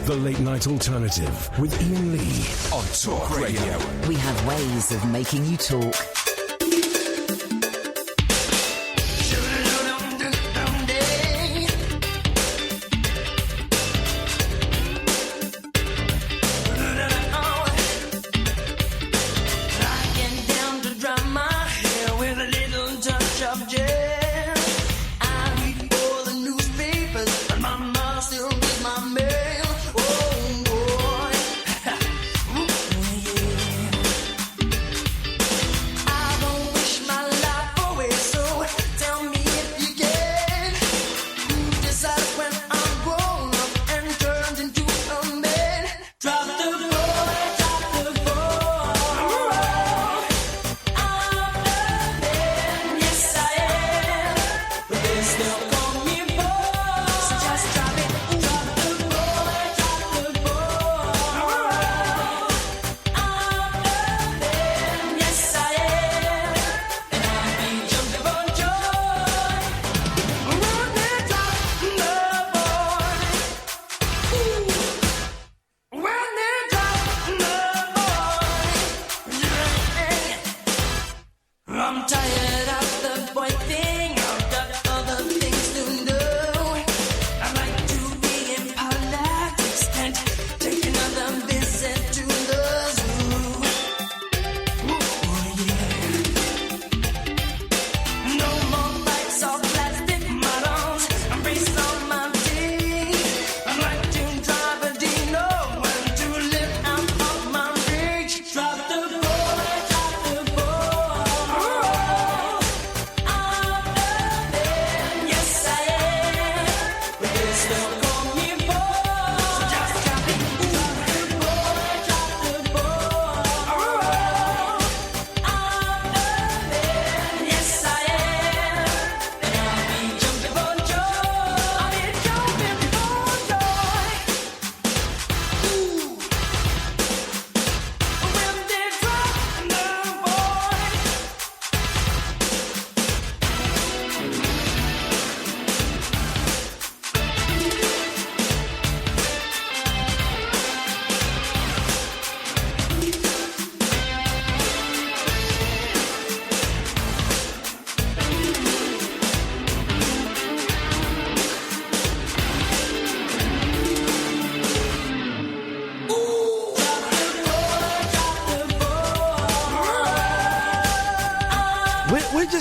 The Late Night Alternative with Iain Lee on Talk Radio. We have ways of making you talk.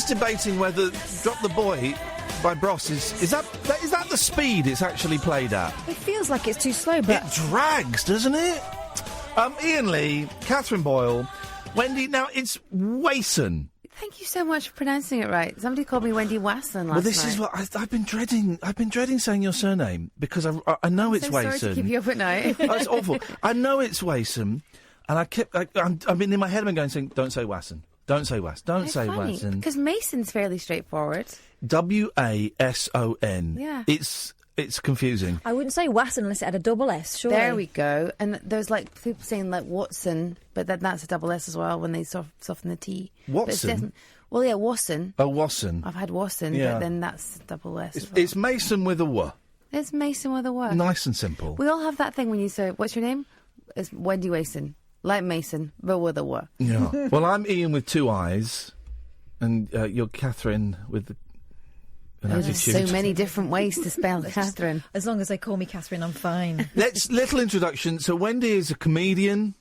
Debating whether Drop the Boy by Bros is that the speed it's actually played at? It feels like it's too slow, but it drags, doesn't it? Iain Lee, Catherine Boyle, Wendy. Now it's Wason. Thank you so much for pronouncing it right. Somebody called me Wendy Wason last night. Well, this is what I've been dreading. I've been dreading saying your surname because I know it's Wason. Sorry to keep you up at night. Oh, it's awful. I know it's Wason, and I've been in my head. I've been saying, don't say Wason. Don't say Wason. Don't say Wason. Because Mason's fairly straightforward. Wason. Yeah. It's confusing. I wouldn't say Wason unless it had a double S, surely. There we go. And there's like people saying like Watson, but that's a double S as well when they soften the T. Watson? Well, yeah, Wasson. Oh, Wasson. I've had Wasson, yeah. but then that's double S. It's Mason with a W. It's Mason with a W. Nice and simple. We all have that thing when you say, what's your name? It's Wendy Wason. Like Mason, but with a W. Yeah. Well, I'm Iain with two eyes, and you're Catherine with an attitude. There's so many different ways to spell Catherine. As long as they call me Catherine, I'm fine. Little introduction. So Wendy is a comedian,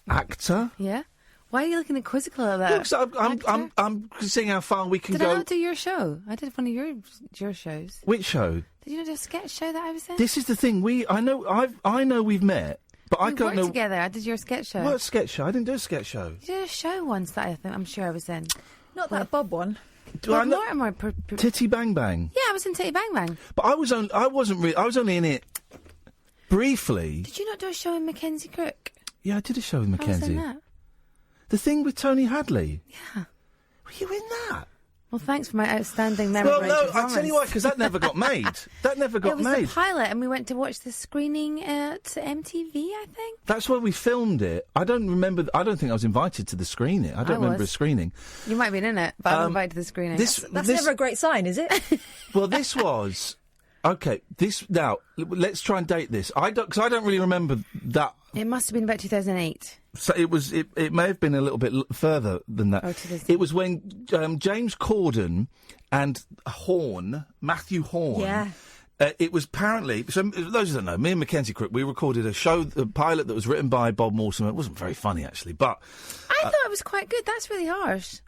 actor. Yeah. Why are you looking quizzical at that? Look, I'm seeing how far we can Did go. I not do your show? I did one of your shows. Which show? Did you not do a sketch show that I was in? This is the thing. I know we've met. But I don't know. Together. I did your sketch show. What sketch show? I didn't do a sketch show. You did a show once that I'm sure I was in. Not that Bob one. Bob Mortimer. Titty Bang Bang. Yeah, I was in Titty Bang Bang. But I was only in it briefly. Did you not do a show in Mackenzie Crook? Yeah, I did a show with Mackenzie. I was in that. The thing with Tony Hadley. Yeah. Were you in that? Well, thanks for my outstanding memory. Well, no, I'll tell you why, because that never got made. That never got made. It was the pilot, and we went to watch the screening at MTV, I think. That's where we filmed it. I don't remember. I don't think I was invited to the screening. I don't remember a screening. You might have been in it, but I was invited to the screening. That's never a great sign, is it? Well, this was... Okay, let's try and date this. Because I don't really remember that. It must have been about 2008. So it may have been a little bit further than that. Oh, 2008. It was when James Corden and Matthew Horn. Yeah. It was apparently, so those who don't know, me and Mackenzie Crook, we recorded a pilot that was written by Bob Mortimer. It wasn't very funny, actually, but... I thought it was quite good. That's really harsh.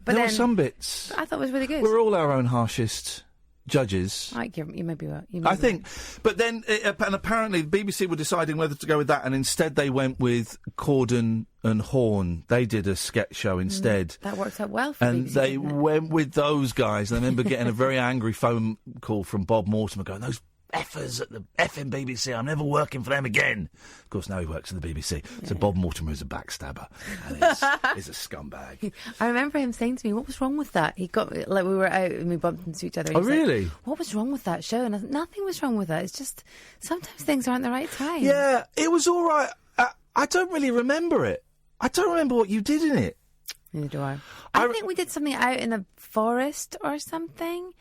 But there were some bits. I thought it was really good. We're all our own harshest judges. You may be right. I think. But then, and apparently the BBC were deciding whether to go with that, and instead they went with Corden and Horn. They did a sketch show instead. That worked out well for and BBC, they didn't it? went with those guys. And I remember getting a very angry phone call from Bob Mortimer going, those effers at the effing BBC, I'm never working for them again. Of course, now he works at the BBC. Yeah. So Bob Mortimer is a backstabber and is a scumbag. I remember him saying to me, what was wrong with that? He got, like, we were out and we bumped into each other. Oh, really? Like, what was wrong with that show? And I said, nothing was wrong with that. It's just sometimes things aren't the right time. Yeah, it was all right. I don't really remember it. I don't remember what you did in it. Neither do I. I think we did something out in a forest or something.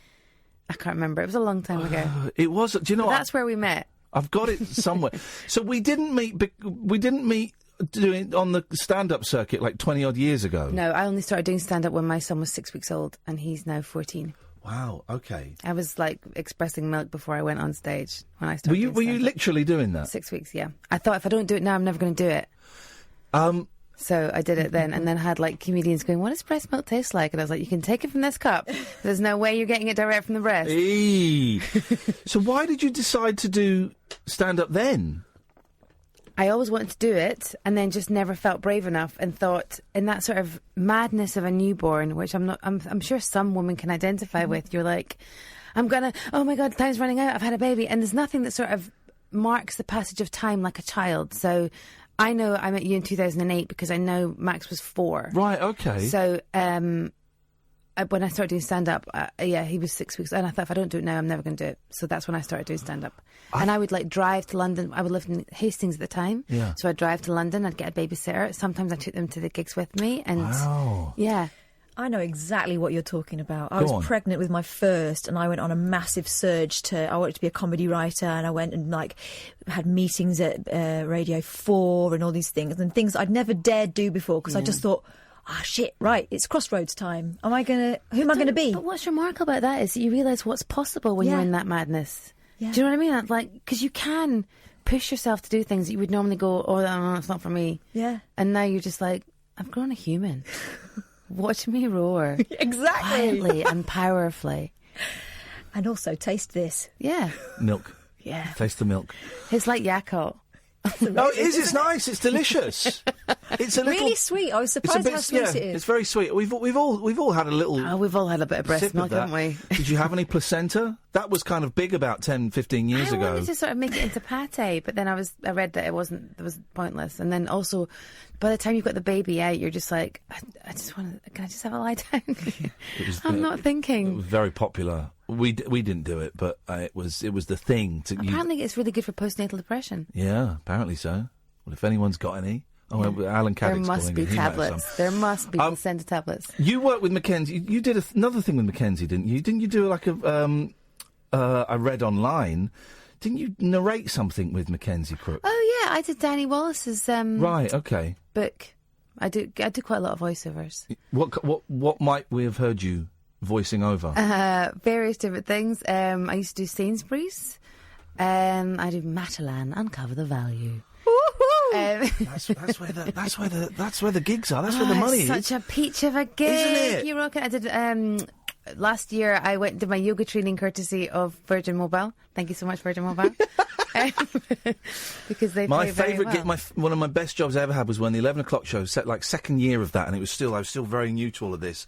I can't remember. It was a long time ago. It was. Do you know what? That's where we met. I've got it somewhere. So we didn't meet. We didn't meet doing on the stand-up circuit like 20 odd years ago. No, I only started doing stand-up when my son was 6 weeks old, and he's now 14. Wow. Okay. I was like expressing milk before I went on stage when I started. Were you literally doing that? 6 weeks. Yeah. I thought if I don't do it now, I'm never going to do it. So I did it then, and then had like comedians going, what does breast milk taste like? And I was like, you can take it from this cup. There's no way you're getting it direct from the breast. So why did you decide to do stand-up then? I always wanted to do it, and then just never felt brave enough, and thought in that sort of madness of a newborn, which I'm sure some women can identify with. You're like, oh my God, time's running out. I've had a baby. And there's nothing that sort of marks the passage of time like a child. So I know I met you in 2008 because I know Max was 4. Right, okay. So when I started doing stand-up, he was 6 weeks. And I thought, if I don't do it now, I'm never going to do it. So that's when I started doing stand-up. And I would like drive to London. I would live in Hastings at the time. Yeah. So I'd drive to London. I'd get a babysitter. Sometimes I took them to the gigs with me. And wow. Yeah. I know exactly what you're talking about. I was pregnant with my first, and I went on a massive surge I wanted to be a comedy writer, and I went and like had meetings at Radio 4 and all these things, and things I'd never dared do before because I just thought, shit, right, it's crossroads time. Who am I going to be? But what's remarkable about that is that you realise what's possible when you're in that madness. Yeah. Do you know what I mean? Like, because you can push yourself to do things that you would normally go, no, it's not for me. Yeah. And now you're just like, I've grown a human. Watch me roar. Exactly. Quietly and powerfully. And also taste this. Yeah. Milk. Yeah. Taste the milk. It's like Yakult. No, it is. It's nice. It's delicious. It's a little really sweet. I was surprised how sweet it is. It's very sweet. We've all had a little. Oh, we've all had a bit of breast milk, haven't we? Did you have any placenta? That was kind of big about 10, 15 years ago. I wanted to sort of make it into pate, but then I read that it was pointless. And then also, by the time you've got the baby out, you're just like, can I just have a lie down? I'm not thinking. It was very popular. We didn't do it, but it was the thing. Apparently, it's really good for postnatal depression. Yeah, apparently so. Well, if anyone's got any. Oh, Alan Caddick's there must be tablets. There must be placenta tablets. You worked with Mackenzie. You did another thing with Mackenzie, didn't you? Didn't you do like I read online. Didn't you narrate something with Mackenzie Crook? Oh yeah, I did Danny Wallace's right. Okay. book. I do quite a lot of voiceovers. What might we have heard you voicing over? Various different things. I used to do Sainsbury's. I do Matalan, Uncover the Value. That's where the gigs are. That's where the money is. Such a peach of a gig, isn't it? You rock it. I did. Last year, I went and did my yoga training courtesy of Virgin Mobile. Thank you so much, Virgin Mobile. Because they my pay very favourite well. gig, one of my best jobs I ever had was when the 11 o'clock show set like second year of that, and I was still very new to all of this.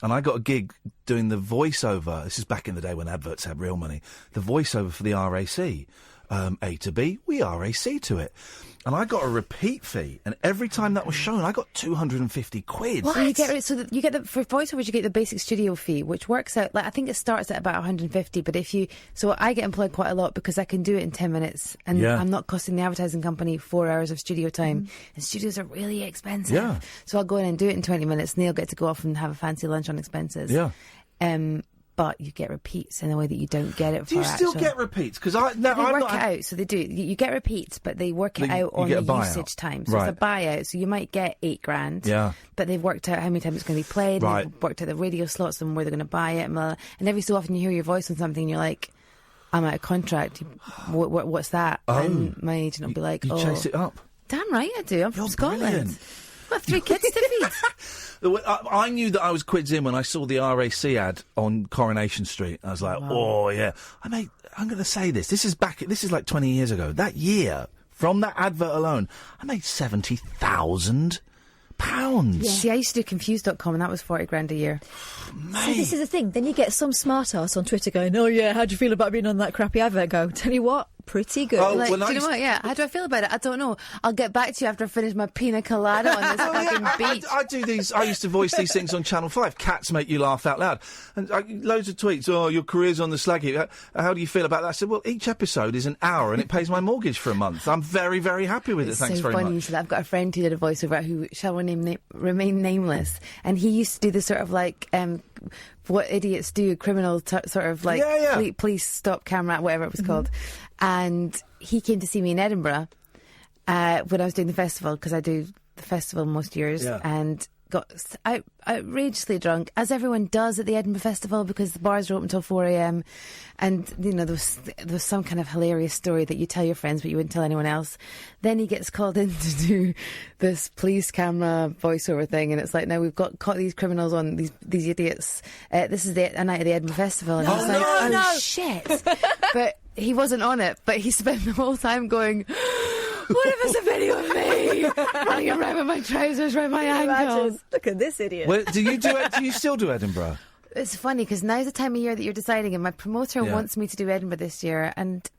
And I got a gig doing the voiceover. This is back in the day when adverts had real money. The voiceover for the RAC. A to B, we RAC to it. And I got a repeat fee, and every time that was shown, I got 250 quid. What? You get for voiceovers, you get the basic studio fee, which works out, like, I think it starts at about 150, but so I get employed quite a lot because I can do it in 10 minutes, and I'm not costing the advertising company 4 hours of studio time, and studios are really expensive. So I'll go in and do it in 20 minutes, and they'll get to go off and have a fancy lunch on expenses. Yeah. but you get repeats in a way that you don't get it for Do you still get repeats? Because they work it out, so they do. You get repeats, but they work it out on the usage time. So it's a buyout. So you might get $8,000, but they've worked out how many times it's going to be played. Right. They've worked out the radio slots and where they're going to buy it. And every so often you hear your voice on something and you're like, I'm out of contract. What's that? Oh. And my agent will be like, you chase it up. Damn right I do. I'm from Scotland. Brilliant. I have 3 kids to feed. I knew that I was quids in when I saw the RAC ad on Coronation Street. I was like, oh, yeah. I'm going to say this. This is like 20 years ago. That year, from that advert alone, I made £70,000. Yeah. See, I used to do Confused.com and that was $40,000 a year. See, this is the thing. Then you get some smart ass on Twitter going, oh yeah, how'd you feel about being on that crappy advert? Go, tell you what, pretty good. Do you know what? Yeah, how do I feel about it? I don't know. I'll get back to you after I finish my pina colada on this fucking beach. I do these. I used to voice these things on Channel 5. Cats make you laugh out loud. And loads of tweets. Oh, your career's on the slag heap. How do you feel about that? I said, well, each episode is an hour and it pays my mortgage for a month. I'm very, very happy with it. Thanks very much. It's so funny you said that. I've got a friend who did a voiceover who shall remain nameless. And he used to do this sort of like... what idiots do, criminal sort of like police stop camera, whatever it was called. And he came to see me in Edinburgh when I was doing the festival, because I do the festival most years, and got outrageously drunk, as everyone does at the Edinburgh Festival, because the bars are open till 4 a.m. And, you know, there was some kind of hilarious story that you tell your friends but you wouldn't tell anyone else. Then he gets called in to do this police camera voiceover thing, and it's like, now we've caught these criminals on, these idiots. This is a night at the Edinburgh Festival. And I was like, no, shit. But he wasn't on it, but he spent the whole time going... What if it's a video of me running around with my trousers around my ankles? Look at this idiot. Well, do you still do Edinburgh? It's funny because now's the time of year that you're deciding, and my promoter wants me to do Edinburgh this year, and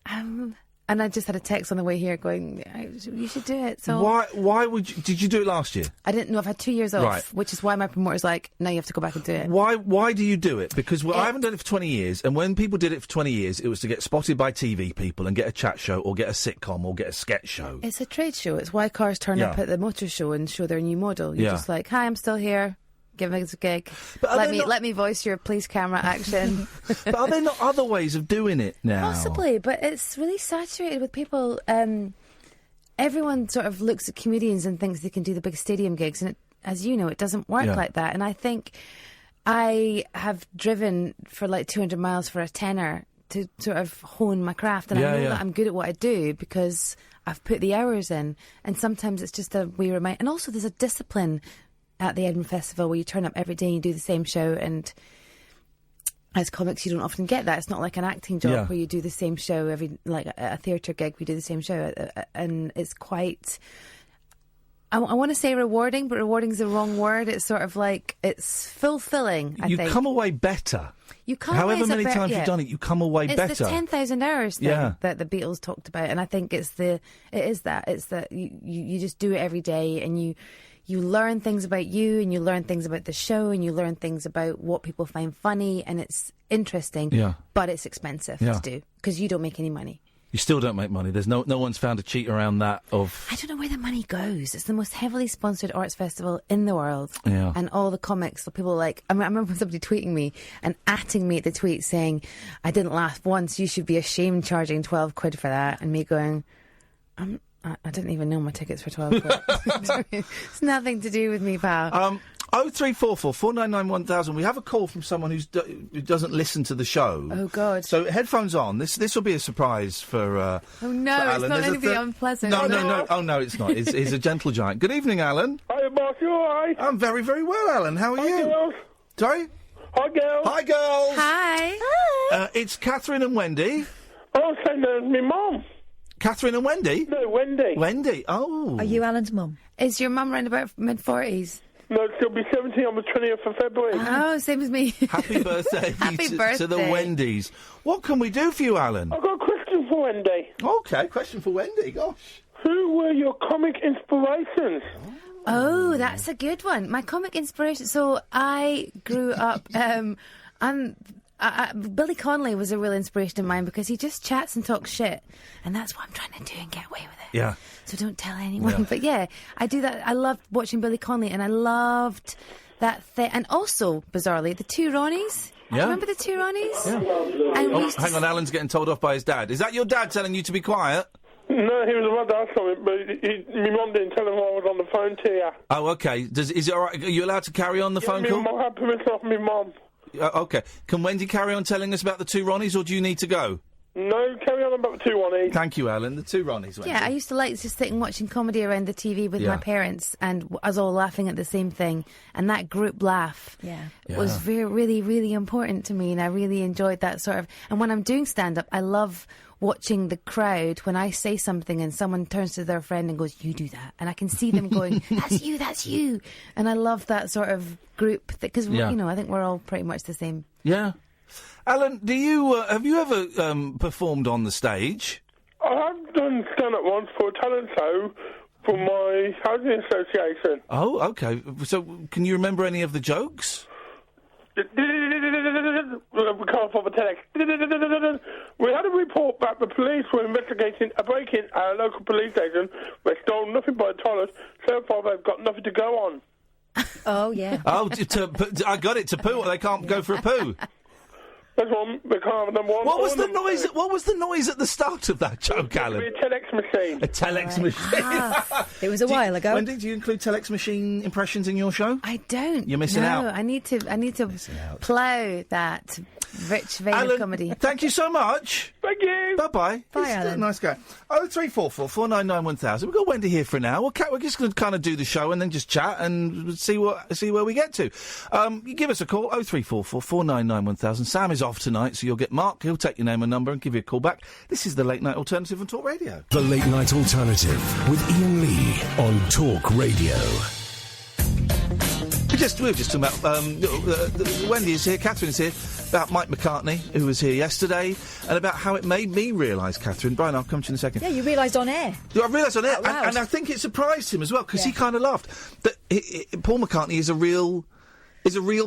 I just had a text on the way here going, you should do it. So why would you? Did you do it last year? I didn't know. I've had 2 years off, which is why my promoter's like, now you have to go back and do it. Why do you do it? Because I haven't done it for 20 years, and when people did it for 20 years, it was to get spotted by TV people and get a chat show or get a sitcom or get a sketch show. It's a trade show. It's why cars turn up at the motor show and show their new model. You're just like, hi, I'm still here. Give me a gig. Let me voice your police camera action. But are there not other ways of doing it now? Possibly, but it's really saturated with people. Everyone sort of looks at comedians and thinks they can do the big stadium gigs, and as you know, it doesn't work like that. And I think I have driven for like 200 miles for a tenner to sort of hone my craft, and I know that I'm good at what I do because I've put the hours in. And sometimes it's just a wee reminder. And also, there's a discipline at the Edinburgh Festival where you turn up every day and you do the same show, and as comics you don't often get that. It's not like an acting job where you do the same show every, like a theatre gig, we do the same show, and it's quite, I want to say rewarding, but rewarding is the wrong word. It's sort of like, it's fulfilling, I think. You come away better. However many times you've done it, you come away better. It's the 10,000 hours thing that the Beatles talked about, and I think it's that you just do it every day, and you learn things about you, and you learn things about the show, and you learn things about what people find funny, and it's interesting, but it's expensive to do because you don't make any money. You still don't make money. There's no one's found a cheat around that of... I don't know where the money goes. It's the most heavily sponsored arts festival in the world. Yeah. And all the comics, so people are like... I remember somebody tweeting me and atting me at the tweet saying, I didn't laugh once, you should be ashamed charging 12 quid for that. And me going, I didn't even know my tickets for 12 quid. It's nothing to do with me, pal. 0344 499 1000. We have a call from someone who doesn't listen to the show. Oh, God. So headphones on. This will be a surprise for oh, no, for Alan. It's not anything unpleasant. No. Oh, no, it's not. He's a gentle giant. Good evening, Alan. Hi, boss. You all right? I'm very, very well, Alan. How are you? Girls. Sorry? Hi, girls. Hi, girls. Hi. It's Catherine and Wendy. Oh, saying that my mum. Catherine and Wendy? No, Wendy. Wendy, oh. Are you Alan's mum? Is your mum around about mid-40s? No, she'll be 70 on the 20th of February. Oh, same as me. Happy birthday, Happy to the Wendys. What can we do for you, Alan? I've got a question for Wendy. Okay, question for Wendy, gosh. Who were your comic inspirations? Oh, that's a good one. My comic inspiration. So I grew up... Billy Connolly was a real inspiration of mine because he just chats and talks shit, and that's what I'm trying to do and get away with it. Yeah. So don't tell anyone. But yeah, I do that. I loved watching Billy Connolly, and I loved that thing. And also, bizarrely, the two Ronnies. Yeah. Remember the two Ronnies? Yeah. And we Oh, used to hang on, Alan's getting told off by his dad. Is that your dad telling you to be quiet? No, he was about to ask something, but my mum didn't tell him I was on the phone to you. Oh, okay. Is it all right? Are you allowed to carry on the phone call? I had permission off my mum. Okay. Can Wendy carry on telling us about the two Ronnies, or do you need to go? No, carry on about the two Ronnies. Thank you, Alan. The two Ronnies, Wendy. Yeah, I used to like just sitting watching comedy around the TV with my parents, and us all laughing at the same thing. And that group laugh was really, really important to me, and I really enjoyed that sort of. And when I'm doing stand-up, I love watching the crowd when I say something and someone turns to their friend and goes, "You do that," and I can see them going, that's you. And I love that sort of group because you know, I think we're all pretty much the same. Yeah. Alan, do you have you ever performed on the stage? I have done stand-up once for a talent show for my housing association. Oh, okay. So, can you remember any of the jokes? We can't afford the telex. We had a report that the police were investigating a break-in at a local police station. They stole nothing but a toilet. So far, they've got nothing to go on. Oh, yeah. Oh, I got it, to poo. They can't go for a poo. That's one. They can't have them one. What was the noise? What was the noise at the start of that joke, Alan? A telex machine. A telex machine. It was a while ago. Wendy, do you include telex machine impressions in your show? I don't. You're missing out. I need to plough that rich vein Alan, of comedy. Thank you so much. Thank you. Bye-bye. Bye, He's Alan. a nice guy. 0344 499 1000. We've got Wendy here for an hour. We're just going to kind of do the show and then just chat and see where we get to. You give us a call, 0344 499 1000. Sam is off tonight, so you'll get Mark. He'll take your name and number and give you a call back. This is the Late Night Alternative on Talk Radio. The Late Night Alternative with Iain Lee on Talk Radio. We were just talking about Wendy is here, Catherine is here, about Mike McCartney, who was here yesterday, and about how it made me realise, Catherine. Brian, I'll come to you in a second. Yeah, you realised on air. I realised on air, Out loud. and I think it surprised him as well, because he kind of laughed. That Paul McCartney is a real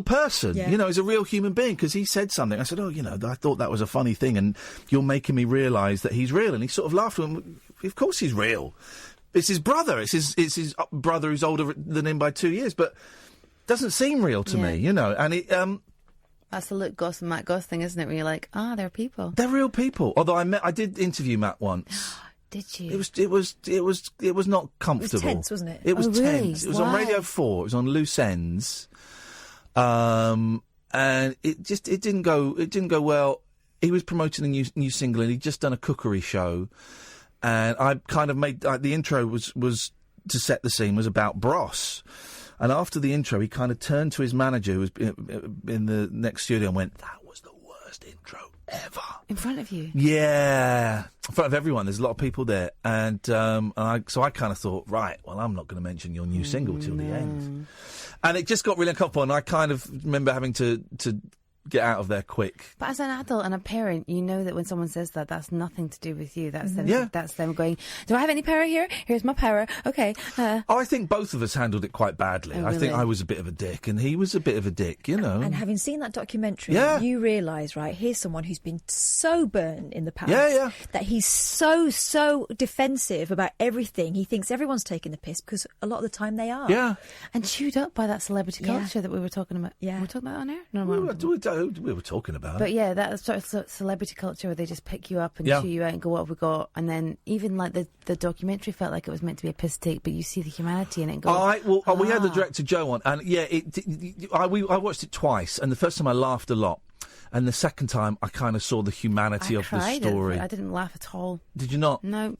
person, Yeah. you know, is a real human being, because he said something. I said, I thought that was a funny thing, and you're making me realise that he's real. And he sort of laughed. And of course he's real. It's his brother. It's his brother who's older than him by 2 years, but doesn't seem real to me, you know. And it That's the Luke Goss and Matt Goss thing, isn't it? Where you're like, they're people. they're real people. Although I did interview Matt once. Did you? It was not comfortable. It was tense, wasn't it? It was really? tense. It was on Why? Radio 4. It was on Loose Ends. And it didn't go well. He was promoting a new single, and he'd just done a cookery show, and I kind of made the intro was to set the scene, was about Bros. And after the intro, he kind of turned to his manager, who was in the next studio, and went, "That was the worst intro ever." In front of you? Yeah, in front of everyone. There's a lot of people there, and so I kind of thought, right, well, I'm not going to mention your new single till the end, and it just got really uncomfortable. And I kind of remember having to get out of there quick. But as an adult and a parent, you know that when someone says that, that's nothing to do with you. That's them. Yeah. That's them going, "Do I have any power here? Here's my power. Okay." I think both of us handled it quite badly. Oh, I think really? I was a bit of a dick, and he was a bit of a dick, you know. And having seen that documentary, Yeah. you realise, right, here's someone who's been so burned in the past Yeah. that he's so defensive about everything. He thinks everyone's taking the piss because a lot of the time they are. Yeah. And chewed up by that celebrity Yeah. culture that we were talking about. Yeah. Were we talking about on air? No, We were talking about But it. yeah, that sort of celebrity culture where they just pick you up and Yeah. chew you out and go, "What have we got?" And then even like the documentary felt like it was meant to be a piss take, but you see the humanity in it and go, We had the director Joe on, and yeah, I watched it twice, and the first time I laughed a lot, and the second time I kind of saw the humanity I of cried. the story. I didn't laugh at all. Did you not? No,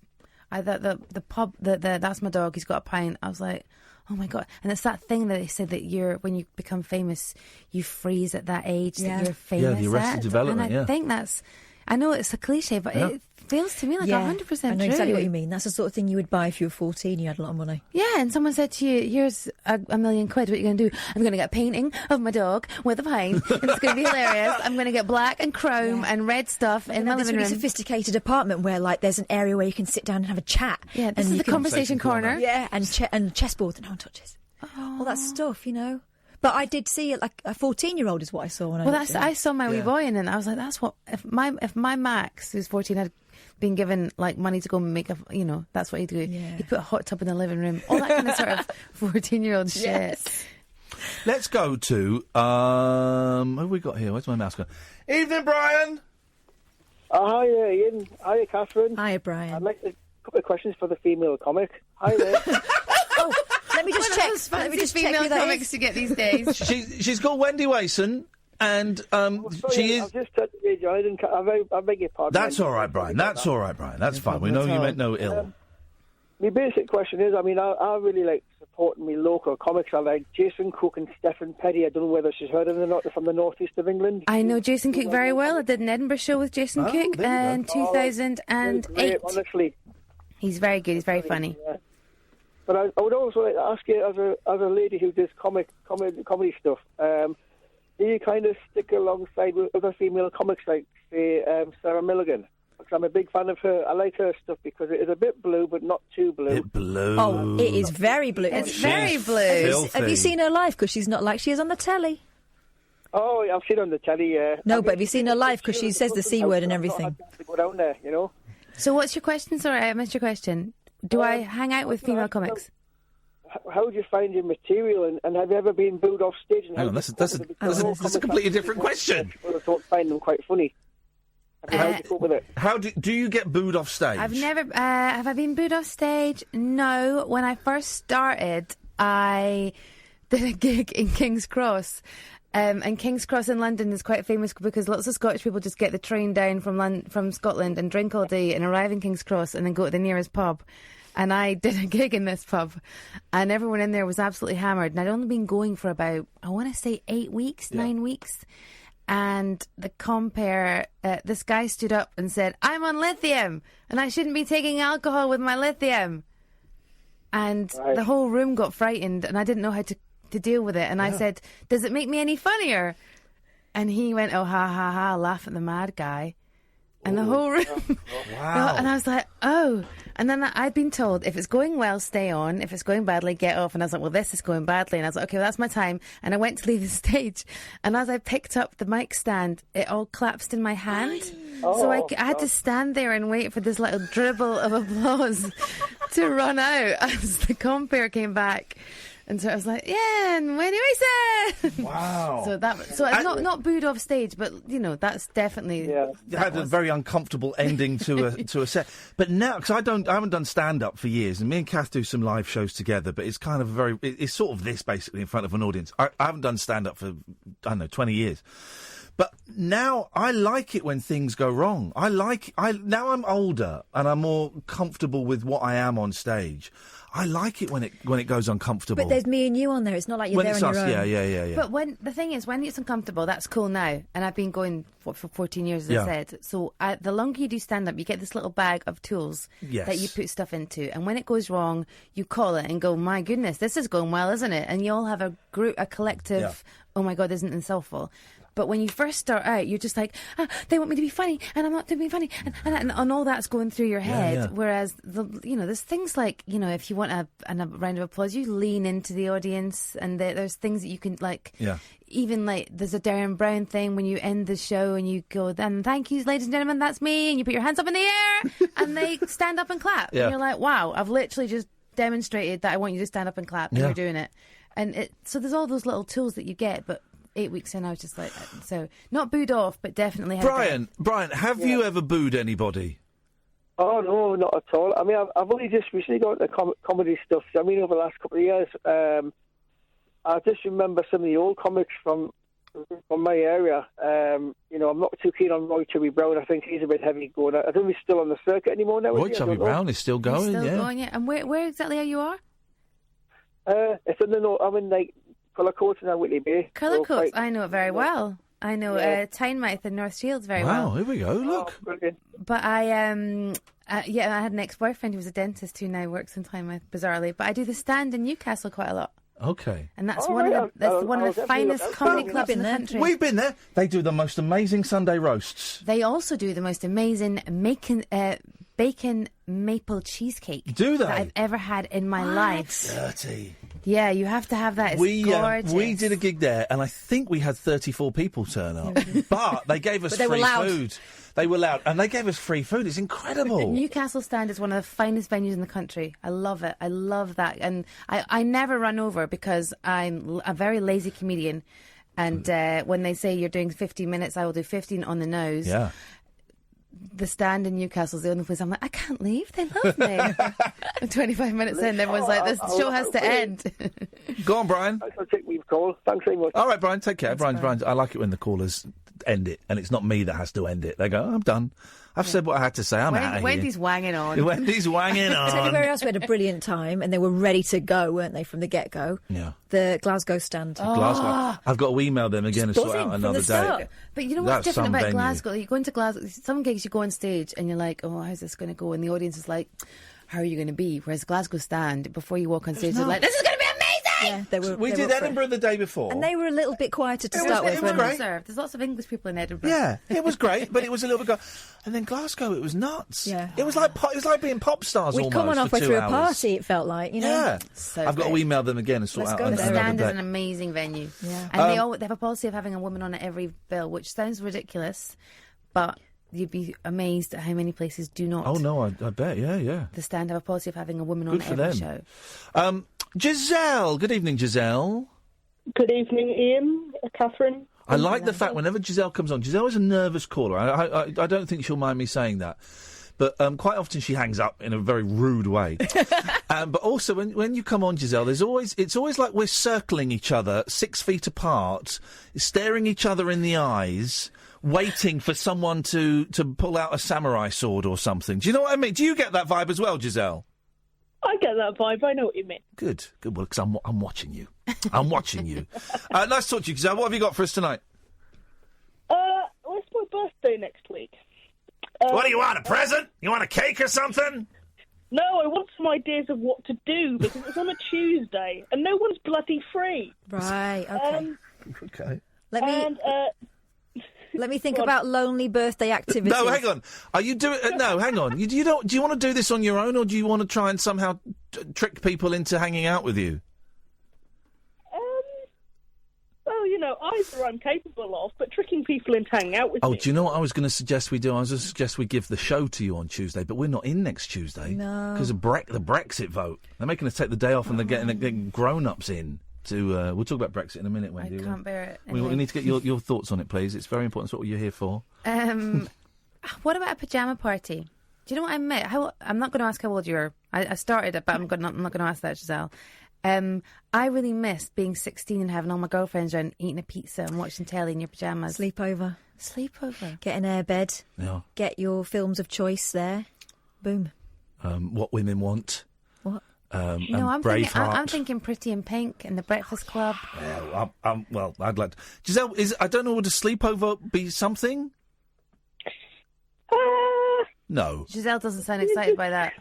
the pub, that's my dog. He's got a pint. I was like, oh my God. And it's that thing that they said that when you become famous, you freeze at that age that you're famous. Yeah, the Arrested at. Development, And I think I know it's a cliche, but it feels to me like 100% I know true. exactly what you mean. That's the sort of thing you would buy if you were 14 and you had a lot of money. Yeah, and someone said to you, "Here's a million quid. What are you going to do?" "I'm going to get a painting of my dog with a pint, and it's going to be hilarious. I'm going to get black and chrome and red stuff in my This living really room." sophisticated apartment where, like, there's an area where you can sit down and have a chat. Yeah, this and is you the can- conversation corner. Yeah, and chessboard that no one touches. All that stuff, you know. But I did see it like a 14-year-old is what I saw when I looked at it. I saw my wee boy in it, and I was like, "That's what if my Max, who's 14, had been given like money to go and make that's what he'd do. Yeah. He'd put a hot tub in the living room, all that kind of sort of 14-year-old shit." Yes. Let's go to who have we got here? Where's my mouse gone? Evening, Brian. Hi, Ian. Hi, Catherine. Hi, Brian. I'd like a couple of questions for the female comic. Hi there. Let me just check. Let me just check female who that comics is. to get these days. She's called Wendy Wason, and she is. I've just touched the age. I beg your pardon. That's all right, Brian. That's all right, Brian. That's fine. We know you meant no ill. My basic question is, I really like supporting my local comics. I like Jason Cook and Stephen Petty. I don't know whether she's heard of them or not. They're from the northeast of England. I know Jason Cook very well. I did an Edinburgh show with Jason Cook in 2008. Great, honestly. He's very good. He's very funny. Yeah. But I would also like to ask you, as a lady who does comedy stuff, do you kind of stick alongside with other female comics like, say, Sarah Milligan? Because I'm a big fan of her. I like her stuff because it is a bit blue, but not too blue. It blue. Oh, it is very blue. It's very blue. Have you seen her live? Because she's not like she is on the telly. Oh, I've seen her on the telly, yeah. No, but have you seen her live? Because she says the C word and everything. I've not had to go down there, you know. So what's your question? Sorry, I missed your question. Do I hang out with female comics? How do you find your material, and have you ever been booed off stage? And Hang on, that's a completely different question. I don't find them quite funny. How do you cope with it? How do you get booed off stage? I've never. Have I been booed off stage? No. When I first started, I did a gig in King's Cross. And King's Cross in London is quite famous because lots of Scottish people just get the train down from Scotland and drink all day and arrive in King's Cross and then go to the nearest pub. And I did a gig in this pub, and everyone in there was absolutely hammered. And I'd only been going for about, I want to say 8 weeks, 9 weeks. And the compere, this guy stood up and said, "I'm on lithium, and I shouldn't be taking alcohol with my lithium." And the whole room got frightened, and I didn't know how to deal with it. And I said, "Does it make me any funnier?" And he went, "Oh, ha, ha, ha," laugh at the mad guy. And the whole room. Wow. And I was like, oh. And then I'd been told, if it's going well, stay on. If it's going badly, get off. And I was like, well, this is going badly. And I was like, okay, well, that's my time. And I went to leave the stage. And as I picked up the mic stand, it all collapsed in my hand. So I had to stand there and wait for this little dribble of applause to run out as the compere came back. And so I was like, yeah, and Wendy Wason! Wow. So it's not booed off stage, but, you know, that's definitely... Yeah. It had a very uncomfortable ending to a set. But now, because I haven't done stand-up for years, and me and Kath do some live shows together, but it's kind of it's sort of this, basically, in front of an audience. I haven't done stand-up for, 20 years. But now I like it when things go wrong. Now I'm older and I'm more comfortable with what I am on stage. I like it when it goes uncomfortable. But there's me and you on there. It's not like you're there on your own. Yeah. But the thing is, when it's uncomfortable, that's cool now. And I've been going for 14 years, as I said. So the longer you do stand-up, you get this little bag of tools that you put stuff into. And when it goes wrong, you call it and go, my goodness, this is going well, isn't it? And you all have a collective, oh my God, isn't this awful? But when you first start out, you're just like, they want me to be funny, and I'm not to be funny, and all that's going through your head. Yeah. Whereas, there's things like, if you want a round of applause, you lean into the audience, and there's things that you can, like, even like, there's a Darren Brown thing when you end the show and you go, and thank you, ladies and gentlemen, that's me, and you put your hands up in the air, and they stand up and clap. And you're like, wow, I've literally just demonstrated that I want you to stand up and clap, and you're doing it. And so there's all those little tools that you get, but 8 weeks in, I was just like, so not booed off, but definitely. Brian, have you ever booed anybody? Oh no, not at all. I mean, I've only just recently got into comedy stuff. I mean, over the last couple of years, I just remember some of the old comics from my area. I'm not too keen on Roy Chubby Brown. I think he's a bit heavy going. I don't think he's still on the circuit anymore now. Roy Chubby Brown is still going. He's still going, yeah. And where exactly are you? It's in the north. I'm in Colour Coats and Whitley Bay. Colour Coats, I know it very well. I know Tynemouth and North Shields very well. Wow, here we go, look. But I had an ex-boyfriend who was a dentist who now works in Tynemouth, bizarrely. But I do the Stand in Newcastle quite a lot. Okay. And that's one of the finest comedy clubs in the country. We've been there. They do the most amazing Sunday roasts. They also do the most amazing bacon maple cheesecake. Do they? That I've ever had in my life. Dirty. Yeah, you have to have that. It's gorgeous. We did a gig there, and I think we had 34 people turn up. But they gave us free food. They were loud, and they gave us free food. It's incredible. Newcastle Stand is one of the finest venues in the country. I love it. I love that. And I never run over because I'm a very lazy comedian. And when they say you're doing 15 minutes, I will do 15 on the nose. Yeah. The Stand in Newcastle is the only place I'm like, I can't leave. They love me. And 25 minutes in, everyone's like, this show has to end. Go on, Brian. Thanks for taking me call. Thanks very much. All right, Brian, take care. Brian, I like it when the callers end it, and it's not me that has to end it. They go, I'm done. I've said what I had to say. I'm out of here. Wendy's wanging on. Wendy's wanging on. Tell you where else we had a brilliant time, and they were ready to go, weren't they, from the get-go? Yeah. The Glasgow Stand. Glasgow. I've got to email them again and sort out another day. But you know what's That's different about some venue. Glasgow? You go into Glasgow, some gigs you go on stage and you're like, oh, how's this going to go? And the audience is like, how are you going to be? Whereas Glasgow Stand, before you walk on stage, they're like, this is going to be amazing! Yeah, we did Edinburgh the day before. And they were a little bit quieter to start with. It was great. There's lots of English people in Edinburgh. Yeah, it was great, but it was a little bit. And then Glasgow, it was nuts. Yeah. It was like being pop stars. We'd almost come on for halfway 2 through hours. a party. It felt like, you know. Yeah, So I've got to great. email them again and sort Let's out go The another Stand is day. an amazing venue. Yeah. And they have a policy of having a woman on at every bill, which sounds ridiculous, but you'd be amazed at how many places do not. Oh no, I bet. Yeah. The Stand have a policy of having a woman Good on for at every them. show. Giselle, good evening, Giselle. Good evening, Ian, Catherine. I like the fact whenever Giselle comes on, Giselle is a nervous caller. I don't think she'll mind me saying that. But quite often she hangs up in a very rude way. But also when you come on, Giselle, it's always like we're circling each other 6 feet apart, staring each other in the eyes, waiting for someone to pull out a samurai sword or something. Do you know what I mean? Do you get that vibe as well, Giselle? I get that vibe. I know what you mean. Good. Well, because I'm watching you. I'm watching you. Nice to talk to you, Giselle. What have you got for us tonight? Well, it's my birthday next week. What do you want, a present? You want a cake or something? No, I want some ideas of what to do because it's on a Tuesday and no one's bloody free. Right, okay. Okay. Let me think about lonely birthday activities. No, hang on. Are you doing? No, hang on. Do you want to do this on your own, or do you want to try and somehow trick people into hanging out with you? Well, you know, either I'm capable of, but tricking people into hanging out with me. Oh, do you know what I was going to suggest we do? I was going to suggest we give the show to you on Tuesday, but we're not in next Tuesday. No. Because of the Brexit vote. They're making us take the day off and they're getting grown-ups in. We'll talk about Brexit in a minute, Wendy. I can't bear it. We Anyway. need to get your thoughts on it, please. It's very important. It's what you're here for. What about a pyjama party? Do you know what I meant? I'm not going to ask how old you are. I started it, but I'm not going to ask that, Giselle. I really missed being 16 and having all my girlfriends around eating a pizza and watching telly in your pyjamas. Sleepover. Get an airbed. Yeah. Get your films of choice there. Boom. What women want. What? No, I'm thinking Pretty in Pink and The Breakfast Club. Well, I'd like to. Giselle, I don't know, would a sleepover be something? No. Giselle doesn't sound excited by that.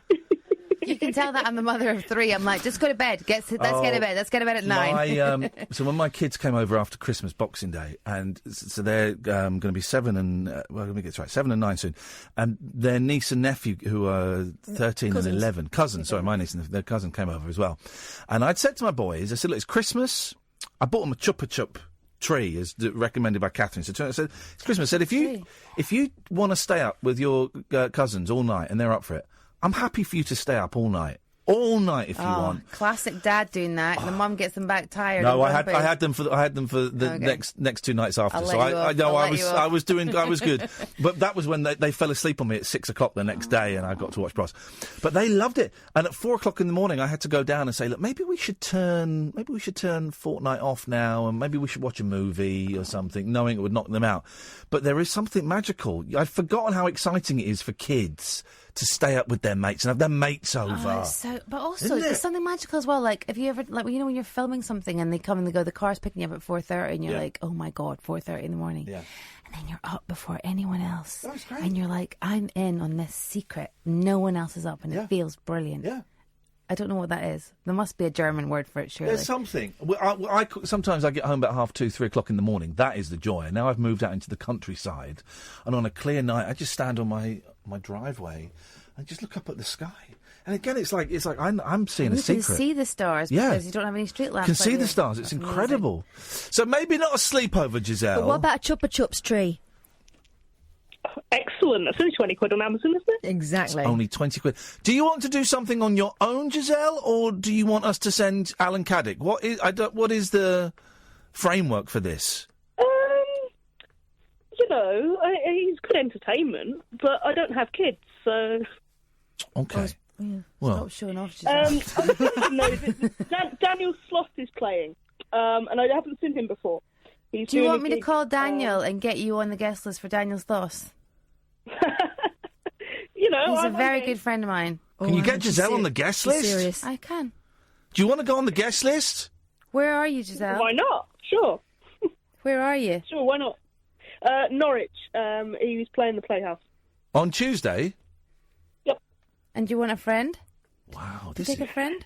You can tell that I'm the mother of 3. I'm like, just go to bed. Let's get to bed. Let's get to bed at 9. So when my kids came over after Christmas, Boxing Day, and so they're going to be 7 and let me get this right, 7 and 9 soon, and their niece and nephew, who are 13 and 11, my niece and their cousin came over as well, and I'd said to my boys, I said, look, it's Christmas. I bought them a Chupa Chup tree, as recommended by Catherine. So I said, it's Christmas. I said, if you want to stay up with your cousins all night and they're up for it, I'm happy for you to stay up all night. All night if you want. Classic dad doing that. The mum gets them back tired. No, I had them for the next 2 nights after. So I was good. But that was when they fell asleep on me at 6 o'clock the next day, and I got to watch Bros. But they loved it. And at 4 o'clock in the morning, I had to go down and say, look, maybe we should turn Fortnite off now, and maybe we should watch a movie or something, knowing it would knock them out. But there is something magical. I'd forgotten how exciting it is for kids to stay up with their mates and have their mates over. But also, there's something magical as well. Like, have you ever, like, you know, when you're filming something and they come and they go, the car's picking you up at 4:30, and you're like, oh my God, 4:30 in the morning. Yeah. And then you're up before anyone else. That's great. And you're like, I'm in on this secret. No one else is up, and it feels brilliant. Yeah. I don't know what that is. There must be a German word for it, surely. There's something. Sometimes I get home about 2:30, 3 o'clock in the morning. That is the joy. And now I've moved out into the countryside, and on a clear night, I just stand on my driveway and just look up at the sky. And again, it's like I'm seeing a secret. You can see the stars because you don't have any street lamps. You can see the stars. It's incredible. So maybe not a sleepover, Giselle. But what about a Chupa Chups tree? Excellent. That's only 20 quid on Amazon, isn't it? Exactly. Only 20 quid. Do you want to do something on your own, Giselle, or do you want us to send Alan Caddick? What is the framework for this? He's good entertainment, but I don't have kids, so... Okay. Stop showing off, Giselle. No, Daniel Sloss is playing, and I haven't seen him before. Do you want me to call Daniel and get you on the guest list for Daniel Sloss? He's a very good friend of mine. Can you get Giselle on the guest list? Serious? I can. Do you want to go on the guest list? Where are you, Giselle? Why not? Sure. Where are you? Sure, why not? Norwich. He was playing the Playhouse. On Tuesday? Yep. And do you want a friend? Wow. Do you take a friend?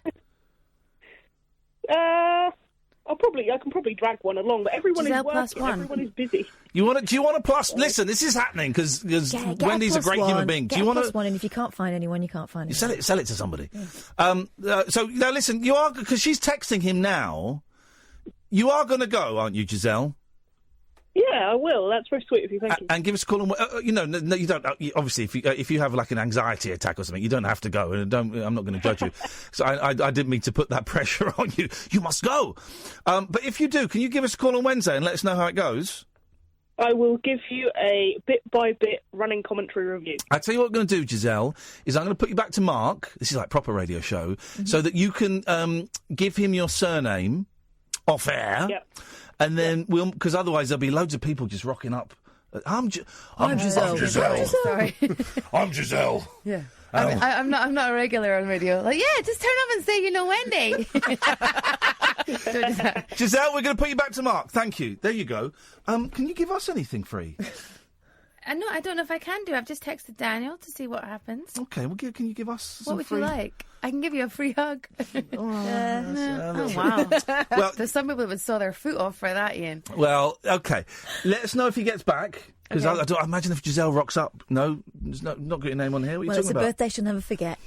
I can probably drag one along, but everyone Giselle is working. plus one. Everyone is busy. Do you want a plus? Listen, this is happening because Wendy's a great human being. Do you want plus one? And if you can't find anyone, you can't find anyone. Sell it to somebody. So now listen, you are, because she's texting him now. You are going to go, aren't you, Giselle? Yeah, I will. That's very sweet of you. Thank you. And give us a call. No, you don't. Obviously, if you have like an anxiety attack or something, you don't have to go. And I'm not going to judge you. So I didn't mean to put that pressure on you. You must go. But if you do, can you give us a call on Wednesday and let us know how it goes? I will give you a bit-by-bit running commentary review. I tell you what I'm going to do, Giselle, is I'm going to put you back to Mark. This is like proper radio show, so that you can give him your surname off air. Yep. And then because otherwise there'll be loads of people just rocking up. I'm Giselle. I'm Giselle. Sorry. I'm Giselle. Yeah. I'm not a regular on radio. Like, yeah, just turn up and say you know Wendy. Giselle, we're going to put you back to Mark. Thank you. There you go. Can you give us anything free? No, I don't know if I can do. I've just texted Daniel to see what happens. Okay, well, can you give us some What would free... you like? I can give you a free hug. Oh, wow. Well, There's some people that would saw their foot off for that, Iain. Well, okay. Let us know if he gets back. Because Okay. I imagine if Giselle rocks up. No, there's not got your name on here. What are you Well, it's talking a about? birthday she'll never forget.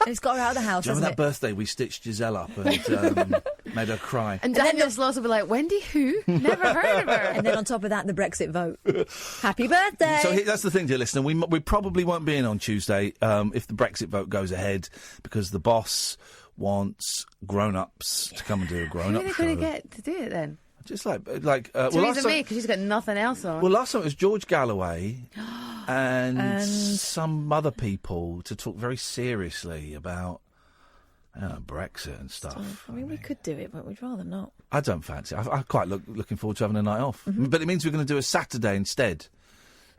It's got her out of the house, Do you hasn't remember that it? birthday we stitched Giselle up and made her cry? And Daniel Sloss will be like, Wendy who? Never heard of her. And then on top of that, the Brexit vote. Happy birthday! So that's the thing, dear listener. We probably won't be in on Tuesday if the Brexit vote goes ahead because the boss wants grown-ups to come and do a grown-up Who are they show. going to get to do it then? Just like Theresa May, because she's got nothing else on. Well, last time it was George Galloway and some other people to talk very seriously about Brexit and stuff. I mean, we could do it, but we'd rather not. I don't fancy it. I'm quite looking forward to having a night off. But it means we're going to do a Saturday instead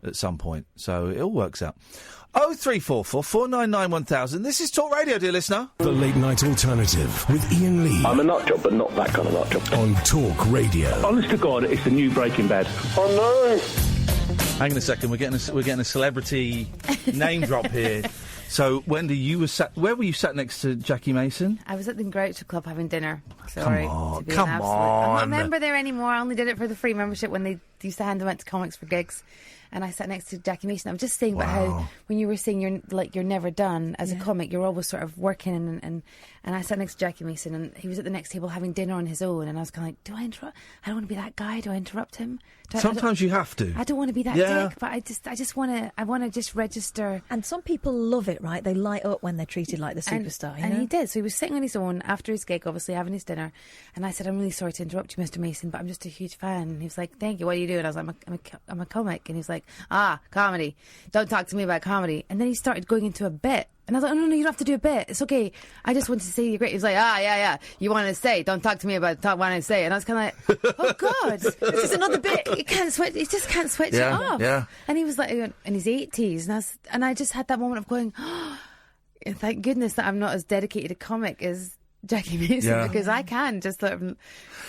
at some point. So it all works out. 0344 499 1000. This is Talk Radio, dear listener. The Late Night Alternative with Iain Lee I'm a nut job, but not that kind of nut job. on Talk Radio. Honest to God, it's the new Breaking Bad. Oh no! Hang on a second. We're getting a celebrity name drop here. So, Wendy, where were you sat next to Jackie Mason? I was at the Groucho Club having dinner. Sorry. on, to be come an absolute- on. I'm not a member there anymore. I only did it for the free membership when they used to hand them out to comics for gigs. And I sat next to Jackie Mason. I'm just saying about how when you were saying you're never done as a comic, you're always sort of working and I sat next to Jackie Mason and he was at the next table having dinner on his own and I was kind of like, do I interrupt? I don't want to be that guy. Do I interrupt him? Sometimes you have to. I don't want to be that dick, but I just want to just register. And some people love it, right? They light up when they're treated like the superstar. And he did. So he was sitting on his own after his gig, obviously having his dinner. And I said, I'm really sorry to interrupt you, Mr. Mason, but I'm just a huge fan. And he was like, thank you. What do you do? And I was like, I'm a comic. And he was like, comedy. Don't talk to me about comedy. And then he started going into a bit. And I was like, no, you don't have to do a bit. It's okay. I just wanted to say you're great. He was like, yeah. You want to say, don't talk to me about what I say. And I was kind of like, oh, God. This is another bit. He just can't switch it off. Yeah. And he was like, in his 80s. And I just had that moment of going, oh, thank goodness that I'm not as dedicated a comic as Jackie Mason because I can just sort of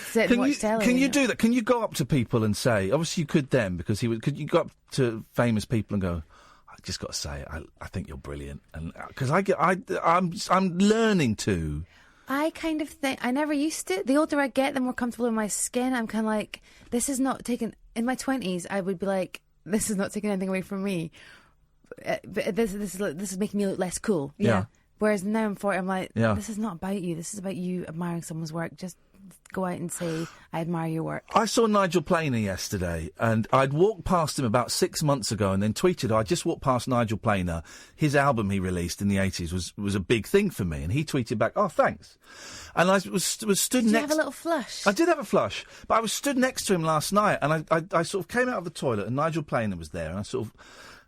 sit and watch telly. Can you do that? Can you go up to people and say, obviously you could then, because could you go up to famous people and go, I just got to say, I think you're brilliant, and because I'm learning to. I kind of think I never used to. The older I get, the more comfortable in my skin. I'm kind of like, this is not taking. In my 20s, I would be like, this is not taking anything away from me. But this is making me look less cool. Yeah. Whereas now I'm 40, I'm like, Yeah. this is not about you. This is about you admiring someone's work. Just go out and say, I admire your work. I saw Nigel Planer yesterday, and I'd walked past him about 6 months ago and then tweeted, I just walked past Nigel Planer. His album he released in the 80s was a big thing for me. And he tweeted back, oh, thanks. And I was stood next... Did you have a little flush? I did have a flush, but I was stood next to him last night, and I sort of came out of the toilet, and Nigel Planer was there,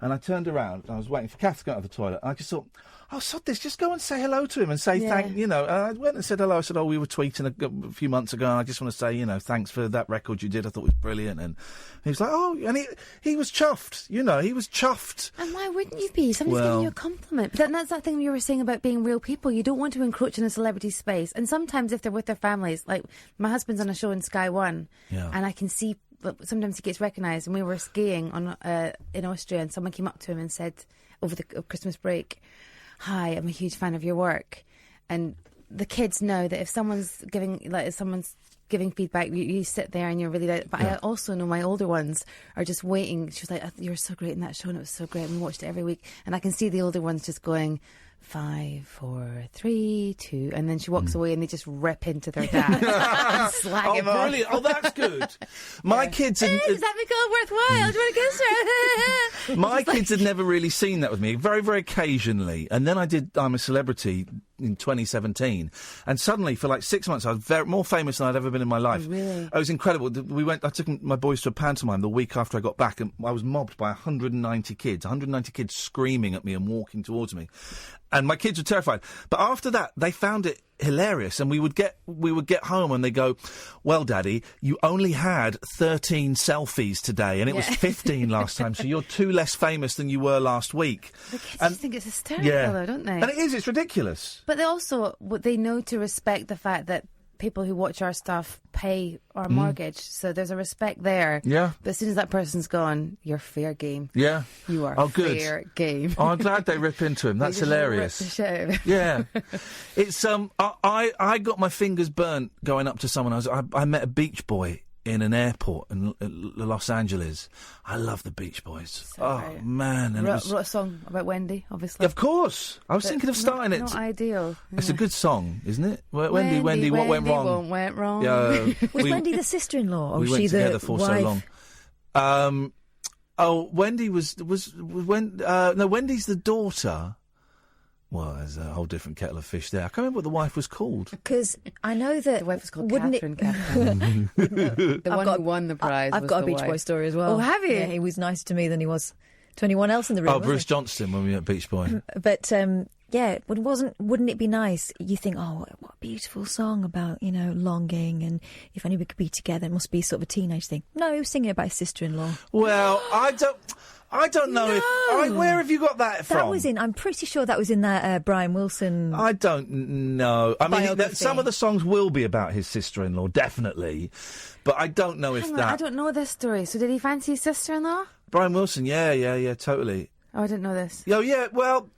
and I turned around, and I was waiting for Kath to go out of the toilet, and I just thought, oh, sod this, just go and say hello to him and say thank, you know. And I went and said hello. I said, oh, we were tweeting a few months ago, and I just want to say, you know, thanks for that record you did. I thought it was brilliant. And he was like, oh, and he was chuffed, you know, he was chuffed. And why wouldn't you be? Somebody's giving you a compliment. But that's that thing you were saying about being real people. You don't want to encroach in a celebrity space. And sometimes if they're with their families, like my husband's on a show in Sky One, and I can see sometimes he gets recognised. And we were skiing in Austria, and someone came up to him and said over the Christmas break, hi, I'm a huge fan of your work. And the kids know that if someone's giving feedback, you sit there and you're really like, but I also know my older ones are just waiting. She was like, you were so great in that show, and it was so great, and we watched it every week. And I can see the older ones just going 5, 4, 3, 2, and then she walks away and they just rip into their dad and slag him off. Brilliant. Oh, that's good. My kids... Does that make it worthwhile? Do you want to kiss her? My kids had never really seen that with me, very, very occasionally. And then I did I'm a Celebrity in 2017, and suddenly for like 6 months I was more famous than I'd ever been in my life. Really? It was incredible. I took my boys to a pantomime the week after I got back, and I was mobbed by 190 kids screaming at me and walking towards me. And my kids were terrified. But after that, they found it hilarious. And we would get home and they go, well, Daddy, you only had 13 selfies today, and it was 15 last time, so you're 2 less famous than you were last week. The kids just think it's hysterical, though, don't they? And it is. It's ridiculous. But they know to respect the fact that people who watch our stuff pay our mortgage, so there's a respect there. Yeah. But as soon as that person's gone, you're fair game. Yeah. You are fair game. Oh, I'm glad they rip into him. That's hilarious. Rip the shit out of him. Yeah. It's I got my fingers burnt going up to someone. I met a Beach Boy in an airport in Los Angeles. I love the Beach Boys. Right. Man. And wrote a song about Wendy, obviously. Of course. I was thinking of starting it. Not ideal. It's a good song, isn't it? Wendy, what went wrong? What went wrong? Yeah. Was Wendy the sister-in-law, or we was went she together the for wife? so long. Wendy Wendy's the daughter. Well, there's a whole different kettle of fish there. I can't remember what the wife was called. Because I know that... The wife was called Catherine. The one who won the prize I've got a Beach Boy story as well. Oh, have you? Yeah, he was nicer to me than he was to anyone else in the room. Oh, Bruce Johnston when we were at Beach Boy. But, yeah, wouldn't it be nice? You think, oh, what a beautiful song about, you know, longing, and if only we could be together. It must be sort of a teenage thing. No, he was singing about his sister-in-law. Well, I don't know if... where have you got that from? That was I'm pretty sure that was in that Brian Wilson... I don't know. I mean, some of the songs will be about his sister-in-law, definitely. But I don't know if that... I don't know this story. So did he fancy his sister-in-law? Brian Wilson, yeah, totally. Oh, I didn't know this. Oh, yeah, well...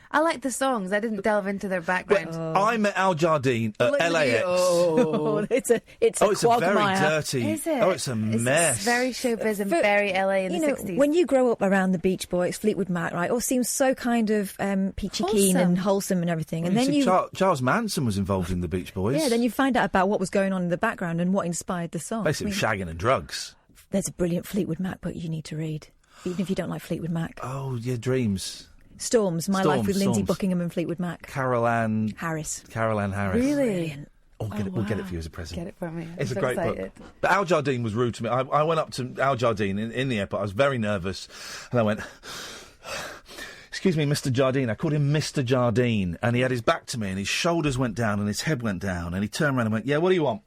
I like the songs. I didn't delve into their background. I met Al Jardine at LAX. It's a it's a very dirty... Is it? Oh, it's a mess. It's very showbiz and very LA in the 60s. When you grow up around the Beach Boys, Fleetwood Mac, right, all seems so kind of peachy keen and wholesome and everything. Well, and then Charles Manson was involved in the Beach Boys. Yeah, then you find out about what was going on in the background and what inspired the song. Basically shagging and drugs. There's a brilliant Fleetwood Mac book you need to read, even if you don't like Fleetwood Mac. Oh, yeah, Dreams. Storms, My Life with Lindsay Buckingham and Fleetwood Mac. Carol Ann Harris. Really? We'll get it for you as a present. Get it for me. It's a great book. But Al Jardine was rude to me. I went up to Al Jardine in the airport. I was very nervous. And I went, excuse me, Mr. Jardine. I called him Mr. Jardine. And he had his back to me and his shoulders went down and his head went down. And he turned around and went, yeah, what do you want?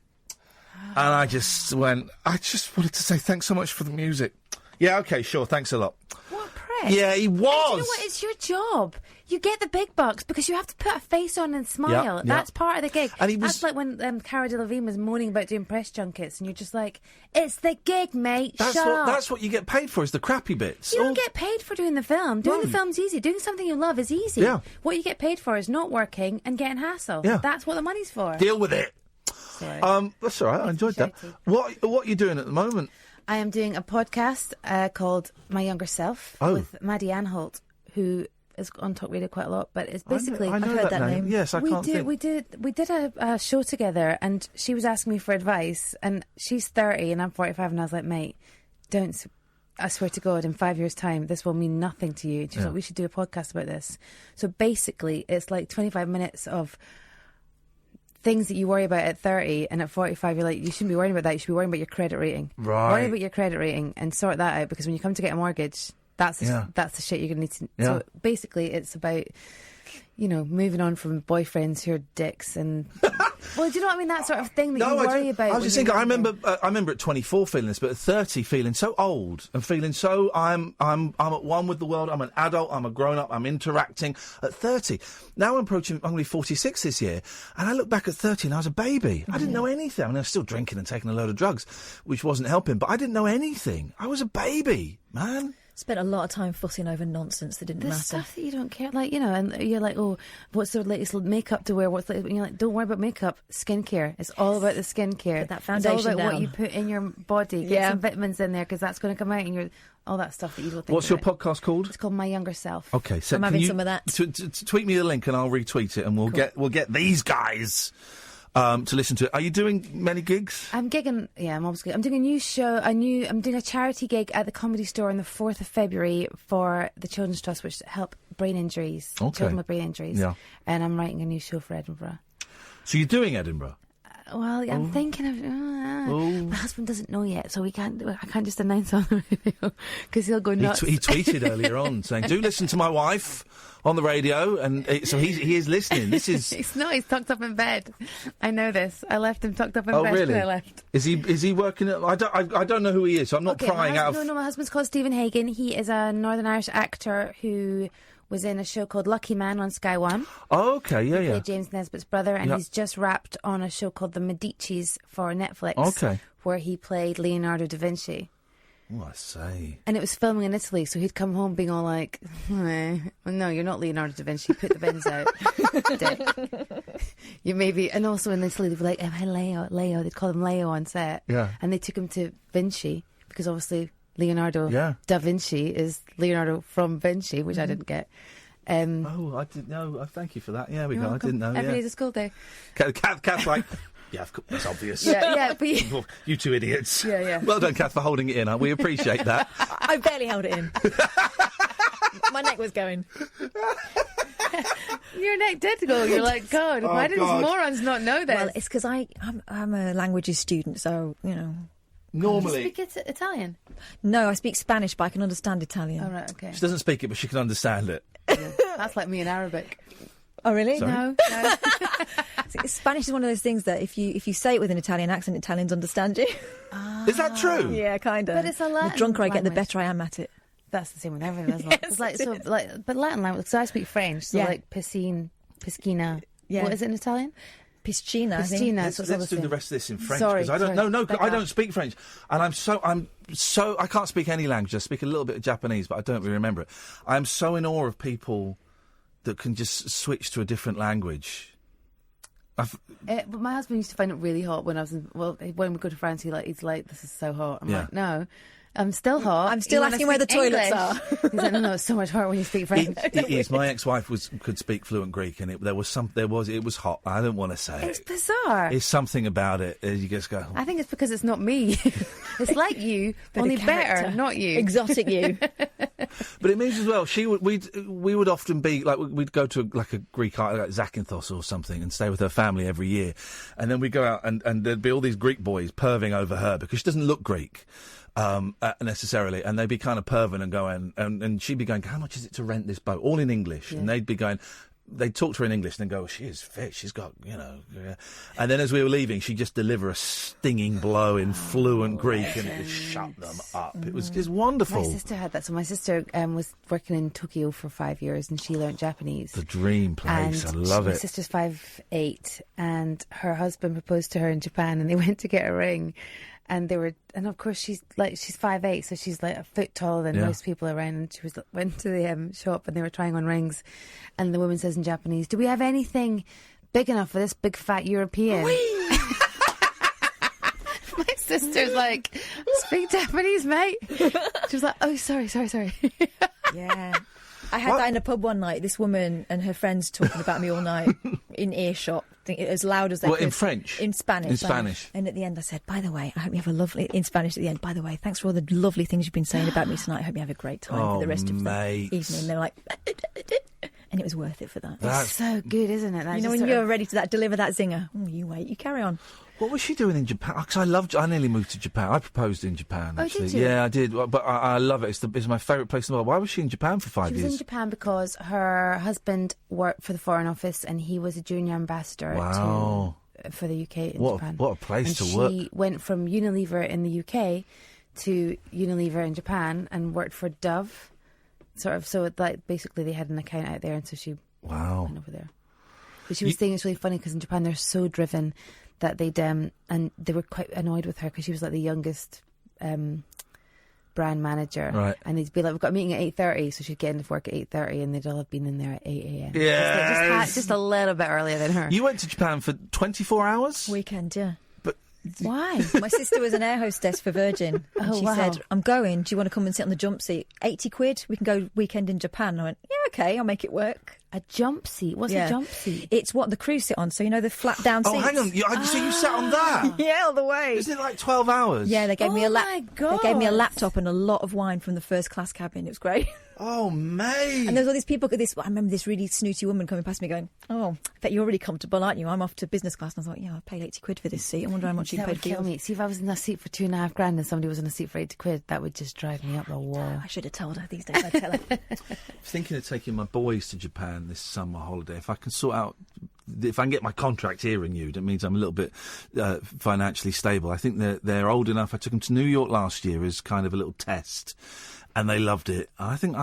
And I just wanted to say thanks so much for the music. Yeah, okay, sure, thanks a lot. What prick? Yeah, he was. And you know what? It's your job. You get the big bucks because you have to put a face on and smile. Yep, That's part of the gig. And That's like when Cara Delevingne was moaning about doing press junkets, and you're just like, it's the gig, mate. Shut up. That's what you get paid for, is the crappy bits. You don't get paid for doing the film. Doing the film's easy. Doing something you love is easy. Yeah. What you get paid for is not working and getting hassle. Yeah. That's what the money's for. Deal with it. Sorry. That's all right. I enjoyed that. What are you doing at the moment? I am doing a podcast called My Younger Self with Maddie Anholt, who is on talk radio quite a lot, but it's basically... I know I've heard that name. name. Yes, I can't think. We did a show together, and she was asking me for advice, and she's 30 and I'm 45, and I was like, mate, don't... I swear to God, in 5 years' time, this will mean nothing to you. And she's like, we should do a podcast about this. So basically, it's like 25 minutes of things that you worry about at 30, and at 45, you're like, you shouldn't be worrying about that. You should be worrying about your credit rating. Right. Worry about your credit rating and sort that out, because when you come to get a mortgage, that's the shit you're going to need to... Yeah. So basically, it's about... moving on from boyfriends who are dicks and... Well, do you know what I mean? That sort of thing that you worry about. I was just thinking, I remember at 24 feeling this, but at 30 feeling so old and feeling so I'm at one with the world, I'm an adult, I'm a grown-up, I'm interacting. At 30, now I'm going to be 46 this year, and I look back at 30 and I was a baby. I didn't know anything. I mean, I was still drinking and taking a load of drugs, which wasn't helping, but I didn't know anything. I was a baby, man. Spent a lot of time fussing over nonsense that didn't matter. Stuff that you don't care, and you're like, oh, what's the latest makeup to wear? And you're like, don't worry about makeup, skincare. It's all about the skincare. Put that foundation it's all about down. what you put in your body. Get some vitamins in there, because that's going to come out, and all that stuff that you don't think. What's your podcast called? It's called My Younger Self. Okay, so I'm having some of that. Tweet me the link and I'll retweet it, and we'll get these guys to listen to it. Are you doing many gigs? I'm gigging. Yeah, I'm always gigging. I'm doing a new show. I'm doing a charity gig at the Comedy Store on the 4th of February for the Children's Trust, which help brain injuries, children with brain injuries. Yeah. And I'm writing a new show for Edinburgh. So you're doing Edinburgh? Well, I'm thinking of... my husband doesn't know yet, so I can't just announce on the radio, because he'll go nuts. He tweeted earlier on saying, do listen to my wife on the radio, and so he is listening. This is... He's tucked up in bed. I know this. I left him tucked up in bed really? when I left. Is he working at... I don't know who he is, so I'm not prying out of... No, my husband's called Stephen Hagan. He is a Northern Irish actor who was in a show called Lucky Man on Sky One. Oh, okay, yeah. Played James Nesbitt's brother, and he's just wrapped on a show called The Medicis for Netflix. Okay. Where he played Leonardo da Vinci. Oh, I say. And it was filming in Italy, so he'd come home being all like, well, no, you're not Leonardo da Vinci, put the bins out. Dick. You maybe... And also in Italy, they'd be like, hey, Leo. They'd call him Leo on set. Yeah. And they took him to Vinci, because obviously Leonardo da Vinci is Leonardo from Vinci, which I didn't get. I didn't know. Thank you for that. Yeah, we go. Welcome. I didn't know. Every day's a school day. Kath's like... Yeah, that's obvious. Yeah, but you two idiots. Yeah. Well done, Kath, for holding it in. We appreciate that. I barely held it in. My neck was going. Your neck did go. You're like, God, why do these morons not know this? Well, it's because I'm a languages student, so, Normally. Do you speak Italian? No, I speak Spanish, but I can understand Italian. Oh, right, okay. She doesn't speak it, but she can understand it. Yeah. That's like me in Arabic. Oh, really? Sorry? No. Spanish is one of those things that if you say it with an Italian accent, Italians understand you. Is that true? Yeah, kind of. But it's a Latin The drunker I get, the language. better I am at it. That's the same with everything, isn't it? Yes, But Latin language. So I speak French. So like piscine, piscina. Yeah. What is it in Italian? Piscina. I think. Piscina. Let's do the rest of this in French, Sorry, because I don't. sorry. No, I don't speak French, and I'm so I can't speak any language. I speak a little bit of Japanese, but I don't really remember it. I'm so in awe of people that can just switch to a different language. But my husband used to find it really hot when I was when we go to France. He's like, this is so hot. I'm like, no. I'm still hot. I'm still asking where the toilets are. He's like, no, it's so much hotter when you speak French. It is. My ex-wife could speak fluent Greek, and it was hot. I don't want to say It's bizarre. It's something about it. You just go. I think it's because it's not me. It's like you, only better, not you. Exotic you. But it means as well. We would often be like, we'd go to a Greek island, like Zakynthos or something, and stay with her family every year, and then we'd go out and there'd be all these Greek boys perving over her because she doesn't look Greek. Necessarily, and they'd be kind of perving and going, and she'd be going, how much is it to rent this boat? All in English, and they'd be going, they'd talk to her in English and then go, she is fit, she's got, and then as we were leaving, she'd just deliver a stinging blow in fluent Greek, and it would shut them up. It was just wonderful. My sister had that. So my sister was working in Tokyo for 5 years, and she learnt Japanese. The dream place, I love it. My sister's 5'8", and her husband proposed to her in Japan, and they went to get a ring. And of course she's 5'8", so she's like a foot taller than most people around. And she went to the shop, and they were trying on rings, and the woman says in Japanese, "Do we have anything big enough for this big fat European?" My sister's like, "Speak Japanese, mate." She was like, "Oh, sorry." Yeah. I had that in a pub one night. This woman and her friends talking about me all night in earshot, as loud as they could. In French? In Spanish. In Spanish. And at the end I said, by the way, I hope you have a lovely... In Spanish at the end, by the way, thanks for all the lovely things you've been saying about me tonight. I hope you have a great time for the rest of the evening. And they're like... And it was worth it for that. That's so good, isn't it? You know, when you're ready to deliver that zinger, you wait, you carry on. What was she doing in Japan? Because I nearly moved to Japan. I proposed in Japan, actually. Oh, did you? Yeah, I did. But I love it. It's my favourite place in the world. Why was she in Japan for 5 years? She was in Japan because her husband worked for the Foreign Office and he was a junior ambassador for the UK in Japan. What a place to work. She went from Unilever in the UK to Unilever in Japan and worked for Dove. So basically they had an account out there, and so she went over there. But she was saying it's really funny because in Japan they're so driven that and they were quite annoyed with her because she was like the youngest brand manager, right? And they'd be like, "We've got a meeting at 8:30," so she'd get into work at 8:30, and they'd all have been in there at 8 a.m. Yeah, just a little bit earlier than her. You went to Japan for 24 hours? Weekend, yeah. Why? My sister was an air hostess for Virgin. And she said, I'm going. Do you want to come and sit on the jump seat? 80 quid. We can go weekend in Japan. I went, yeah, okay, I'll make it work. A jump seat? What's a jump seat? It's what the crew sit on. So, you know, the flat down seats. Oh, hang on. So you sat on that? Yeah, all the way. Isn't it like 12 hours? Yeah, they gave me my God. They gave me a laptop and a lot of wine from the first class cabin. It was great. Oh, mate. And there was all these people. I remember this really snooty woman coming past me going, oh, I bet you're really comfortable, aren't you? I'm off to business class. And I thought, yeah, I paid 80 quid for this seat. I wonder how much you paid for kill me. See, if I was in that seat for $2.5 grand and somebody was in a seat for 80 quid, that would just drive me up the wall. I should have told her these days. I'd tell her. I'm thinking of taking my boys to Japan this summer holiday. If I can sort out... If I can get my contract here renewed, it means I'm a little bit financially stable. I think they're old enough. I took them to New York last year as kind of a little test, and they loved it. I think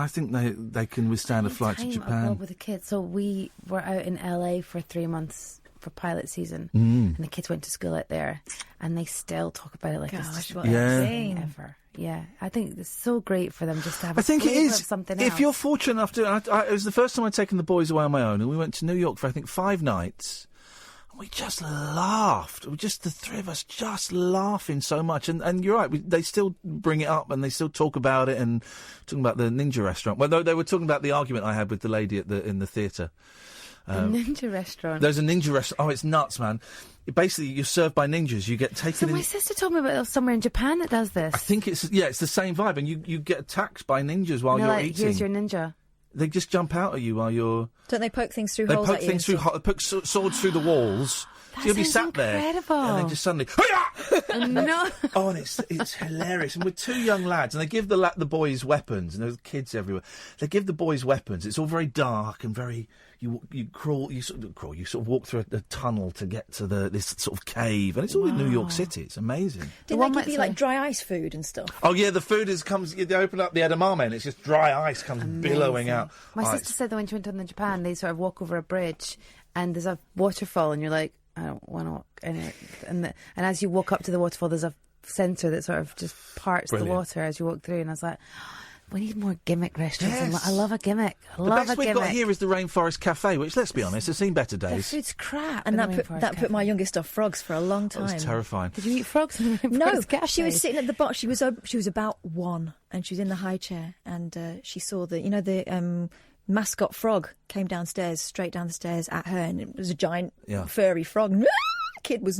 they can withstand a flight to Japan. With the kids, so we were out in LA for 3 months for pilot season, and the kids went to school out there, and they still talk about it like it's just everything ever. Yeah, I think it's so great for them just to have. I think it is something else. If you're fortunate enough to, it was the first time I'd taken the boys away on my own, and we went to New York for I think 5 nights. And we just laughed. The three of us just laughing so much. And you're right, they still bring it up and they still talk about it and talking about the ninja restaurant. Well, they were talking about the argument I had with the lady in the theatre. The ninja restaurant. There's a ninja restaurant. Oh, it's nuts, man. Basically, you're served by ninjas. You get taken. So my sister told me about somewhere in Japan that does this. I think it's the same vibe, and you get attacked by ninjas while you're eating. Here's your ninja. They just jump out at you while you're. Don't they poke things through holes? They poke through swords through the walls. That so you'll be sat incredible. there, and then just suddenly. No. Oh, and it's hilarious. And we're 2 young lads, and they give the boys weapons, and there's kids everywhere. They give the boys weapons. It's all very dark and very. You sort of walk through a tunnel to get to this sort of cave, and it's all in New York City. It's amazing. Didn't they give you like dry ice food and stuff? Oh yeah, the food comes. They open up the edamame, and it's just dry ice comes billowing out. My sister said that when she went to Japan, they sort of walk over a bridge, and there's a waterfall, and you're like, I don't want to walk. And as you walk up to the waterfall, there's a sensor that sort of just parts the water as you walk through, and I was like. We need more gimmick restaurants. Yes. I love a gimmick. The best we've got here is the Rainforest Cafe, which, let's be honest, has seen better days. The food's crap. And that put my youngest off frogs for a long time. That was terrifying. Did you eat frogs in the Rainforest Cafe? She was sitting at the bottom. She was about 1, and she was in the high chair, and she saw the mascot frog came straight down the stairs at her, and it was a giant furry frog. Kid was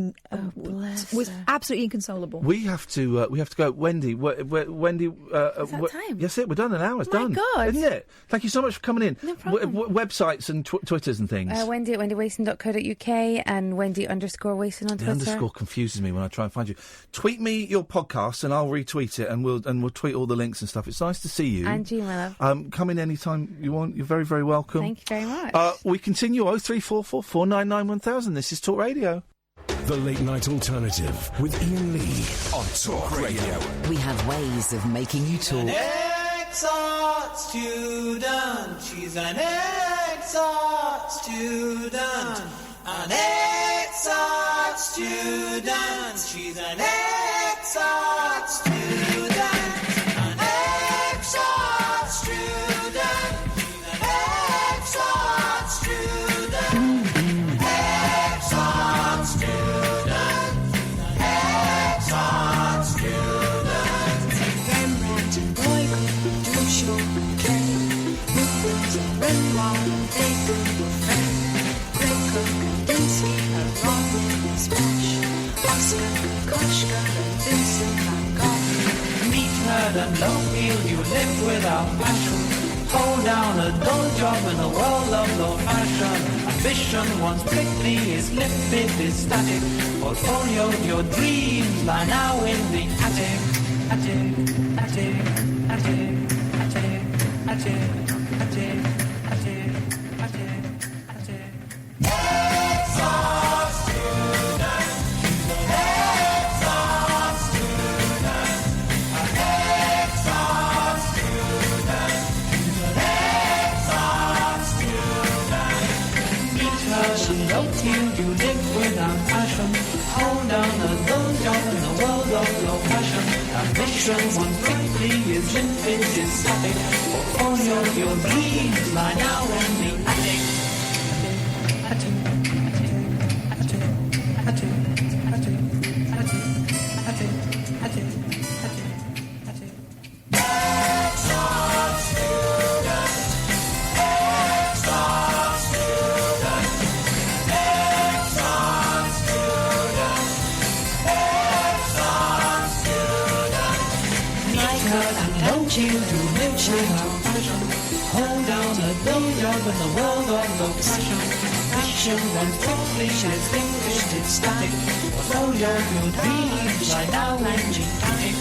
absolutely inconsolable. We have to go. Wendy, Wendy. Is that time? Yes, we're done. An hour's done. My God. Isn't it? Thank you so much for coming in. No problem. Websites and Twitters and things. Wendy at wendywason.co.uk and Wendy_Wason on Twitter. The underscore confuses me when I try and find you. Tweet me your podcast and I'll retweet it, and we'll tweet all the links and stuff. It's nice to see you. And you, my love. Come in anytime you want. You're very, very welcome. Thank you very much. We continue 0344 499 1000. This is Talk Radio. The Late Night Alternative with Iain Lee on Talk Radio. We have ways of making you talk. An ex-art student. She's an ex-art student. An ex-art student. She's an ex-art student. An ex-art student. She's an ex-art student. Oscar, Koshka, and Vincent van Gogh. Meet her and low heel, you live without passion. Hold down a dull job in a world of low fashion. Ambition once prickly is limpid, is static. Portfolio, your dreams lie now in the attic. Attic, attic, attic, attic, attic, attic, attic, attic, attic. Exile student, exile student, exile student, exile student. Meet her, she loves you, you live without passion. Hold down a dull job in the world of low fashion. Ambition once quickly is limpid, is static. Portfolio, your dreams lie now in the attic. Attic, attic, attic, attic, attic, attic, attic, attic, attic. Exile student, exile student, exile student, exile student. Meet her and don't you to live without passion. Hold down a dull job in the world of low fashion. Passion once properly extinguished, it's static. Portfolio, your dreams lie now in the attic.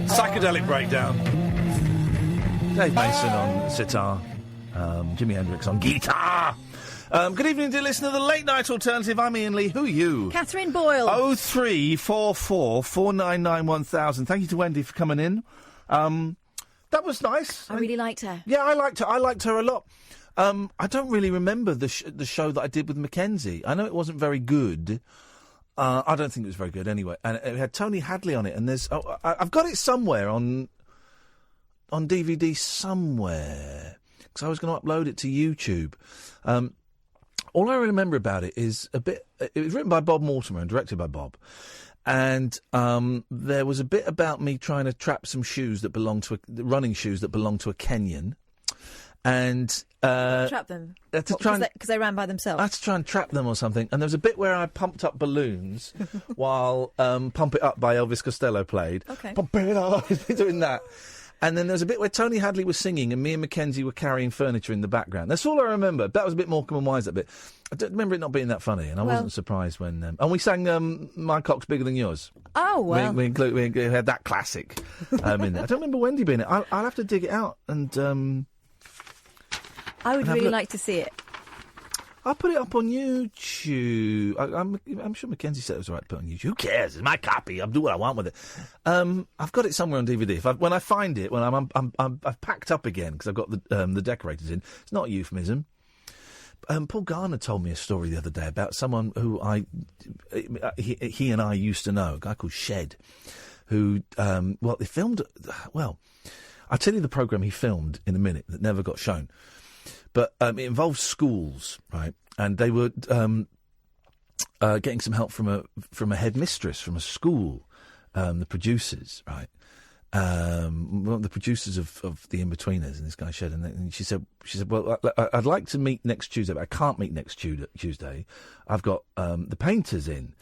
Psychedelic breakdown. Dave Mason on sitar. Jimi Hendrix on guitar. Good evening, dear listener. The Late Night Alternative. I'm Iain Lee. Who are you? Catherine Boyle. 0344 499 1000. Thank you to Wendy for coming in. That was nice. I really liked her. Yeah, I liked her. I liked her a lot. I don't really remember the show that I did with Mackenzie. I know it wasn't very good. I don't think it was very good anyway. And it had Tony Hadley on it. And there's I've got it somewhere on DVD somewhere because I was going to upload it to YouTube. All I remember about it is a bit. It was written by Bob Mortimer and directed by Bob, and there was a bit about me trying to trap some shoes that belong to running shoes that belong to a Kenyan, and trap them because they ran by themselves. I had to try and trap them or something. And there was a bit where I pumped up balloons while "Pump It Up" by Elvis Costello played. Okay, pump it up, doing that. And then there was a bit where Tony Hadley was singing and me and Mackenzie were carrying furniture in the background. That's all I remember. That was a bit Morecambe and Wise, that bit. I don't remember it not being that funny, and I wasn't surprised when... and we sang My Cock's Bigger Than Yours. Oh, well. We had that classic in there. I don't remember Wendy being in it. I'll have to dig it out and... I would really like to see it. I'll put it up on YouTube. I'm sure Mackenzie said it was all right to put it on YouTube. Who cares? It's my copy. I'll do what I want with it. I've got it somewhere on DVD. When I find it, when I've packed up again because I've got the decorators in. It's not a euphemism. Paul Garner told me a story the other day about someone who he and I used to know, a guy called Shed, who they filmed. Well, I'll tell you the programme he filmed in a minute that never got shown. But it involves schools, right? And they were getting some help from a headmistress from a school, the producers, right? The producers of The In-Betweeners, and this guy Shed, and she said, well, I'd like to meet next Tuesday, but I can't meet next Tuesday. I've got the painters in,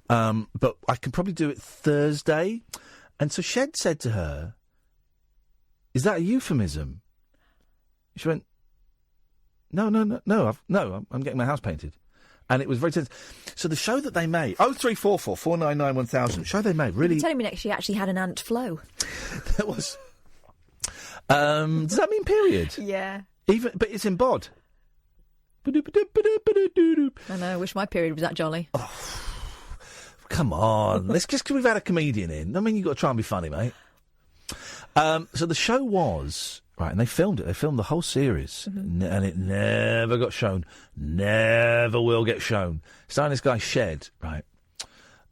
but I can probably do it Thursday. And so Shed said to her, "Is that a euphemism?" She went, No, I'm getting my house painted. And it was very tense. So the show that they made, 0344 499 1000, show they made, really... You're telling me next she actually had an ant flow. That was... does that mean period? Yeah. But it's in bod. I know, I wish my period was that jolly. Oh, come on. Let's just, because we've had a comedian in. I mean, you've got to try and be funny, mate. So the show was... Right, and they filmed it. They filmed the whole series, and it never got shown. Never will get shown. Starring this guy Shed, right,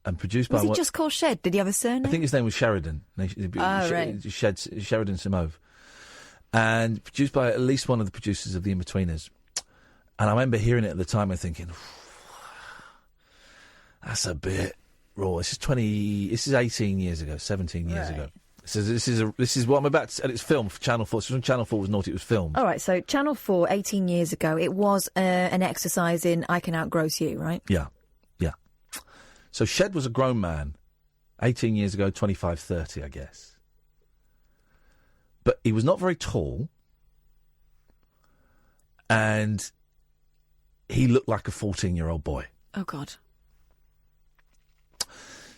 and produced by... Was he just called Shed? Did he have a surname? I think his name was Sheridan. Right. Sheridan Simove. And produced by at least one of the producers of The In-Betweeners. And I remember hearing it at the time and thinking, that's a bit raw. This is 18 years ago, 17 years ago. This is what I'm about to... And it's filmed for Channel 4. So when Channel 4 was naughty, it was filmed. All right, so Channel 4, 18 years ago, it was an exercise in I can outgross you, right? Yeah. So Shed was a grown man 18 years ago, 25, 30, I guess. But he was not very tall. And he looked like a 14-year-old boy. Oh, God.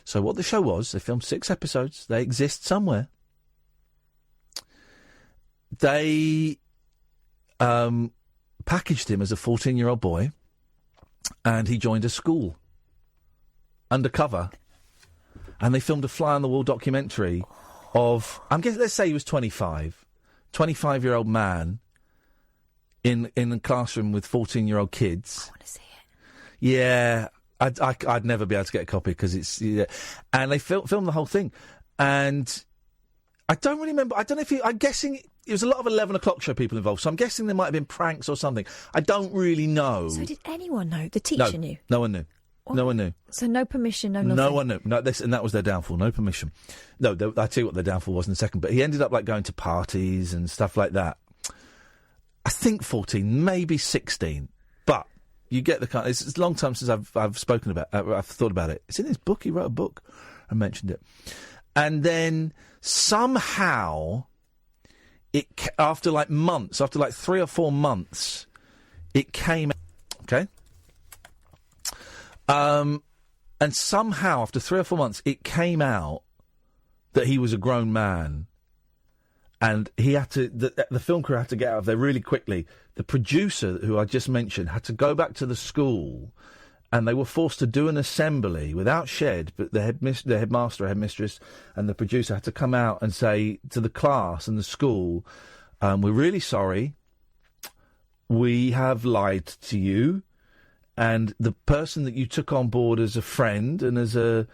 So what the show was, they filmed 6 episodes. They exist somewhere. They packaged him as a 14-year-old boy, and he joined a school undercover, and they filmed a fly-on-the-wall documentary of, let's say he was 25-year-old man in a classroom with 14-year-old kids. I want to see it. Yeah. I'd never be able to get a copy because it's... Yeah. And they filmed the whole thing. And I don't really remember... I don't know if I'm guessing it was a lot of 11 o'clock show people involved, so I'm guessing there might have been pranks or something. I don't really know. So did anyone know? The teacher knew? No one knew. What? No one knew. So no permission, no nothing? No one knew. No, and that was their downfall, no permission. No, I'll tell you what their downfall was in a second. But he ended up going to parties and stuff like that. I think 14, maybe 16. But... You get the kind. It's a long time since I've spoken about. I've thought about it. It's in his book. He wrote a book. I mentioned it, and then somehow, after 3 or 4 months, it came. Okay. And somehow after 3 or 4 months, it came out that he was a grown man. And he had to. The film crew had to get out of there really quickly. The producer, who I just mentioned, had to go back to the school, and they were forced to do an assembly without Shed. But the headmaster, headmistress, and the producer had to come out and say to the class and the school, "We're really sorry. We have lied to you, and the person that you took on board as a friend and as a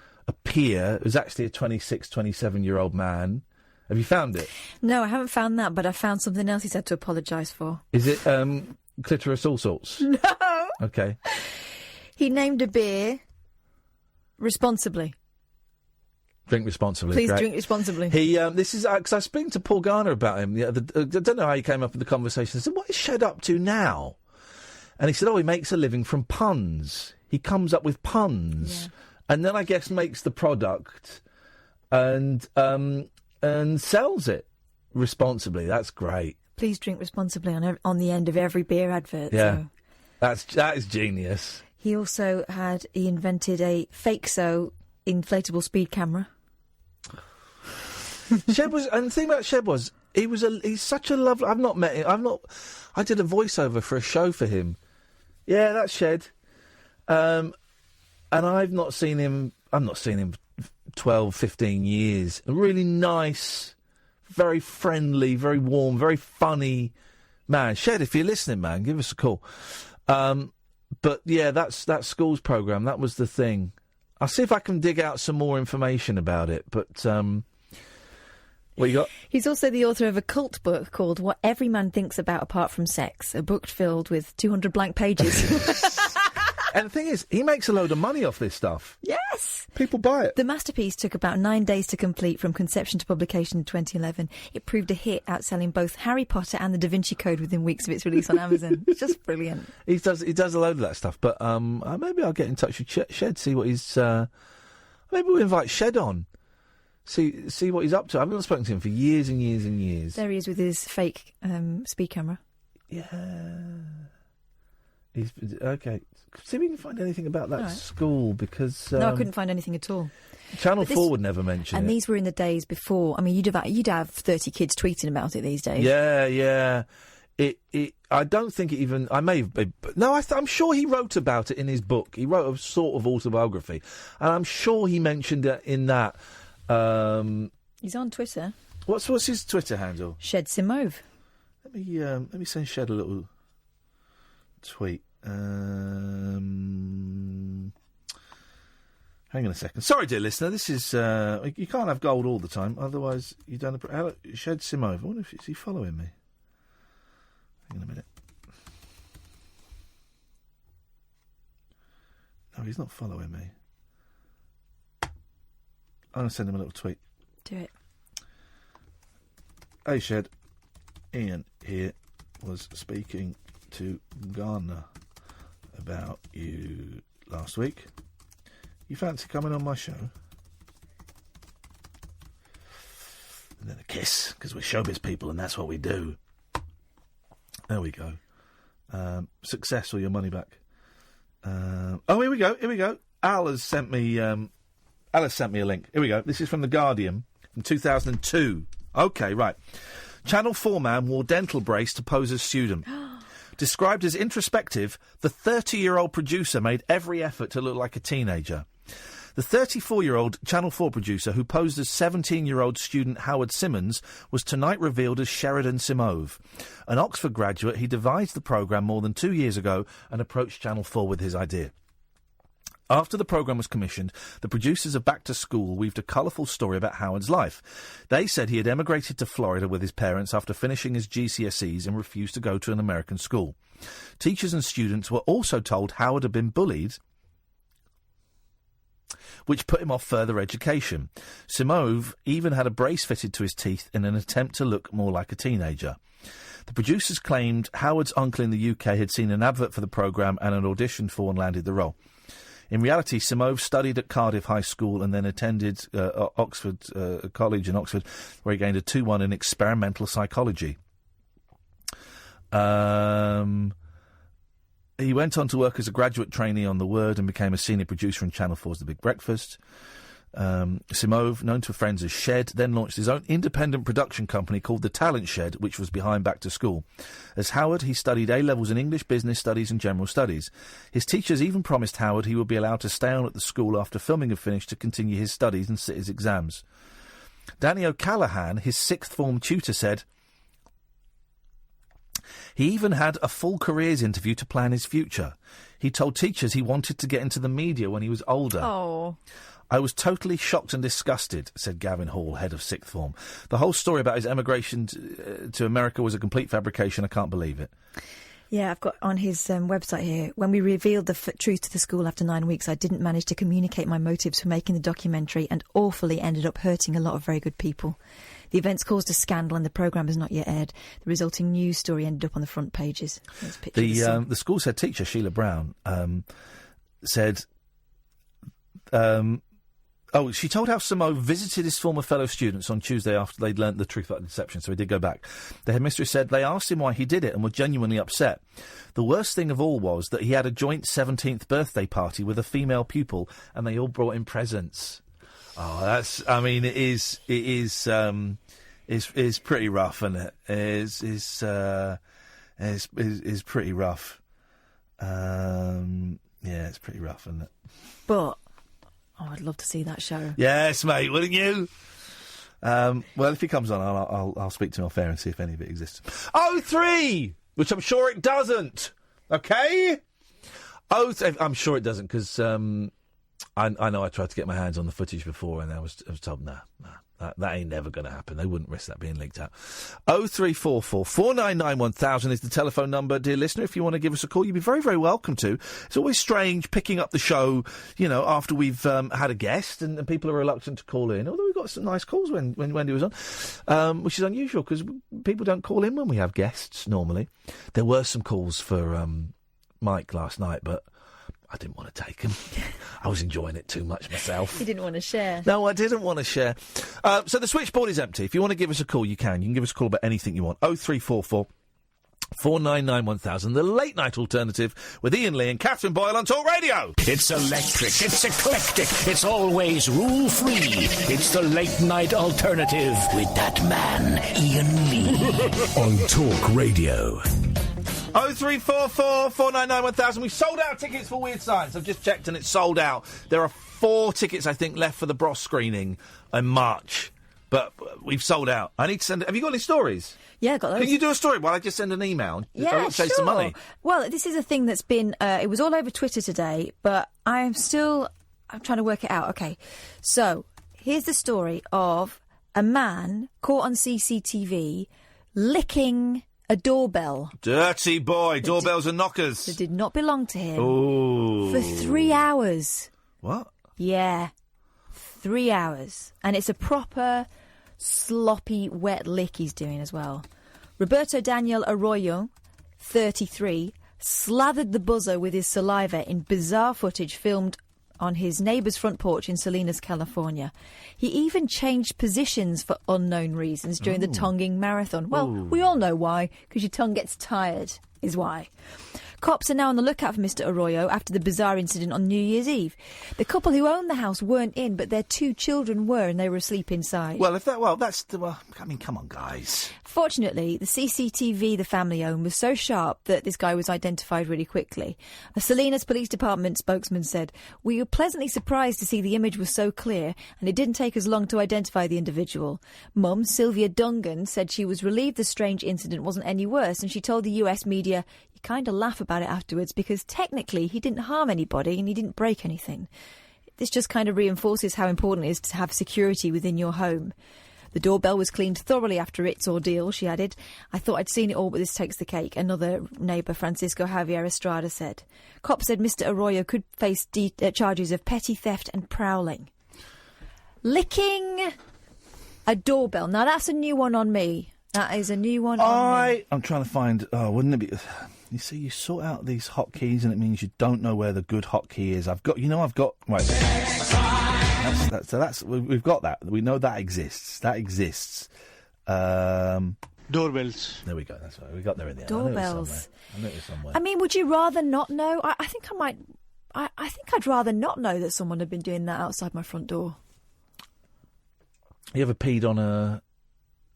peer was actually a 26, 27-year-old man." Have you found it? No, I haven't found that, but I found something else he's had to apologise for. Is it clitoris all sorts? No. Okay. He named a beer responsibly. Drink responsibly. Please great. drink responsibly. This is because I was speaking to Paul Garner about him. I don't know how he came up with the conversation. I said, "What is Shed up to now?" And he said, "Oh, he makes a living from puns. He comes up with puns, and then I guess makes the product and sells it responsibly." That's great. Please drink responsibly on the end of every beer advert. Yeah, so. that is genius. He also invented a fake-so inflatable speed camera. Shed was, and the thing about Shed was, he's such a lovely... I've not met him. I did a voiceover for a show for him. Yeah, that's Shed. And I've not seen him 12, 15 years. A really nice, very friendly, very warm, very funny man. Shed, if you're listening, man, give us a call. But yeah, that school's programme, that was the thing. I'll see if I can dig out some more information about it, but what you got? He's also the author of a cult book called What Every Man Thinks About Apart from Sex, a book filled with 200 blank pages. And the thing is, he makes a load of money off this stuff. Yes! People buy it. The masterpiece took about 9 days to complete from conception to publication in 2011. It proved a hit, outselling both Harry Potter and the Da Vinci Code within weeks of its release on Amazon. It's just brilliant. He does a load of that stuff, but maybe I'll get in touch with Shed, see what he's... maybe we'll invite Shed on, see what he's up to. I've not spoken to him for years and years and years. There he is with his fake speed camera. Yeah. He's... Okay. See if we can find anything about that school, because... no, I couldn't find anything at all. Channel 4 would never mention it. And these were in the days before... I mean, you'd have 30 kids tweeting about it these days. Yeah. I don't think it even... I may have... No, I'm sure he wrote about it in his book. He wrote a sort of autobiography. And I'm sure he mentioned it in that... He's on Twitter. What's his Twitter handle? Shed Simove. Let me send Shed a little tweet. Hang on a second. Sorry, dear listener. This is you can't have gold all the time, otherwise you don't. Shed Simove. I wonder if is he following me. Hang on a minute. No, he's not following me. I'm going to send him a little tweet. Do it. Hey, Shed. Ian here was speaking to Garner about you last week. You fancy coming on my show? And then a kiss, because we're showbiz people and that's what we do. There we go. Success or your money back. Here we go. Al has sent me a link. Here we go. This is from The Guardian from 2002. Okay, right. Channel 4 man wore dental brace to pose as student. Described as introspective, the 30-year-old producer made every effort to look like a teenager. The 34-year-old Channel 4 producer who posed as 17-year-old student Howard Simmons was tonight revealed as Sheridan Simove. An Oxford graduate, he devised the programme more than 2 years ago and approached Channel 4 with his idea. After the programme was commissioned, the producers of Back to School weaved a colourful story about Howard's life. They said he had emigrated to Florida with his parents after finishing his GCSEs and refused to go to an American school. Teachers and students were also told Howard had been bullied, which put him off further education. Simove even had a brace fitted to his teeth in an attempt to look more like a teenager. The producers claimed Howard's uncle in the UK had seen an advert for the programme and had auditioned for and landed the role. In reality, Simove studied at Cardiff High School and then attended Oxford College in Oxford, where he gained a 2-1 in experimental psychology. He went on to work as a graduate trainee on The Word and became a senior producer on Channel 4's The Big Breakfast. Simove, known to friends as Shed, then launched his own independent production company called The Talent Shed, which was behind Back to School. As Howard, he studied A-levels in English, Business Studies and General Studies. His teachers even promised Howard he would be allowed to stay on at the school after filming had finished to continue his studies and sit his exams. Danny O'Callaghan, his sixth form tutor, said he even had a full careers interview to plan his future. He told teachers he wanted to get into the media when he was older. Oh. I was totally shocked and disgusted, said Gavin Hall, head of sixth form. The whole story about his emigration to America was a complete fabrication. I can't believe it. Yeah, I've got on his website here, when we revealed the truth to the school after 9 weeks, I didn't manage to communicate my motives for making the documentary and awfully ended up hurting a lot of very good people. The events caused a scandal and the programme has not yet aired. The resulting news story ended up on the front pages. The school's head teacher, Sheila Brown, said... she told how Simove visited his former fellow students on Tuesday after they'd learnt the truth about the deception, so he did go back. The headmistress said they asked him why he did it and were genuinely upset. The worst thing of all was that he had a joint 17th birthday party with a female pupil and they all brought him presents. Oh, that's... I mean, it is pretty rough, isn't it? It is pretty rough. Yeah, it's pretty rough, isn't it? But... oh, I'd love to see that show. Yes, mate, wouldn't you? Well, if he comes on, I'll speak to him off air and see if any of it exists. 03! Which I'm sure it doesn't. Okay? I'm sure it doesn't, because I know I tried to get my hands on the footage before and I was told, nah, that ain't never going to happen. They wouldn't risk that being leaked out. 0344 499 1000 is the telephone number. Dear listener, if you want to give us a call, you'd be very, very welcome to. It's always strange picking up the show, after we've had a guest and people are reluctant to call in. Although we got some nice calls when Wendy was on, which is unusual because people don't call in when we have guests normally. There were some calls for Mike last night, but I didn't want to take him. I was enjoying it too much myself. You didn't want to share. No, I didn't want to share. So the switchboard is empty. If you want to give us a call, you can. You can give us a call about anything you want. 0344 499 1000, the late night alternative with Iain Lee and Catherine Boyle on Talk Radio. It's electric, it's eclectic, it's always rule-free. It's the late night alternative with that man, Iain Lee. On Talk Radio. 0344 499 1000. We've sold out tickets for Weird Science. I've just checked and it's sold out. There are 4 tickets, I think, left for the Bros screening in March. But we've sold out. I need to send... Have you got any stories? Yeah, got those. Can you do a story while I just send an email? Yeah, save sure. some money. Well, this is a thing that's been... it was all over Twitter today, but I'm trying to work it out. Okay, so here's the story of a man caught on CCTV licking a doorbell. Dirty boy. Doorbells and knockers. That did not belong to him. Ooh. For 3 hours. What? Yeah. 3 hours. And it's a proper sloppy, wet lick he's doing as well. Roberto Daniel Arroyo, 33, slathered the buzzer with his saliva in bizarre footage filmed on his neighbour's front porch in Salinas, California. He even changed positions for unknown reasons during the tonguing marathon. Well, we all know why, because your tongue gets tired, is why. Cops are now on the lookout for Mr. Arroyo after the bizarre incident on New Year's Eve. The couple who owned the house weren't in, but their 2 children were, and they were asleep inside. Come on, guys. Fortunately, the CCTV the family owned was so sharp that this guy was identified really quickly. A Salinas Police Department spokesman said, "We were pleasantly surprised to see the image was so clear, and it didn't take us long to identify the individual." Mum, Sylvia Dungan, said she was relieved the strange incident wasn't any worse, and she told the US media, "You kind of laugh about it afterwards because technically he didn't harm anybody and he didn't break anything." This just kind of reinforces how important it is to have security within your home. The doorbell was cleaned thoroughly after its ordeal, she added. "I thought I'd seen it all, but this takes the cake," another neighbour, Francisco Javier Estrada, said. Cops said Mr. Arroyo could face charges of petty theft and prowling. Licking a doorbell. Now, that's a new one on me. That is a new one on me. I'm trying to find... Oh, wouldn't it be... You see, you sort out these hotkeys and it means you don't know where the good hotkey is. I've got... Right. We've got that. We know that exists. That exists. Doorbells. There we go. That's right. We got there in the end. Doorbells. I knew it was somewhere. I mean, would you rather not know? I think I might... I think I'd rather not know that someone had been doing that outside my front door. You ever peed on a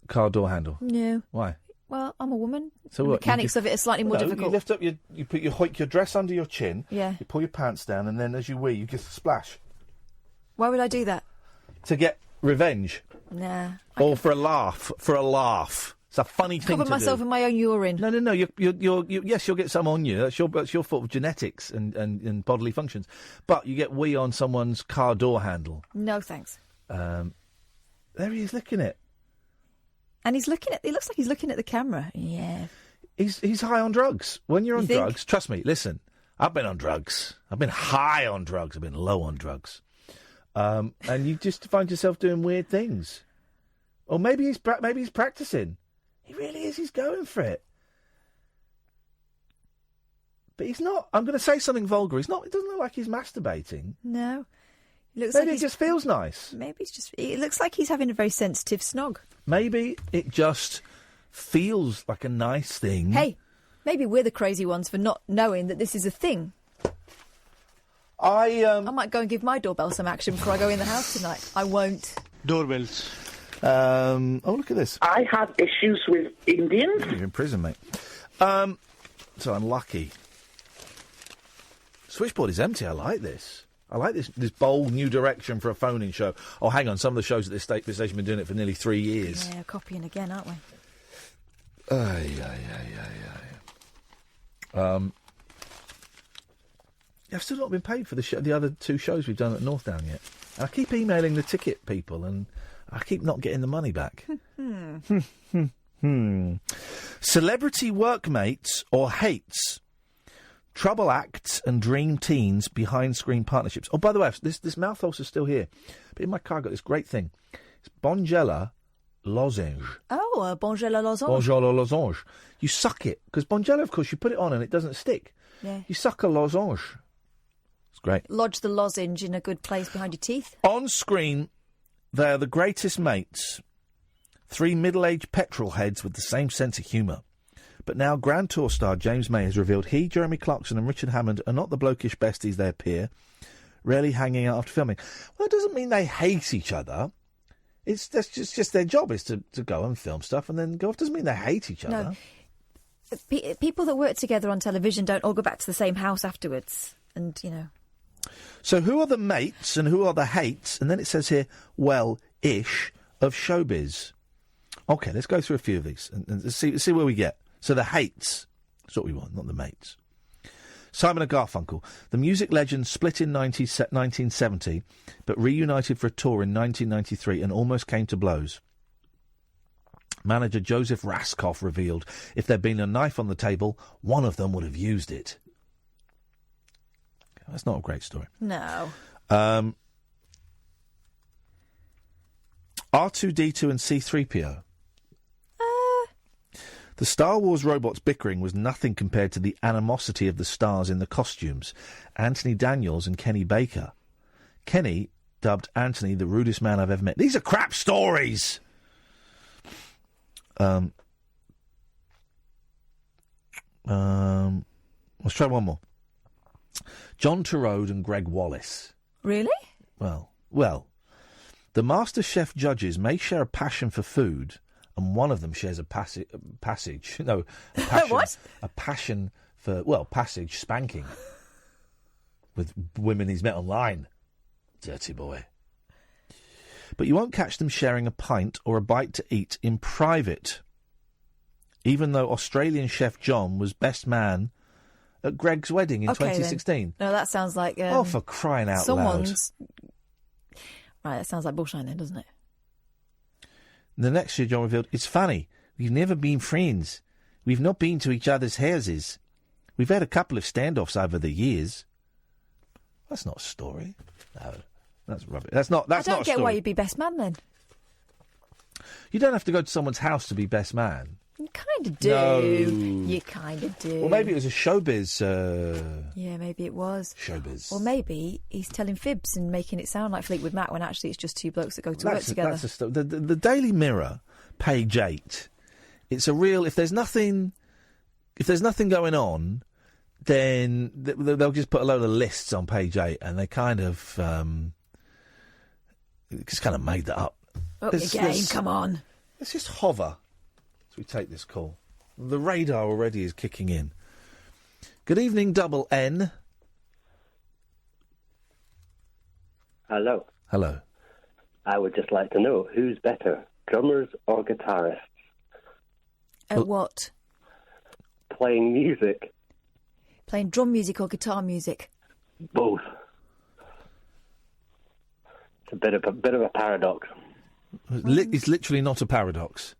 car door handle? No. Why? Well, I'm a woman. So the what? mechanics of it are slightly more difficult. You lift up you hoik your dress under your chin. Yeah. You pull your pants down, and then as you wee, you just splash. Why would I do that? To get revenge. Nah. Or for a laugh. For a laugh. It's a funny thing to do. Cover myself in my own urine. No. Yes, you'll get some on you. That's your fault of genetics and bodily functions. But you get wee on someone's car door handle. No, thanks. There he is, licking it. And he's looking at... It looks like he's looking at the camera. Yeah. He's high on drugs. When you're on drugs, trust me, listen, I've been on drugs. I've been high on drugs. I've been low on drugs. And you just find yourself doing weird things. Or maybe he's practising. He really is. He's going for it. But he's not. I'm going to say something vulgar. He's not. It doesn't look like he's masturbating. No. Maybe it just feels nice. Maybe it's just... It looks like he's having a very sensitive snog. Maybe it just feels like a nice thing. Hey, maybe we're the crazy ones for not knowing that this is a thing. I might go and give my doorbell some action before I go in the house tonight. I won't. Doorbells. Oh, look at this. I have issues with Indians. You're in prison, mate. So unlucky. Switchboard is empty. I like this. I like this bold new direction for a phone-in show. Oh, hang on. Some of the shows at this station have been doing it for nearly 3 years. Yeah, copying again, aren't we? I've still not been paid for the other 2 shows we've done at Northdown yet. And I keep emailing the ticket people and I keep not getting the money back. Celebrity workmates or hates. Trouble acts and dream teens behind screen partnerships. Oh, by the way, this mouth ulcer's still here. But in my car, I got this great thing. It's Bonjela lozenge. Oh, Bonjela lozenge. Bonjela lozenge. You suck it. Because Bonjela, of course, you put it on and it doesn't stick. Yeah. You suck a lozenge. It's great. Lodge the lozenge in a good place behind your teeth. On screen, they're the greatest mates. 3 middle-aged petrol heads with the same sense of humour. But now Grand Tour star James May has revealed he, Jeremy Clarkson and Richard Hammond are not the blokish besties they appear, rarely hanging out after filming. Well, it doesn't mean they hate each other. That's just their job is to go and film stuff and then go off. It doesn't mean they hate each other. No. People that work together on television don't all go back to the same house afterwards. And, you know. So who are the mates and who are the hates? And then it says here, well-ish of showbiz. OK, let's go through a few of these and see where we get. So the hates, that's what we want, not the mates. Simon and Garfunkel. The music legend split in 1970, but reunited for a tour in 1993 and almost came to blows. Manager Joseph Raskoff revealed if there'd been a knife on the table, one of them would have used it. That's not a great story. No. R2-D2 and C-3PO. The Star Wars robots bickering was nothing compared to the animosity of the stars in the costumes, Anthony Daniels and Kenny Baker. Kenny dubbed Anthony the rudest man I've ever met. These are crap stories! Let's try one more. John Turode and Greg Wallace. Really? Well, the Master Chef judges may share a passion for food, and one of them shares a passage. No, a passion, what? A passion for passage spanking with women he's met online. Dirty boy. But you won't catch them sharing a pint or a bite to eat in private, even though Australian chef John was best man at Greg's wedding in 2016. Then. No, that sounds like... for crying out someone's... loud. Right, that sounds like bullshine then, doesn't it? The next year, John revealed, it's funny, we've never been friends. We've not been to each other's houses. We've had a couple of standoffs over the years. That's not a story. No, that's rubbish. That's not a story. I don't get why you'd be best man then. You don't have to go to someone's house to be best man. You kind of do. No. You kind of do. Well, maybe it was a showbiz... Yeah, maybe it was. Showbiz. Or maybe he's telling fibs and making it sound like Fleetwood Mac when actually it's just two blokes that go to work together. The Daily Mirror, page 8, it's a real... If there's nothing going on, then they'll just put a load of lists on page 8 and they kind of... just kind of made that up. Again, come on. Let's just hover as we take this call. The radar already is kicking in. Good evening, Double N. Hello. Hello. I would just like to know, who's better, drummers or guitarists? At what? Playing music. Playing drum music or guitar music? Both. It's a bit of a paradox. It's literally not a paradox.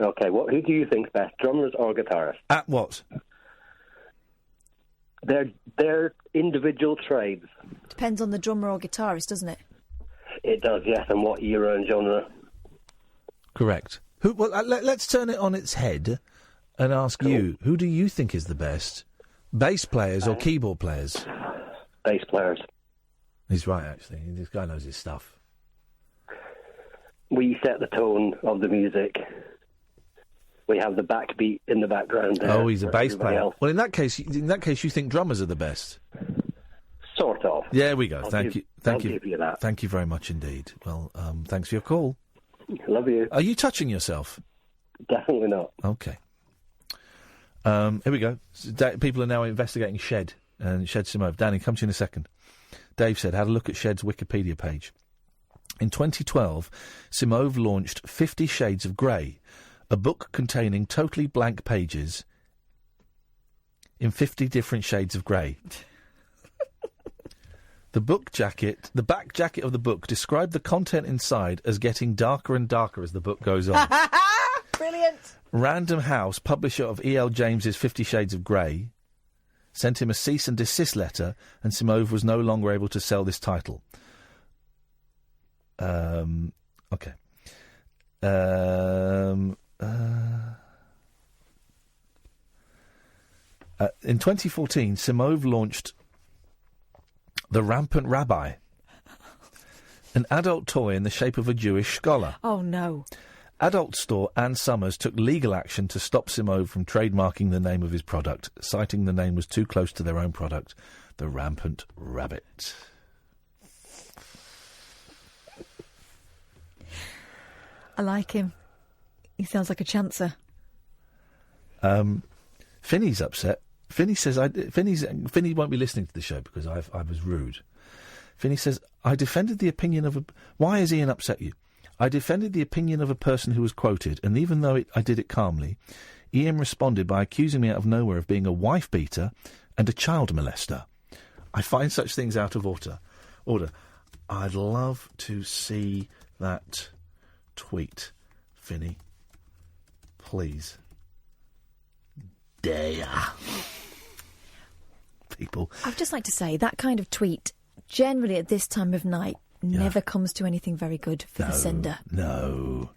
Okay, who do you think's best, drummers or guitarists? At what? They're individual trades. Depends on the drummer or guitarist, doesn't it? It does, yes, and what era and genre. Correct. Let's turn it on its head and ask you, who do you think is the best? Bass players or keyboard players? Bass players. He's right, actually. This guy knows his stuff. We set the tone of the music. We have the backbeat in the background. Oh, he's a bass player. Else. Well, in that case, you think drummers are the best. Sort of. There we go. Thank you. I'll give you that. Thank you very much indeed. Well, thanks for your call. Love you. Are you touching yourself? Definitely not. Okay. Here we go. People are now investigating Shed and Shed Simove. Danny, come to you in a second. Dave said, had a look at Shed's Wikipedia page. In 2012, Simove launched 50 Shades of Grey, a book containing totally blank pages in 50 different shades of grey. The back jacket of the book described the content inside as getting darker and darker as the book goes on. Brilliant. Random House, publisher of E.L. James's 50 Shades of Grey, sent him a cease and desist letter, and Simove was no longer able to sell this title. Okay. In 2014, Simove launched The Rampant Rabbi, an adult toy in the shape of a Jewish scholar. Oh, no. Adult store Ann Summers took legal action to stop Simove from trademarking the name of his product, citing the name was too close to their own product, The Rampant Rabbit. I like him. He sounds like a chancer. Finney's upset. Finney says, Finney won't be listening to the show because I was rude. Finney says, I defended the opinion of a... Why has Iain upset you? I defended the opinion of a person who was quoted, and even though I did it calmly, Iain responded by accusing me out of nowhere of being a wife-beater and a child molester. I find such things out of order. I'd love to see that tweet, Finney. Please. Dare. People. I'd just like to say, that kind of tweet, generally at this time of night, never comes to anything very good for the sender. No.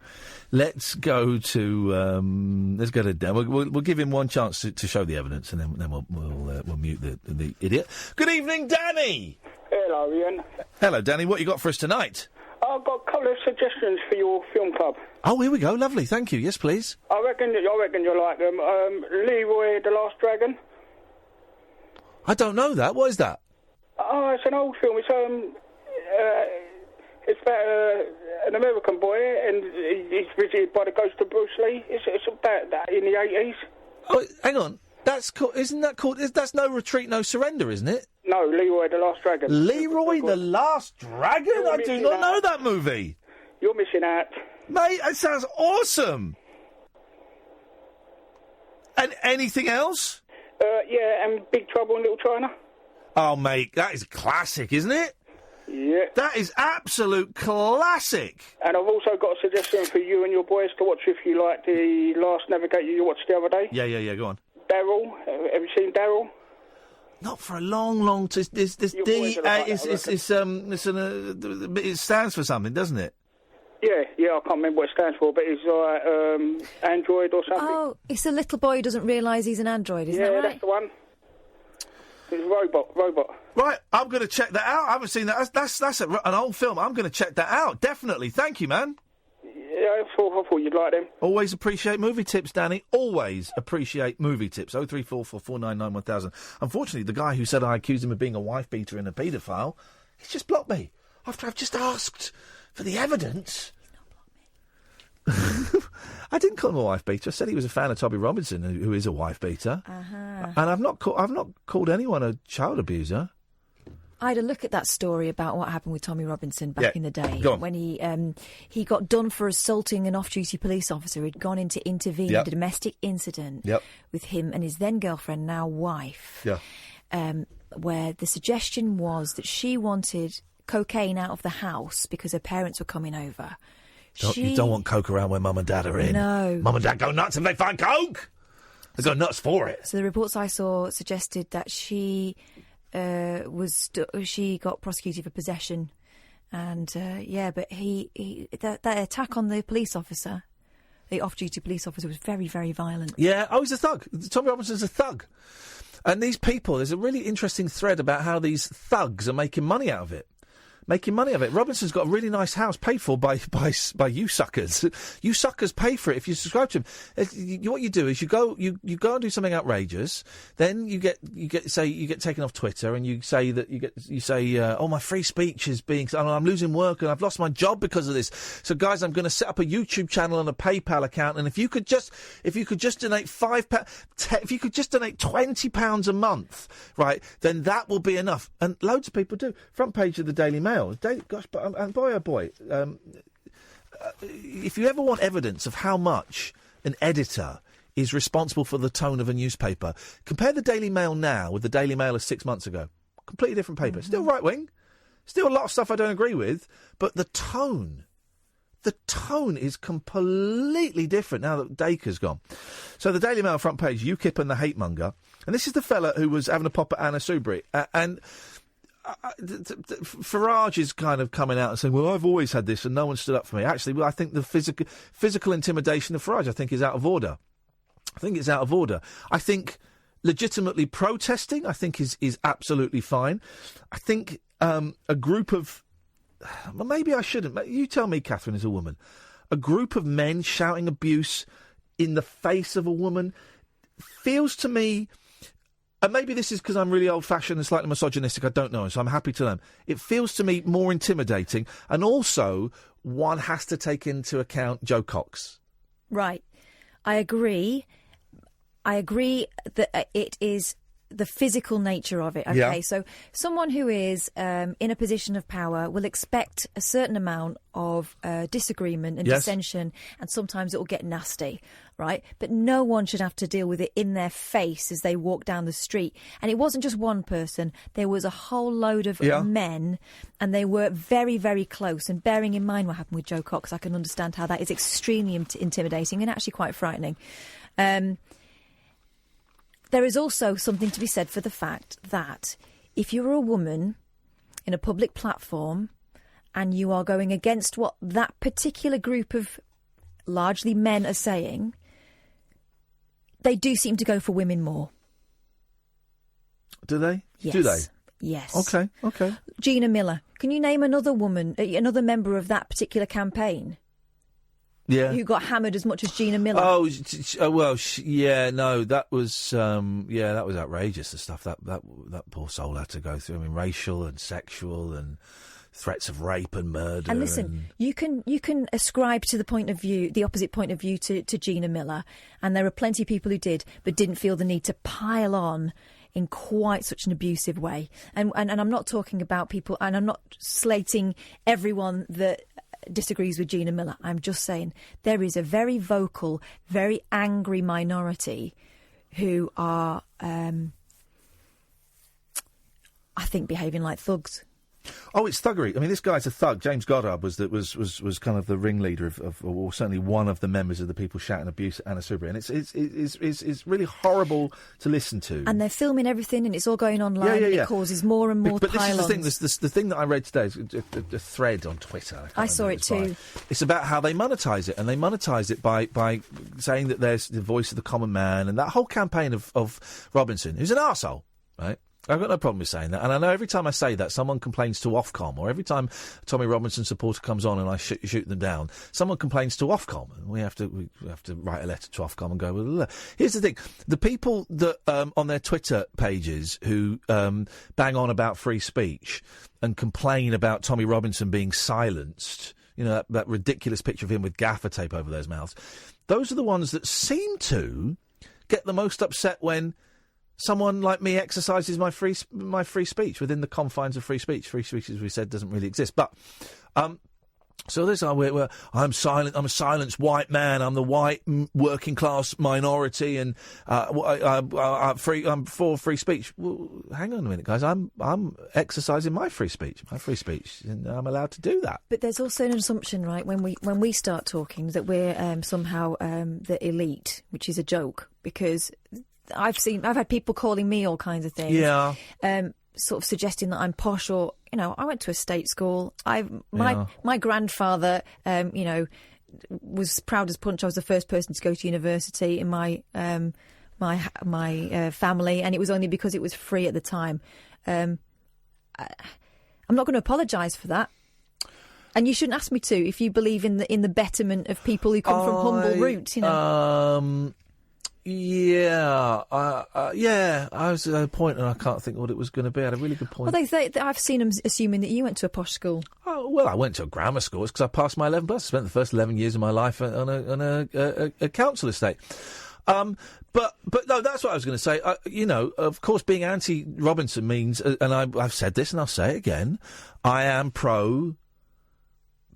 Let's go to Dan. We'll give him one chance to show the evidence, and then we'll mute the idiot. Good evening, Danny. Hello, Ian. Hello, Danny. What you got for us tonight? I've got a couple of suggestions for your film club. Oh, here we go. Lovely. Thank you. Yes, please. I reckon you'll like them. Leroy the Last Dragon. I don't know that. What is that? Oh, it's an old film. It's about an American boy, and he's visited by the ghost of Bruce Lee. It's about that in the 80s. Oh, hang on. That's called. Isn't that called? That's No Retreat, No Surrender, isn't it? No, Leroy the Last Dragon. Leroy the Last Dragon? I do not know that movie. You're missing out. Mate, that sounds awesome. And anything else? Yeah, and Big Trouble in Little China. Oh, mate, that is a classic, isn't it? Yeah. That is absolute classic. And I've also got a suggestion for you and your boys to watch if you like the Last Navigator you watched the other day. Yeah, go on. Daryl. Have you seen Daryl? Not for a long time. This D. It stands for something, doesn't it? Yeah, I can't remember what it stands for, but it's like android or something. Oh, it's a little boy who doesn't realise he's an android, isn't that right? Yeah, that's the one. It's robot. Right, I'm going to check that out. I haven't seen that. That's an old film. I'm going to check that out. Definitely. Thank you, man. Yeah, I thought you'd like them. Always appreciate movie tips, Danny. Always appreciate movie tips. 03444991000. Unfortunately, the guy who said I accused him of being a wife beater and a paedophile, he's just blocked me after I've just asked for the evidence. He's not blocked me. I didn't call him a wife beater. I said he was a fan of Tommy Robinson, who is a wife beater. Uh-huh. And I've not called anyone a child abuser. I had a look at that story about what happened with Tommy Robinson back in the day. Go on. When he got done for assaulting an off-duty police officer who'd gone in to intervene in a domestic incident with him and his then-girlfriend, now wife, where the suggestion was that she wanted cocaine out of the house because her parents were coming over. You don't want coke around when Mum and Dad are in. No. Mum and Dad go nuts if they find coke. They go nuts for it. So the reports I saw suggested that she she got prosecuted for possession, and but that attack on the police officer, the off-duty police officer, was very, very violent. Yeah, he's a thug. Tommy Robinson's a thug, and these people. There's a really interesting thread about how these thugs are making money out of it. Robinson's got a really nice house paid for by you suckers. You suckers pay for it if you subscribe to him. What you do is you go and do something outrageous. Then you get taken off Twitter, and you say oh, my free speech is being. I'm losing work and I've lost my job because of this. So guys, I'm going to set up a YouTube channel and a PayPal account. And if you could just donate £5, if you could just donate £20 a month, right, then that will be enough. And loads of people do. Front page of the Daily Mail. And boy, oh boy, if you ever want evidence of how much an editor is responsible for the tone of a newspaper, compare the Daily Mail now with the Daily Mail of 6 months ago. Completely different paper. Mm-hmm. Still right-wing. Still a lot of stuff I don't agree with. But the tone is completely different now that Dacre's gone. So the Daily Mail front page, UKIP and the hate monger. And this is the fella who was having a pop at Anna Soubry. Farage is kind of coming out and saying, well, I've always had this and no one stood up for me. Actually, I think the physical intimidation of Farage, I think, is out of order. I think legitimately protesting, I think, is absolutely fine. I think a group of... Well, maybe I shouldn't. You tell me, Catherine, as a woman. A group of men shouting abuse in the face of a woman feels to me... And maybe this is because I'm really old-fashioned and slightly misogynistic, I don't know, so I'm happy to learn. It feels to me more intimidating, and also one has to take into account Joe Cox. Right. I agree that it is the physical nature of it. Okay, yeah. So someone who is in a position of power will expect a certain amount of disagreement and dissension, and sometimes it will get nasty, right? But no one should have to deal with it in their face as they walk down the street. And it wasn't just one person. There was a whole load of men, and they were very, very close. And bearing in mind what happened with Joe Cox, I can understand how that is extremely intimidating and actually quite frightening. There is also something to be said for the fact that if you're a woman in a public platform and you are going against what that particular group of largely men are saying, they do seem to go for women more. Do they? Yes. Do they? Yes. Okay. Gina Miller. Can you name another woman, another member of that particular campaign? Yeah. Who got hammered as much as Gina Miller? Oh, well, that was, that was outrageous, the stuff that poor soul had to go through. I mean, racial and sexual and threats of rape and murder. And listen, you can ascribe to the opposite point of view to Gina Miller, and there are plenty of people who did, but didn't feel the need to pile on in quite such an abusive way. And I'm not talking about people, and I'm not slating everyone that disagrees with Gina Miller. I'm just saying there is a very vocal, very angry minority who are, I think, behaving like thugs. Oh, it's thuggery. I mean, this guy's a thug. James Goddard was kind of the ringleader of or certainly one of the members of the people shouting abuse at Anna Soubry, and it's really horrible to listen to. And they're filming everything, and it's all going online, and it causes more and more pile-ons. This is the thing. The thing that I read today is a thread on Twitter. I saw it too. It's about how they monetise it, and they monetise it by saying that there's the voice of the common man, and that whole campaign of Robinson, who's an arsehole, right? I've got no problem with saying that, and I know every time I say that, someone complains to Ofcom, or every time a Tommy Robinson supporter comes on and I shoot them down, someone complains to Ofcom, and we have to write a letter to Ofcom and go, well, here's the thing, the people that on their Twitter pages who bang on about free speech and complain about Tommy Robinson being silenced, you know, that ridiculous picture of him with gaffer tape over those mouths, those are the ones that seem to get the most upset when someone like me exercises my free speech within the confines of free speech. Free speech, as we said, doesn't really exist. But so this, I'm silent. I'm a silenced white man. I'm the white working class minority, and I'm for free speech. Well, hang on a minute, guys. I'm exercising my free speech. And I'm allowed to do that. But there's also an assumption, right? When we start talking, that we're somehow the elite, which is a joke, because I've had people calling me all kinds of things. Yeah. Sort of suggesting that I'm posh, or, you know, I went to a state school. My grandfather, was proud as punch. I was the first person to go to university in my family, and it was only because it was free at the time. I'm not going to apologise for that. And you shouldn't ask me to if you believe in the betterment of people who come from humble roots, you know. I was at a point and I can't think what it was going to be. I had a really good point. Well, I've seen them assuming that you went to a posh school. Oh, well, I went to a grammar school because I passed my 11 plus. I spent the first 11 years of my life on a council estate. But no, that's what I was going to say. Of course, being anti-Robinson means, and I've said this and I'll say it again, I am pro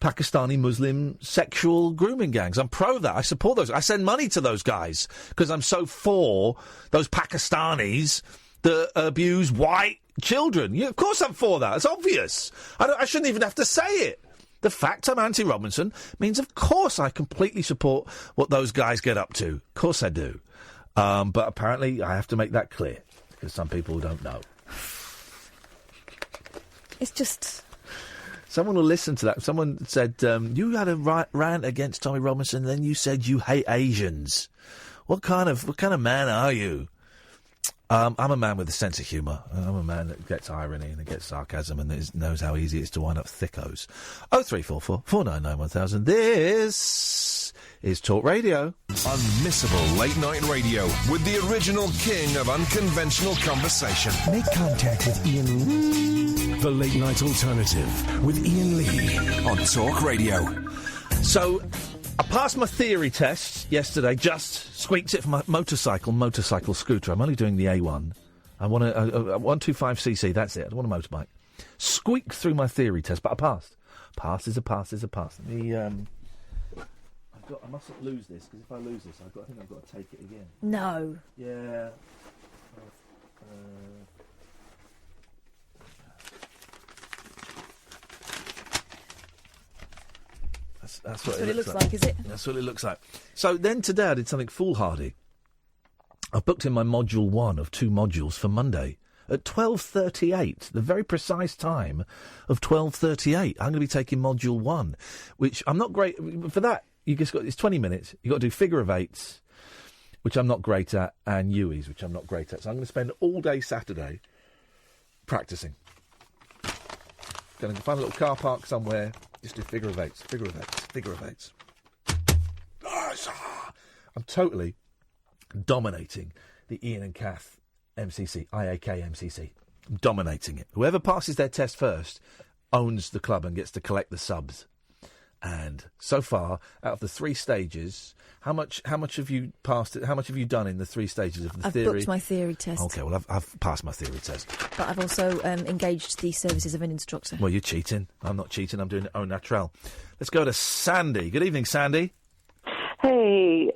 Pakistani Muslim sexual grooming gangs. I'm pro that. I support those. I send money to those guys because I'm so for those Pakistanis that abuse white children. Yeah, of course I'm for that. It's obvious. I shouldn't even have to say it. The fact I'm anti-Robinson means, of course, I completely support what those guys get up to. Of course I do. But apparently I have to make that clear because some people don't know. It's just... Someone will listen to that. Someone said, you had a rant against Tommy Robinson, then you said you hate Asians. What kind of man are you? I'm a man with a sense of humour. I'm a man that gets irony and gets sarcasm and knows how easy it is to wind up thickos. 0344 499 1000. This is Talk Radio. Unmissable late night radio with the original king of unconventional conversation. Make contact with Iain. The Late Night Alternative with Iain Lee on Talk Radio. So, I passed my theory test yesterday, just squeaked it for my motorcycle scooter. I'm only doing the A1. I want a 125cc, that's it. I don't want a motorbike. Squeaked through my theory test, but I passed. Pass is a pass. I mustn't lose this, because if I lose this, I think I've got to take it again. No. Yeah. That's what it looks like, is it? That's what it looks like. So then today I did something foolhardy. I've booked in my module 1 of 2 modules for Monday. at 12:38, the very precise time of 12:38. I'm going to be taking Module 1, which I'm not great... For that, it's 20 minutes. You've got to do figure of eights, which I'm not great at, and U's, which I'm not great at. So I'm going to spend all day Saturday practising. Going to find a little car park somewhere, just do figure of eights. I'm totally dominating the Iain and Kath MCC, IAK MCC. I'm dominating it. Whoever passes their test first owns the club and gets to collect the subs. And so far, out of the 3 stages, how much have you passed? How much have you done in the 3 stages of the theory? I've booked my theory test. Okay, well, I've passed my theory test. But I've also engaged the services of an instructor. Well, you're cheating. I'm not cheating. I'm doing it au naturel. Let's go to Sandy. Good evening, Sandy. Hey.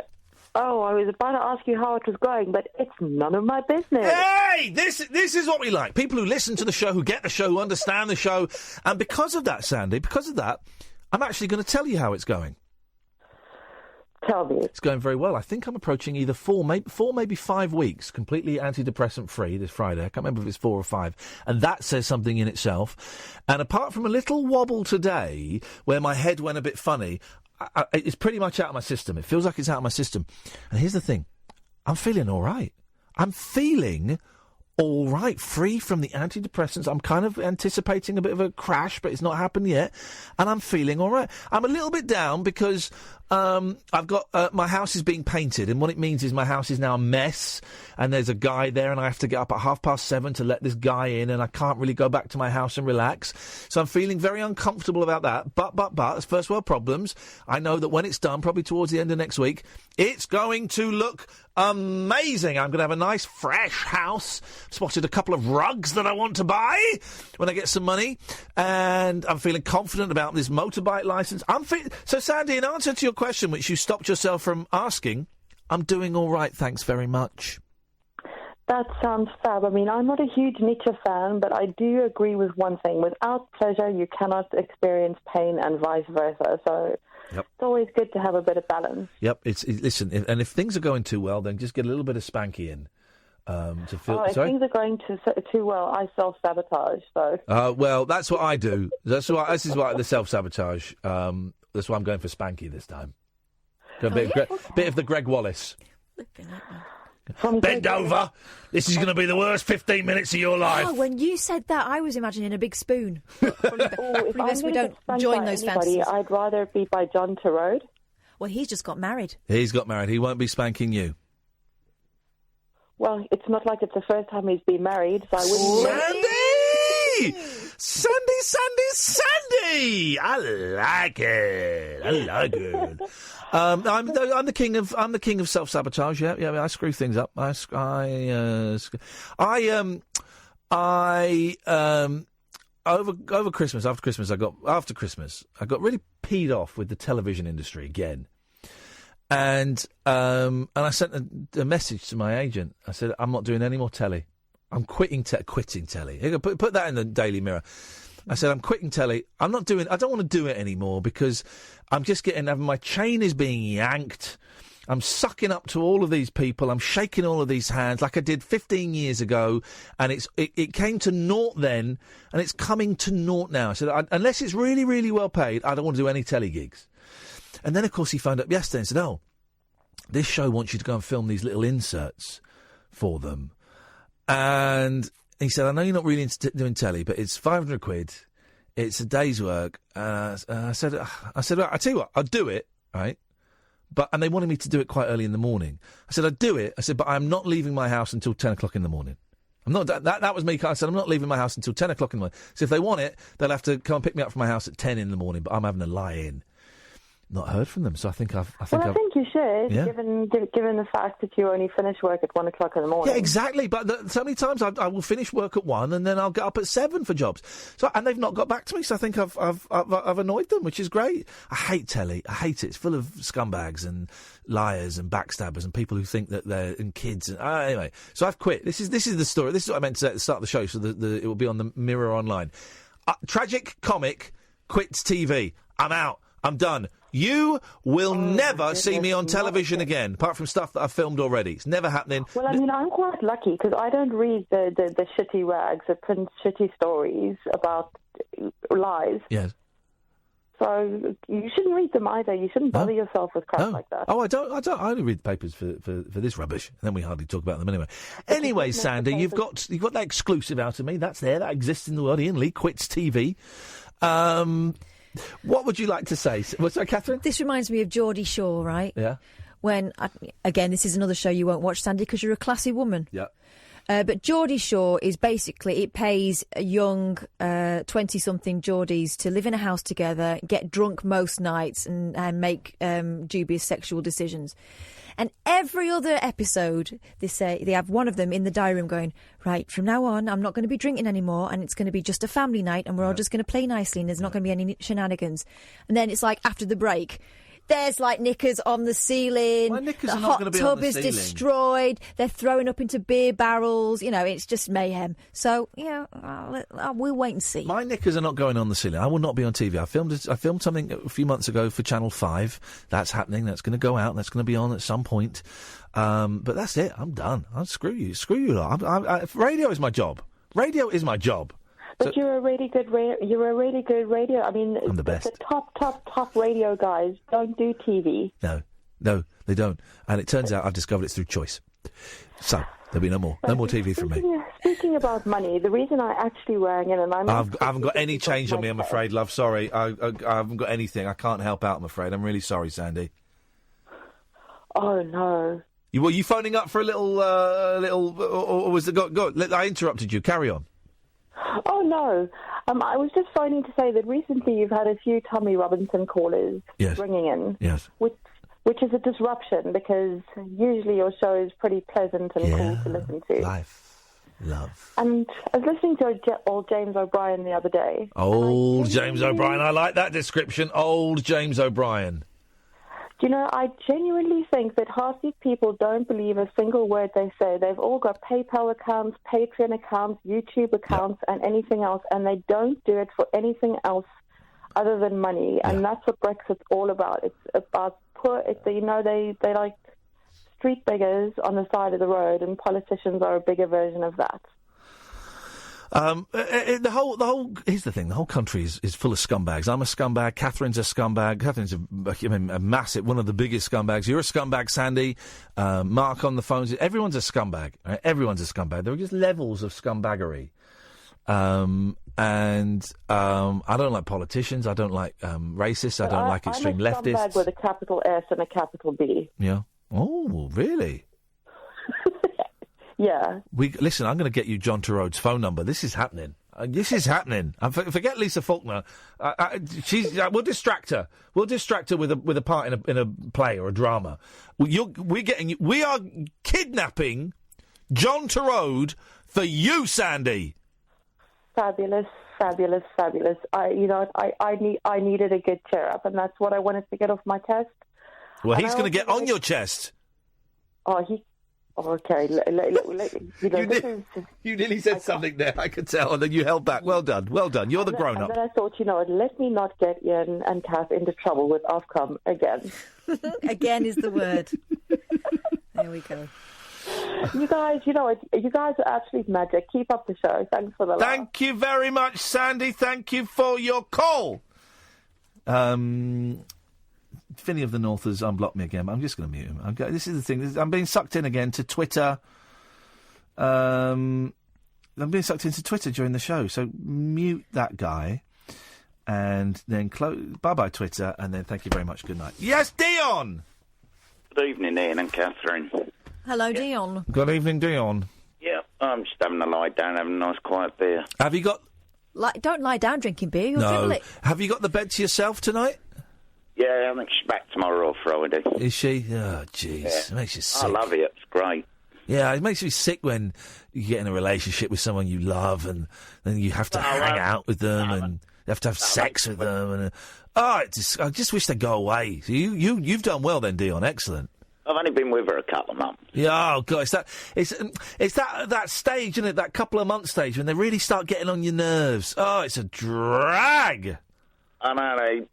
Oh, I was about to ask you how it was going, but it's none of my business. Hey! This is what we like. People who listen to the show, who get the show, who understand the show. And because of that, Sandy, I'm actually going to tell you how it's going. Tell me. It's going very well. I think I'm approaching either 4, maybe 5 weeks, completely antidepressant free this Friday. I can't remember if it's 4 or 5. And that says something in itself. And apart from a little wobble today, where my head went a bit funny, it's pretty much out of my system. It feels like it's out of my system. And here's the thing. I'm feeling all right. I'm feeling all right, free from the antidepressants. I'm kind of anticipating a bit of a crash, but it's not happened yet. And I'm feeling all right. I'm a little bit down because I've got my house is being painted, and what it means is my house is now a mess, and there's a guy there, and I have to get up at 7:30 to let this guy in, and I can't really go back to my house and relax. So I'm feeling very uncomfortable about that. But it's first world problems. I know that when it's done, probably towards the end of next week, it's going to look amazing. I'm going to have a nice, fresh house. Spotted a couple of rugs that I want to buy when I get some money, and I'm feeling confident about this motorbike licence. So, Sandy, in answer to your question, which you stopped yourself from asking, I'm doing all right, thanks very much. That sounds fab. I mean, I'm not a huge Nietzsche fan, but I do agree with one thing. Without pleasure, you cannot experience pain, and vice versa. So it's always good to have a bit of balance. Yep. Listen, and if things are going too well, then just get a little bit of spanky in. To feel, if things are going too well, I self-sabotage. So. Well, that's what I do. This is why the self-sabotage. That's why I'm going for spanky this time. Bit of the Greg Wallace. Bend over. This is going to be the worst 15 minutes of your life. Oh, when you said that, I was imagining a big spoon. If we don't join those fantasies. I'd rather be by John Turode. Well, he's just got married. He's got married. He won't be spanking you. Well, it's not like it's the first time he's been married, so I wouldn't... Sandy! I like it. I'm the king of self-sabotage. Yeah. I screw things up. Over Christmas, after Christmas, I got really peed off with the television industry again. And I sent a message to my agent. I said, I'm not doing any more telly. I'm quitting telly. Put that in the Daily Mirror. I said, I'm quitting telly. I don't want to do it anymore because I'm just my chain is being yanked. I'm sucking up to all of these people. I'm shaking all of these hands like I did 15 years ago. And it came to naught then, and it's coming to naught now. I said, unless it's really, really well paid, I don't want to do any telly gigs. And then, of course, he phoned up yesterday and said, oh, this show wants you to go and film these little inserts for them. And he said, I know you're not really into doing telly, but it's 500 quid. It's a day's work. I said, well, I tell you what, I'll do it, right? And they wanted me to do it quite early in the morning. I said, I'd do it. I said, but I'm not leaving my house until 10 o'clock in the morning. I'm not. That was me. I said, I'm not leaving my house until 10 o'clock in the morning. So if they want it, they'll have to come and pick me up from my house at 10 in the morning, but I'm having a lie-in. Not heard from them, so I think you should, yeah. given the fact that you only finish work at 1 o'clock in the morning. Yeah, exactly. But so many times I will finish work at 1 and then I'll get up at 7 for jobs. And they've not got back to me, so I think I've annoyed them, which is great. I hate telly. I hate it. It's full of scumbags and liars and backstabbers and people who think that they're kids. And anyway, so I've quit. This is the story. This is what I meant to say at the start of the show. So it will be on the Mirror online. Tragic comic quits TV. I'm out. I'm done. You will never see me on television again, apart from stuff that I've filmed already. It's never happening. Well, I mean, I'm quite lucky because I don't read the shitty rags that print shitty stories about lies. Yes. So you shouldn't read them either. You shouldn't bother yourself with crap like that. Oh, I don't. I only read the papers for this rubbish, and then we hardly talk about them anyway. Anyway, Sandy, you've got that exclusive out of me. That's there. That exists in the world. Iain Lee quits TV. What would you like to say? What's that, Catherine? This reminds me of Geordie Shore, right? Yeah. When, again, this is another show you won't watch, Sandy, because you're a classy woman. Yeah. But Geordie Shore is basically, it pays young 20-something Geordies to live in a house together, get drunk most nights and make dubious sexual decisions. And every other episode, they say they have one of them in the diary room going, right, from now on, I'm not going to be drinking anymore, and it's going to be just a family night, and we're all just going to play nicely, and there's not going to be any shenanigans. And then it's like, after the break, there's like knickers on the ceiling. The hot tub is destroyed. They're throwing up into beer barrels. You know, it's just mayhem. So, we'll wait and see. My knickers are not going on the ceiling. I will not be on TV. I filmed something a few months ago for Channel 5. That's happening. That's going to go out. That's going to be on at some point. But that's it. I'm done. Screw you. Screw you lot. Radio is my job. Radio is my job. But you're a really good radio. I mean, I'm the best. The top radio guys don't do TV. No, they don't. And it turns out I've discovered it's through choice. So there'll be no more TV from me. Speaking about money, the reason I actually rang in, and I haven't got any change on me, I'm afraid, love. Sorry, I haven't got anything. I can't help out, I'm afraid. I'm really sorry, Sandy. Oh no. Were you phoning up for a little, or was it? Go. I interrupted you. Carry on. Oh, no. I was just phoning to say that recently you've had a few Tommy Robinson callers ringing in. Yes. Which is a disruption because usually your show is pretty pleasant and cool to listen to. Life. Love. And I was listening to old James O'Brien the other day. Old James O'Brien. I like that description. Old James O'Brien. You know, I genuinely think that half these people don't believe a single word they say. They've all got PayPal accounts, Patreon accounts, YouTube accounts, and anything else, and they don't do it for anything else other than money. And that's what Brexit's all about. It's about they like street beggars on the side of the road, and politicians are a bigger version of that. The whole. Here's the thing: the whole country is full of scumbags. I'm a scumbag. Catherine's a scumbag. Catherine's a massive, one of the biggest scumbags. You're a scumbag, Sandy. Mark on the phones. Everyone's a scumbag. Right? Everyone's a scumbag. There are just levels of scumbaggery. And I don't like politicians. I don't like racists. I don't like extreme leftists. I'm a scumbag with a capital S and a capital B. Yeah. Oh, really? Yeah. Listen, I'm going to get you John Turot's phone number. This is happening. This is happening. Forget Lisa Faulkner. We'll distract her. We'll distract her with a part in a play or a drama. We are kidnapping John Turot for you, Sandy. Fabulous, fabulous, fabulous. I needed a good cheer up, and that's what I wanted to get off my chest. Well, he's going to get on your chest. Okay, you nearly said something there, I could tell, and then you held back. Well done. You're the grown-up. And then I thought, let me not get Iain and Kath into trouble with Ofcom again. Again is the word. There we go. You guys, you guys are absolute magic. Keep up the show. Thanks for the laugh. Thank you very much, Sandy. Thank you for your call. Finney of the North has unblocked me again. I'm just going to mute him. This is the thing. I'm being sucked in again to Twitter. I'm being sucked into Twitter during the show. So mute that guy. And then bye-bye, Twitter. And then thank you very much. Good night. Yes, Dion! Good evening, Iain and Catherine. Hello, Dion. Good evening, Dion. Yeah, I'm just having a lie down, having a nice quiet beer. Have you got... Don't lie down drinking beer. You'll dribble it. Have you got the bed to yourself tonight? Yeah, I think she's back tomorrow or Friday. Is she? Oh, jeez. Yeah. It makes you sick. I love it. It's great. Yeah, it makes me sick when you get in a relationship with someone you love and then you have to hang out with them and you have to have sex with them. And I just wish they'd go away. So you've done well then, Dion. Excellent. I've only been with her a couple of months. Yeah, oh God, it's that stage, isn't it? That couple of months stage when they really start getting on your nerves. Oh, it's a drag. I know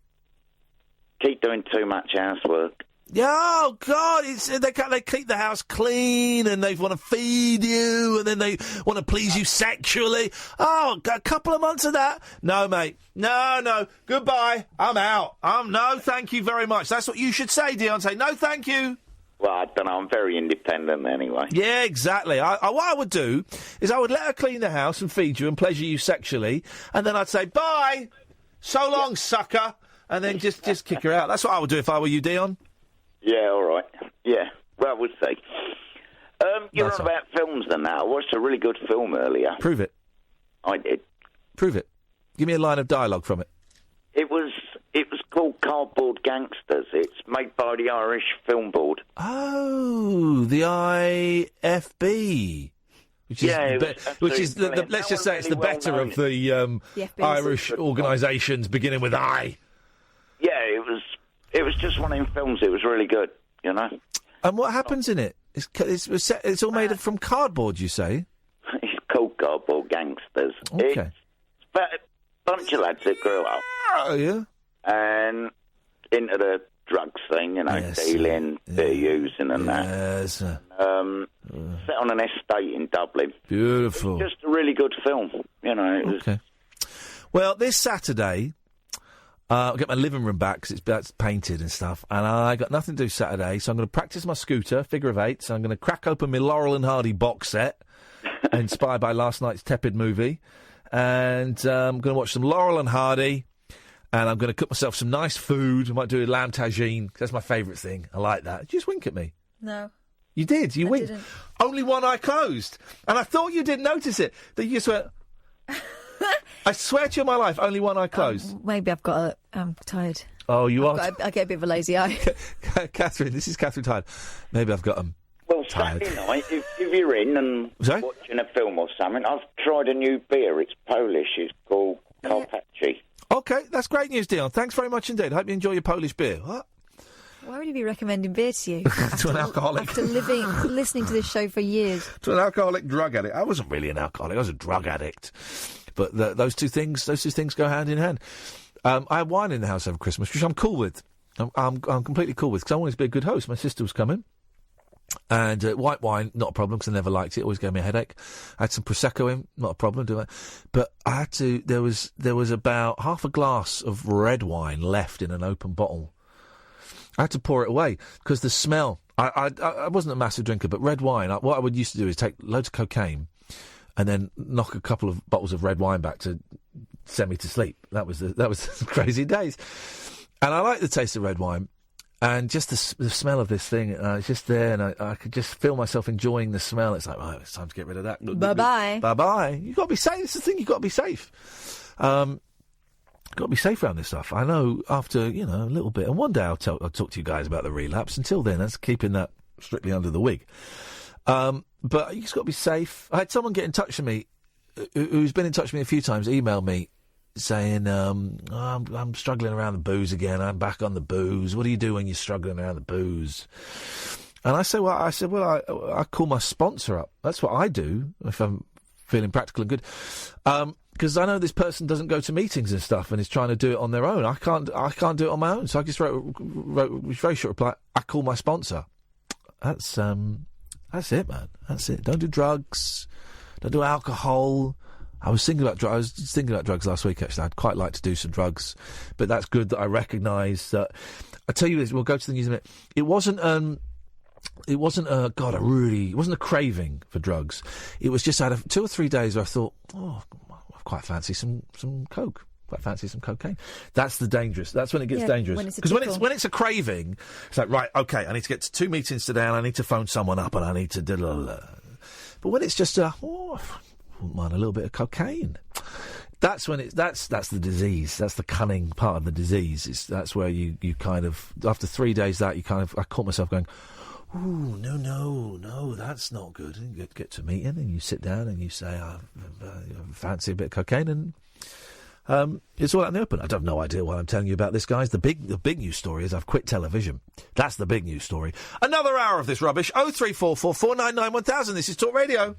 keep doing too much housework. Oh, God, they keep the house clean and they want to feed you and then they want to please you sexually. Oh, a couple of months of that? No, mate. No. Goodbye. I'm out. No, thank you very much. That's what you should say, Dion. Say, no, thank you. Well, I don't know. I'm very independent anyway. Yeah, exactly. What I would do is I would let her clean the house and feed you and pleasure you sexually, and then I'd say, bye, so long, sucker, and then just kick her out. That's what I would do if I were you, Dion. Yeah, all right. Yeah, well, we'll see. You're on about films and that. I watched a really good film earlier. Prove it. I did. Prove it. Give me a line of dialogue from it. It was called Cardboard Gangsters. It's made by the Irish Film Board. Oh, the IFB. Which is let's just say it's the better of the Irish organisations beginning with I. Yeah, it was just one of them films. It was really good, you know. And what happens in it? It's all made from cardboard, you say? It's called Cardboard Gangsters. Okay. It's about a bunch of lads that grew up. Oh, yeah? And into the drug scene, you know, dealing, bit of using and that. Set on an estate in Dublin. Beautiful. Just a really good film, you know. Okay. Well, this Saturday, I'll get my living room back because it's painted and stuff, and I got nothing to do Saturday, so I'm going to practice my scooter, figure of eight, so I'm going to crack open my Laurel and Hardy box set, inspired by last night's tepid movie, and I'm going to watch some Laurel and Hardy, and I'm going to cook myself some nice food. I might do a lamb tagine, because that's my favourite thing. I like that. Did you just wink at me? No. You did? You winked? Didn't. Only one eye closed. And I thought you didn't notice it. That you just went... I swear to you on my life, only one eye closed. Maybe I'm tired. Oh, you are? I get a bit of a lazy eye. Catherine, this is Catherine Tired. Maybe I've got them. Well, tired. Saturday night, if you're in and watching a film or something, I've tried a new beer. It's Polish. It's called Carpacci. Okay, that's great news, Dion. Thanks very much indeed. Hope you enjoy your Polish beer. What? Why would he be recommending beer to you? To an alcoholic. After listening to this show for years. To an alcoholic drug addict. I wasn't really an alcoholic. I was a drug addict. But those two things go hand in hand. I had wine in the house over Christmas, which I'm cool with. I'm completely cool with, because I wanted to be a good host. My sister was coming. And white wine, not a problem, because I never liked it. Always gave me a headache. I had some Prosecco in, not a problem, do that. But I had to, there was about half a glass of red wine left in an open bottle. I had to pour it away, because the smell, I wasn't a massive drinker, but red wine, what I would used to do is take loads of cocaine and then knock a couple of bottles of red wine back to send me to sleep. That was the crazy days. And I like the taste of red wine. And just the smell of this thing, it's just there, and I could just feel myself enjoying the smell. It's like, right, it's time to get rid of that. Bye-bye. Bye-bye. You've got to be safe. It's the thing, you've got to be safe. Got to be safe around this stuff. I know after, a little bit, and one day I'll talk to you guys about the relapse. Until then, that's keeping that strictly under the wig. But you just got to be safe. I had someone get in touch with me, who's been in touch with me a few times, email me, saying, I'm struggling around the booze again. I'm back on the booze. What do you do when you're struggling around the booze? And I said, I call my sponsor up. That's what I do if I'm feeling practical and good. Because I know this person doesn't go to meetings and stuff and is trying to do it on their own. I can't do it on my own. So I just wrote a very short reply. I call my sponsor. That's it, man. That's it. Don't do drugs. Don't do alcohol. I was thinking about drugs last week, actually. I'd quite like to do some drugs, but that's good that I recognise that. I tell you this, we'll go to the news in a minute. It wasn't a craving for drugs. It was just out of 2 or 3 days where I thought, I quite fancy some coke. Quite fancy some cocaine. That's that's when it gets dangerous. Because when it's a craving, it's like, right, okay, I need to get to 2 meetings today and I need to phone someone up and I need to But when it's just wouldn't mind a little bit of cocaine. That's when that's the disease. That's the cunning part of the disease. That's where you kind of, after 3 days I caught myself going, ooh, no, that's not good. And you get to a meeting and you sit down and you say, I fancy a bit of cocaine, and it's all out in the open. I have no idea what I'm telling you about this, guys. The big news story is I've quit television. That's the big news story. Another hour of this rubbish. 03444 499 1000. This is Talk Radio.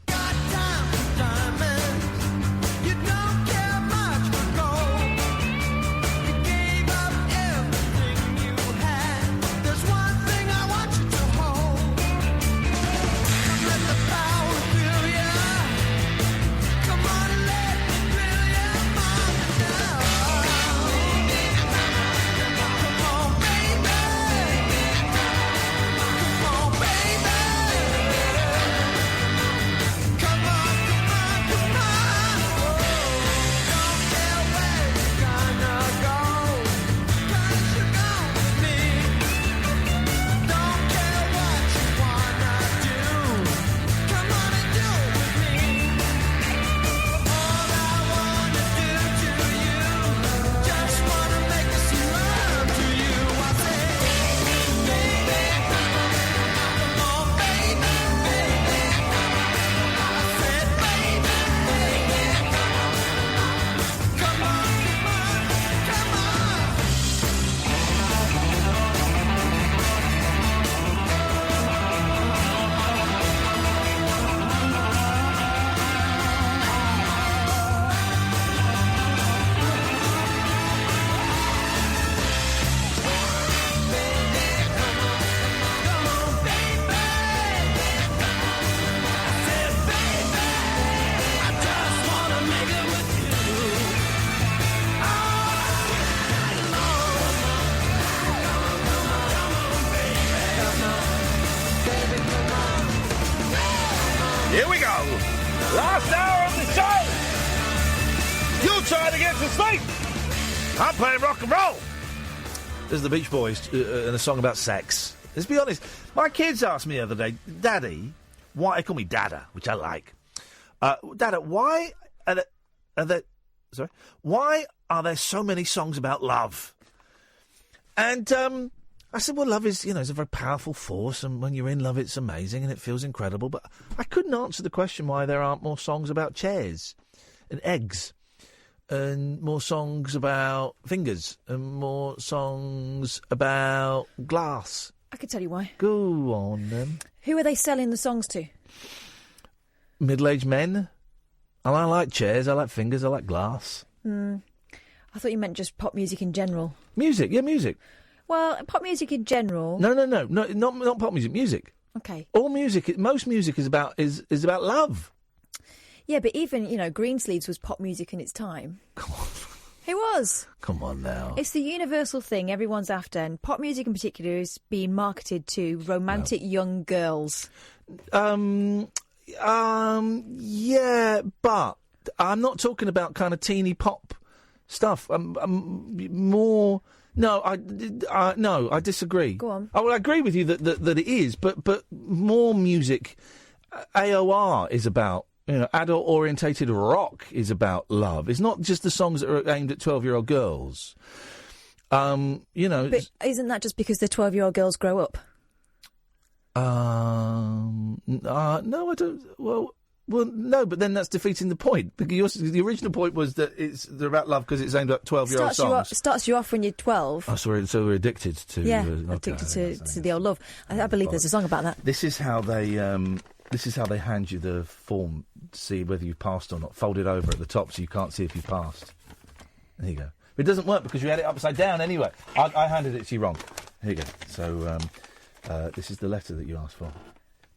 to sleep. I'm playing rock and roll. This is the Beach Boys and a song about sex. Let's be honest. My kids asked me the other day, Daddy, why... They call me Dada, which I like. Dada, why why are there so many songs about love? And I said, well, love is, it's a very powerful force, and when you're in love, it's amazing and it feels incredible. But I couldn't answer the question why there aren't more songs about chairs and eggs, and more songs about fingers, and more songs about glass. I can tell you why. Go on, then. Who are they selling the songs to? Middle-aged men. And I like chairs, I like fingers, I like glass. I thought you meant just pop music in general. Music, yeah, music. Well, pop music in general... No, not pop music, music. Okay. All music, most music is about love. Yeah, but even, Greensleeves was pop music in its time. Come on. It was. Come on now. It's the universal thing everyone's after, and pop music in particular is being marketed to romantic young girls. Yeah, but I'm not talking about kind of teeny pop stuff. More. No, I disagree. Go on. I agree with you that it is, but more music. AOR is about, adult orientated rock is about love. It's not just the songs that are aimed at 12-year-old girls. But isn't that just because the 12-year-old girls grow up? No, I don't. Well, no, but then that's defeating the point. Because the original point was that they're about love because it's aimed at 12-year-old songs. Starts you off when you're 12. Oh, sorry, so we're addicted to... addicted to the old love. I believe there's a song about that. This is how they hand you the form to see whether you've passed or not. Fold it over at the top so you can't see if you passed. There you go. It doesn't work because you had it upside down anyway. I handed it to you wrong. Here you go. So, this is the letter that you asked for.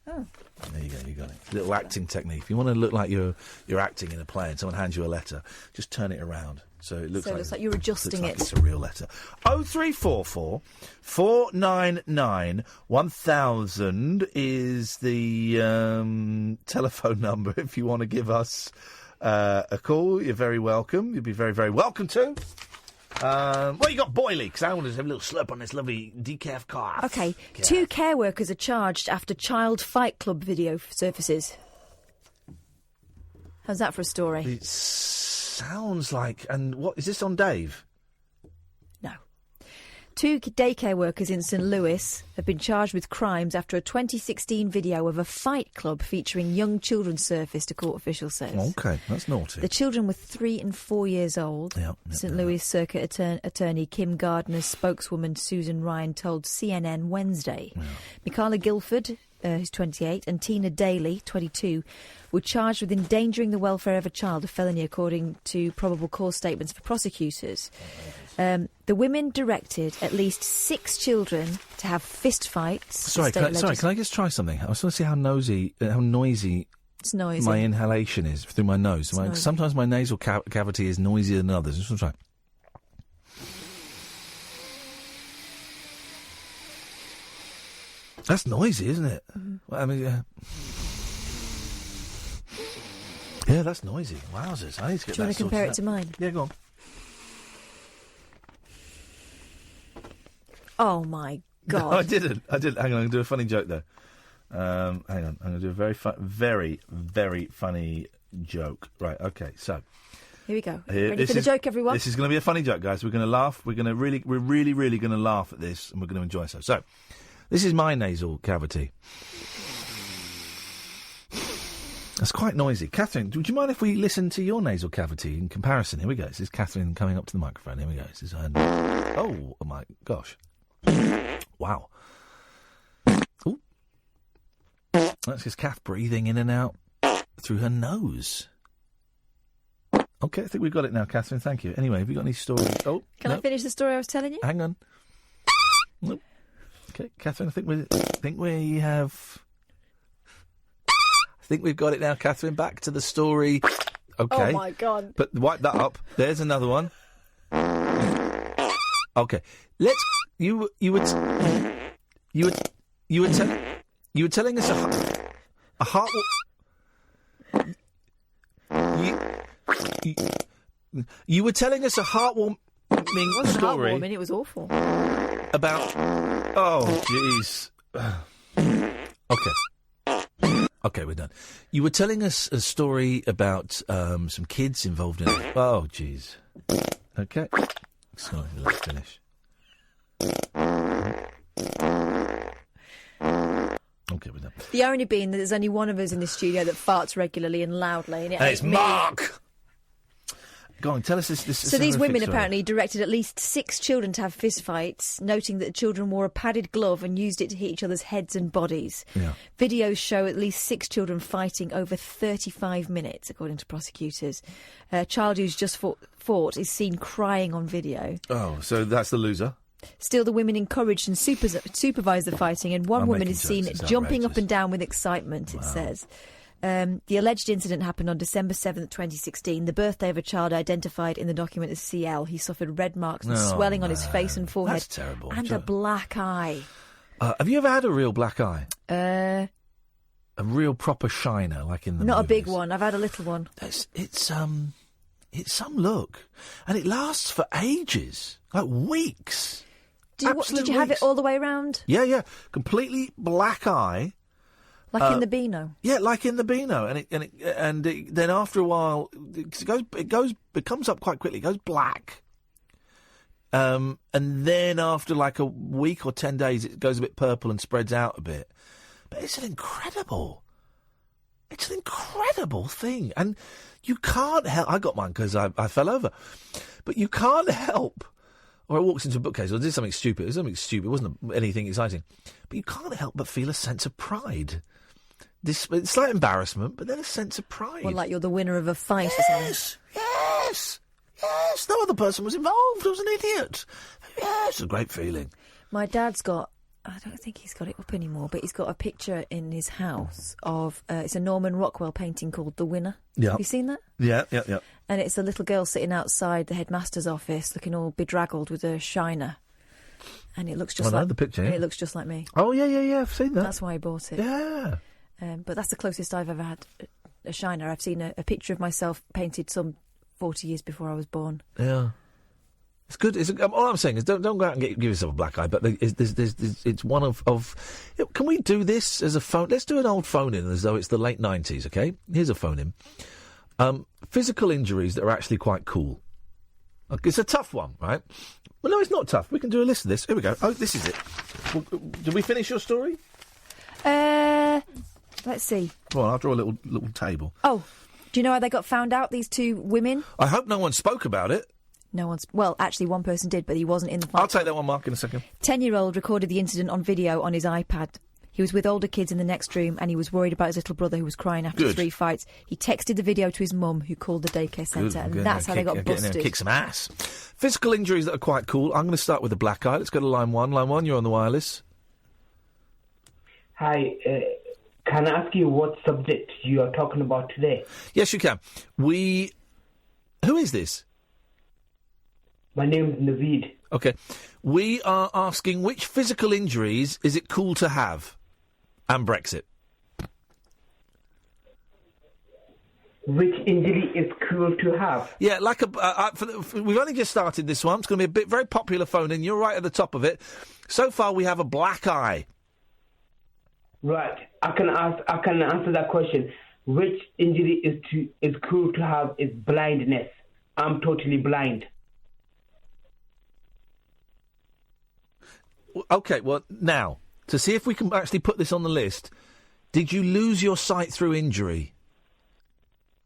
Oh. There you go, you got it. Little acting technique. If you want to look like you're acting in a play and someone hands you a letter, just turn it around so it looks like you're adjusting it. It's a real letter. 0344 499 1000 is the telephone number if you want to give us a call. You're very welcome. You'd be very, very welcome to. Well, you got boily, because I want to have a little slurp on this lovely decaf cough. Okay, 2 care workers are charged after child fight club video surfaces. How's that for a story? It sounds like... And what, is this on Dave? No. 2 daycare workers in St Louis have been charged with crimes after a 2016 video of a fight club featuring young children surfaced, a court official says. OK, that's naughty. The children were 3 and 4 years old. St Louis Circuit Attorney Kim Gardner's spokeswoman Susan Ryan told CNN Wednesday. Yeah. Michaela Guilford, who's 28, and Tina Daly, 22, were charged with endangering the welfare of a child, a felony according to probable cause statements for prosecutors. The women directed at least 6 children to have fist fights. Sorry, can I just try something? I just want to see how noisy it's noisy. My inhalation is through my nose. Sometimes my nasal cavity is noisier than others. Just want to try. That's noisy, isn't it? Mm-hmm. Well, I mean, yeah, that's noisy. Wowzers! I need to get. Do you want to compare it to mine? Yeah, go on. Oh my God! No, I didn't. Hang on, I'm going to do a funny joke though. Hang on, I'm going to do a very, very funny joke. Right? Okay, so. Here we go. Ready for the joke, everyone? This is going to be a funny joke, guys. We're going to laugh. We're really going to laugh at this, and we're going to enjoy ourselves. So, this is my nasal cavity. That's quite noisy. Catherine, would you mind if we listen to your nasal cavity in comparison? Here we go. This is Catherine coming up to the microphone. Here we go. This is her. Oh my gosh. Wow. Ooh. That's just Kath breathing in and out through her nose. Okay, I think we've got it now, Catherine. Thank you. Anyway, have you got any stories? Oh, Can I finish the story I was telling you? Hang on. Nope. Okay, Catherine, I think we have... I think we've got it now, Catherine. Back to the story. Okay. Oh, my God. But wipe that up. There's another one. Okay. You were telling us a heart... You were telling us a heartwarming story. Heartwarming, it was awful. About... Oh, jeez. Okay, we're done. You were telling us a story about some kids involved in it. Oh, jeez. Okay. Sorry, let's finish. Okay, we're done. The irony being that there's only one of us in this studio that farts regularly and loudly. And it's Mark! Go on, tell us this. So these women apparently directed at least 6 children to have fistfights, noting that the children wore a padded glove and used it to hit each other's heads and bodies. Yeah. Videos show at least 6 children fighting over 35 minutes, according to prosecutors. A child who's just fought is seen crying on video. Oh, so that's the loser? Still, the women encouraged and supervised the fighting, and one woman is seen jumping up and down with excitement, it says. The alleged incident happened on December 7th, 2016, the birthday of a child identified in the document as CL. He suffered red marks and swelling on his face and forehead. That's terrible. And a black eye. Have you ever had a real black eye? A real proper shiner, like in the Not movies? a big one. I've had a little one. It's some look. And it lasts for ages. Like weeks. Did you have it all the way around? Yeah. Completely black eye. Like in the Beano? Yeah, like in the Beano. And then after a while, it comes up quite quickly. It goes black. And then after like a week or 10 days, it goes a bit purple and spreads out a bit. But it's an incredible thing. And you can't help... I got mine because I fell over. But you can't help... Or I walked into a bookcase or did something stupid. It was something stupid. It wasn't anything exciting. But you can't help but feel a sense of pride. This slight embarrassment, but then a sense of pride. Well, like you're the winner of a fight or something. Yes. No other person was involved. I was an idiot. Yes, it's a great feeling. My dad's got... I don't think he's got it up anymore, but he's got a picture in his house of... it's a Norman Rockwell painting called The Winner. Yeah. Have you seen that? Yeah. And it's a little girl sitting outside the headmaster's office looking all bedraggled with a shiner. And it looks just like... the picture, yeah. And it looks just like me. Oh, yeah, I've seen that. That's why I bought it. Yeah. But that's the closest I've ever had a shiner. I've seen a picture of myself painted some 40 years before I was born. Yeah. It's good. All I'm saying is don't go out and give yourself a black eye, but it's one of... Can we do this as a phone? Let's do an old phone-in as though it's the late 90s, OK? Here's a phone-in. Physical injuries that are actually quite cool. It's a tough one, right? Well, no, it's not tough. We can do a list of this. Here we go. Oh, this is it. Did we finish your story? Let's see. Well, I'll draw a little table. Oh, do you know how they got found out, these 2 women? I hope no one spoke about it. No one's... Well, actually, one person did, but he wasn't in the fight. I'll take that one, Mark, in a second. 10-year-old recorded the incident on video on his iPad. He was with older kids in the next room, and he was worried about his little brother who was crying after 3 fights. He texted the video to his mum, who called the daycare centre, and that's how they got busted. Kick some ass. Physical injuries that are quite cool. I'm going to start with the black eye. Let's go to line 1. Line 1, you're on the wireless. Hi, can I ask you what subject you are talking about today? Yes, you can. Who is this? My name's Naveed. OK. We are asking which physical injuries is it cool to have? And Brexit. Which injury is cool to have? Yeah, like we've only just started this one. It's going to be a very popular phone, and you're right at the top of it. So far, we have a black eye. Right. I can answer that question. Which injury is cool to have is blindness. I'm totally blind. OK, well, now, to see if we can actually put this on the list, did you lose your sight through injury?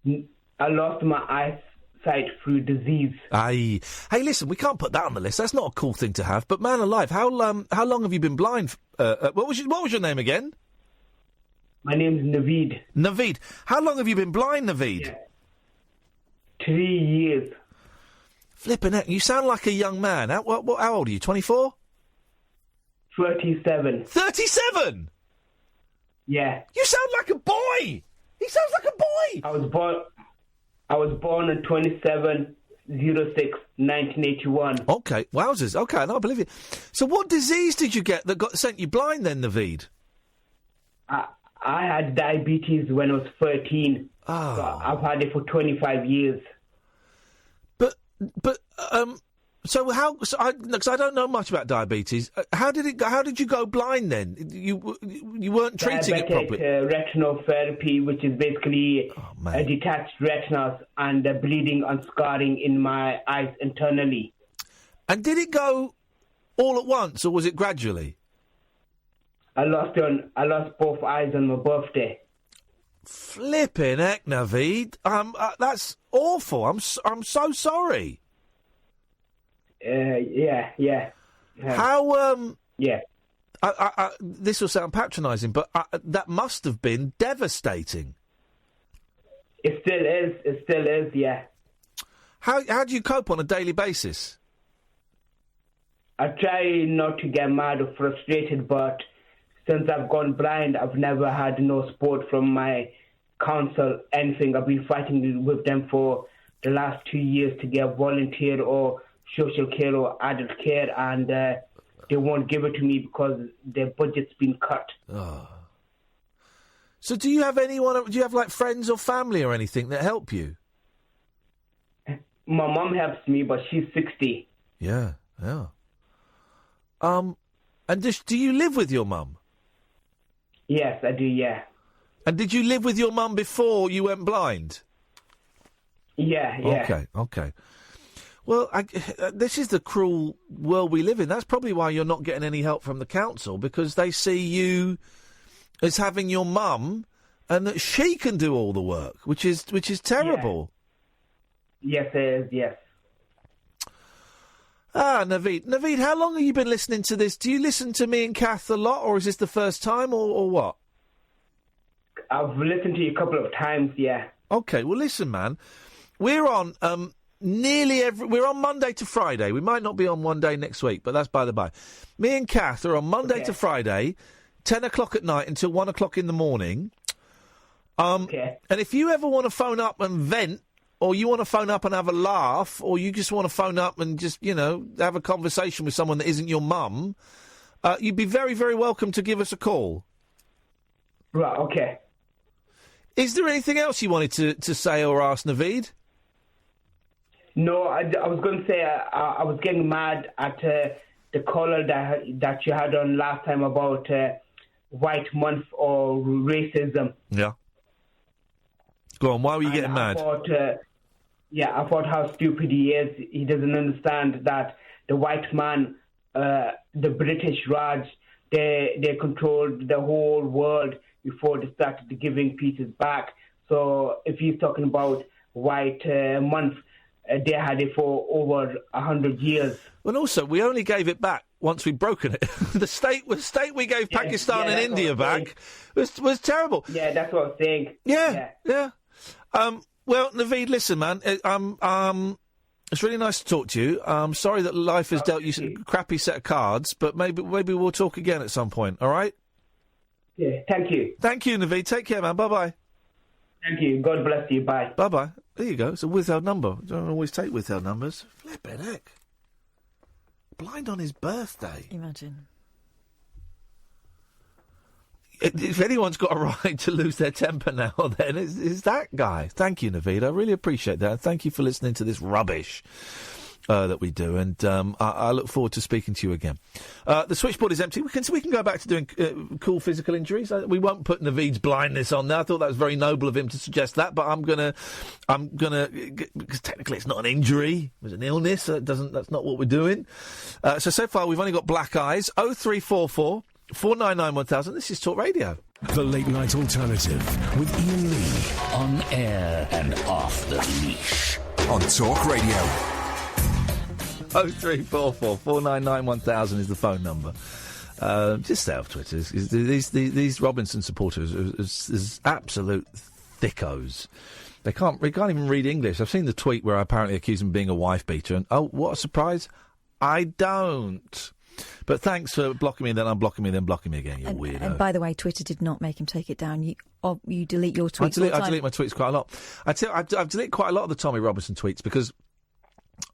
I lost my eyesight through disease. Aye. Hey, listen, we can't put that on the list. That's not a cool thing to have. But, man alive, how long have you been blind? What was your name again? My name's Naveed. Naveed. How long have you been blind, Naveed? Yeah. 3 years. Flipping heck, you sound like a young man. How old are you, 24? 37. 37? Yeah. You sound like a boy! He sounds like a boy! I was born on 27/06/1981. OK, wowzers. OK, no, I believe you. So what disease did you get that sent you blind then, Naveed? I had diabetes when I was 13. Oh. So I've had it for 25 years. So how? Because I don't know much about diabetes. How did it go? How did you go blind then? You weren't treating it properly. Retinopathy, which is basically detached retinas and bleeding and scarring in my eyes internally. And did it go all at once, or was it gradually? I lost both eyes on my birthday. Flipping heck, Naveed. That's awful. I'm so sorry. Yeah. How? Yeah. This will sound patronising, but that must have been devastating. It still is. Yeah. How do you cope on a daily basis? I try not to get mad or frustrated, but since I've gone blind, I've never had no support from my council, anything. I've been fighting with them for the last 2 years to get volunteer or social care or adult care, and they won't give it to me because their budget's been cut. Oh. So do you have anyone, do you have like friends or family or anything that help you? My mum helps me, but she's 60. Yeah. And do you live with your mum? Yes, I do, yeah. And did you live with your mum before you went blind? Yeah. Okay. Well, this is the cruel world we live in. That's probably why you're not getting any help from the council, because they see you as having your mum and that she can do all the work, which is terrible. Yeah. Yes, it is, yes. Naveed, how long have you been listening to this? Do you listen to me and Kath a lot, or is this the first time, or what? I've listened to you a couple of times, yeah. Okay, well, listen, man. We're on we're on Monday to Friday. We might not be on one day next week, but that's by the by. Me and Kath are on Monday to Friday, 10 o'clock at night until 1 o'clock in the morning. And if you ever want to phone up and vent, or you want to phone up and have a laugh, or you just want to phone up and just, have a conversation with someone that isn't your mum, you'd be very, very welcome to give us a call. Right, okay. Is there anything else you wanted to say or ask, Naveed? No, I was going to say I was getting mad at the caller that you had on last time about White Month or racism. Yeah. Go on, why were you getting mad? I thought how stupid he is. He doesn't understand that the white man, the British Raj, they controlled the whole world before they started giving pieces back. So if he's talking about White Month, they had it for over 100 years. Well, also, we only gave it back once we'd broken it. the state we gave Pakistan and India back was terrible. Yeah, that's what I'm saying. Yeah. Well, Naveed, listen, man. It's really nice to talk to you. I'm sorry that life has dealt you a crappy set of cards, but maybe we'll talk again at some point, all right? Yeah, thank you. Thank you, Naveed. Take care, man. Bye-bye. Thank you. God bless you. Bye. Bye-bye. There you go. It's a withheld number. Don't always take withheld numbers. Flippin' heck. Blind on his birthday. Imagine. If anyone's got a right to lose their temper now, then it's that guy. Thank you, Naveed. I really appreciate that. Thank you for listening to this rubbish that we do, and I look forward to speaking to you again. The switchboard is empty. We can go back to doing cool physical injuries. We won't put Naveed's blindness on there. I thought that was very noble of him to suggest that, but I'm gonna because technically it's not an injury, it was an illness. So that's not what we're doing. So far we've only got black eyes. 0344 499 1000. This is Talk Radio. The Late Night Alternative with Iain Lee. On air and off the leash. On Talk Radio. 0344 499 1000 is the phone number. Just stay off Twitter. These Robinson supporters is absolute thickos. They can't even read English. I've seen the tweet where I apparently accuse them of being a wife beater, and oh, what a surprise! I don't. But thanks for blocking me, then unblocking me, then blocking me again. You weirdo. And by the way, Twitter did not make him take it down. You delete your tweets. I delete my tweets quite a lot. I've deleted quite a lot of the Tommy Robinson tweets because,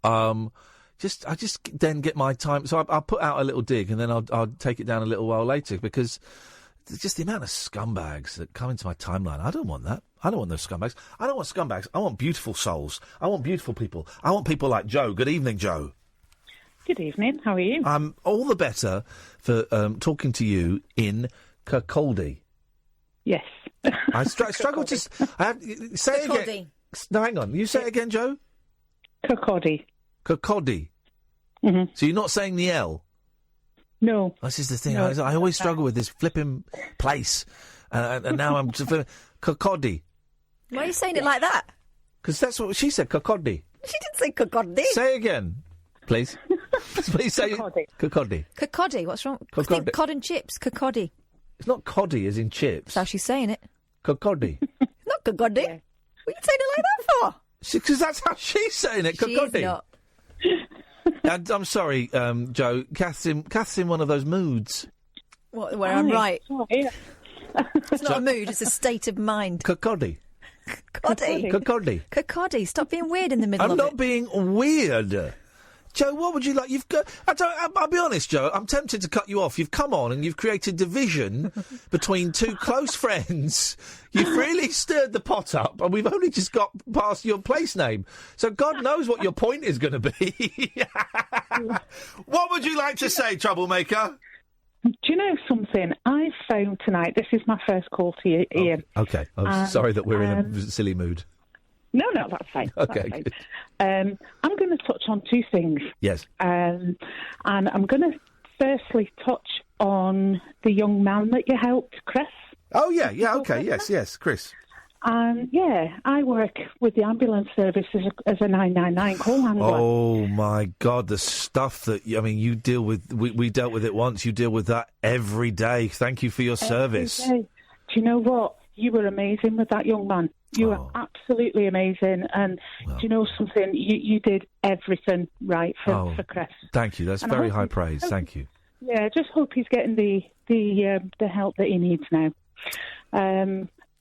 I just then get my time. So I'll put out a little dig and then I'll take it down a little while later because just the amount of scumbags that come into my timeline. I don't want that. I don't want those scumbags. I don't want scumbags. I want beautiful souls. I want beautiful people. I want people like Joe. Good evening, Joe. Good evening. How are you? I'm all the better for talking to you in Kirkcaldy. Yes. I struggle to... say it again. No, hang on. You say it again, Joe? Kirkcaldy. Kirkcaldy. Mm-hmm. So you're not saying the L? No. This is the thing. No, I always struggle with this flipping place. And now I'm just flipping... Kirkcaldy. Why are you saying it like that? Because that's what she said, Kirkcaldy. She didn't say Kirkcaldy. Say it again, please. Please say Kirkcaldy. Kirkcaldy. What's wrong? I think cod and chips. Kirkcaldy. It's not coddy as in chips. That's how she's saying it. Kirkcaldy. Not Kirkcaldy. Yeah. What are you saying it like that for? Because that's how she's saying it, Kirkcaldy. She's not. I'm sorry, Joe. Kath's in one of those moods. What, where I'm right. Oh, yeah. It's not a mood, it's a state of mind. Kirkcaldy. Kirkcaldy. Stop being weird in the middle of it. I'm not being weird. Joe, what would you like? You've got. I'll be honest, Joe. I'm tempted to cut you off. You've come on and you've created division between two close friends. You've really stirred the pot up, and we've only just got past your place name. So God knows what your point is going to be. What would you like to say, troublemaker? Do you know something? I phoned tonight. This is my first call to you, Ian. Okay. I'm sorry that we're in a silly mood. No, that's fine. Okay, that's fine. I'm going to touch on two things. Yes. And I'm going to firstly touch on the young man that you helped, Chris. Oh, yeah, okay, yes, Chris. I work with the ambulance service as a 999 call handler. Oh, my God, the stuff that, you deal with, we dealt with it once, you deal with that every day. Thank you for your service. Do you know what? You were amazing with that young man. You were absolutely amazing. And do you know something? You did everything right for Chris. Thank you. That's very high praise. Thank you. Yeah, I just hope he's getting the help that he needs now.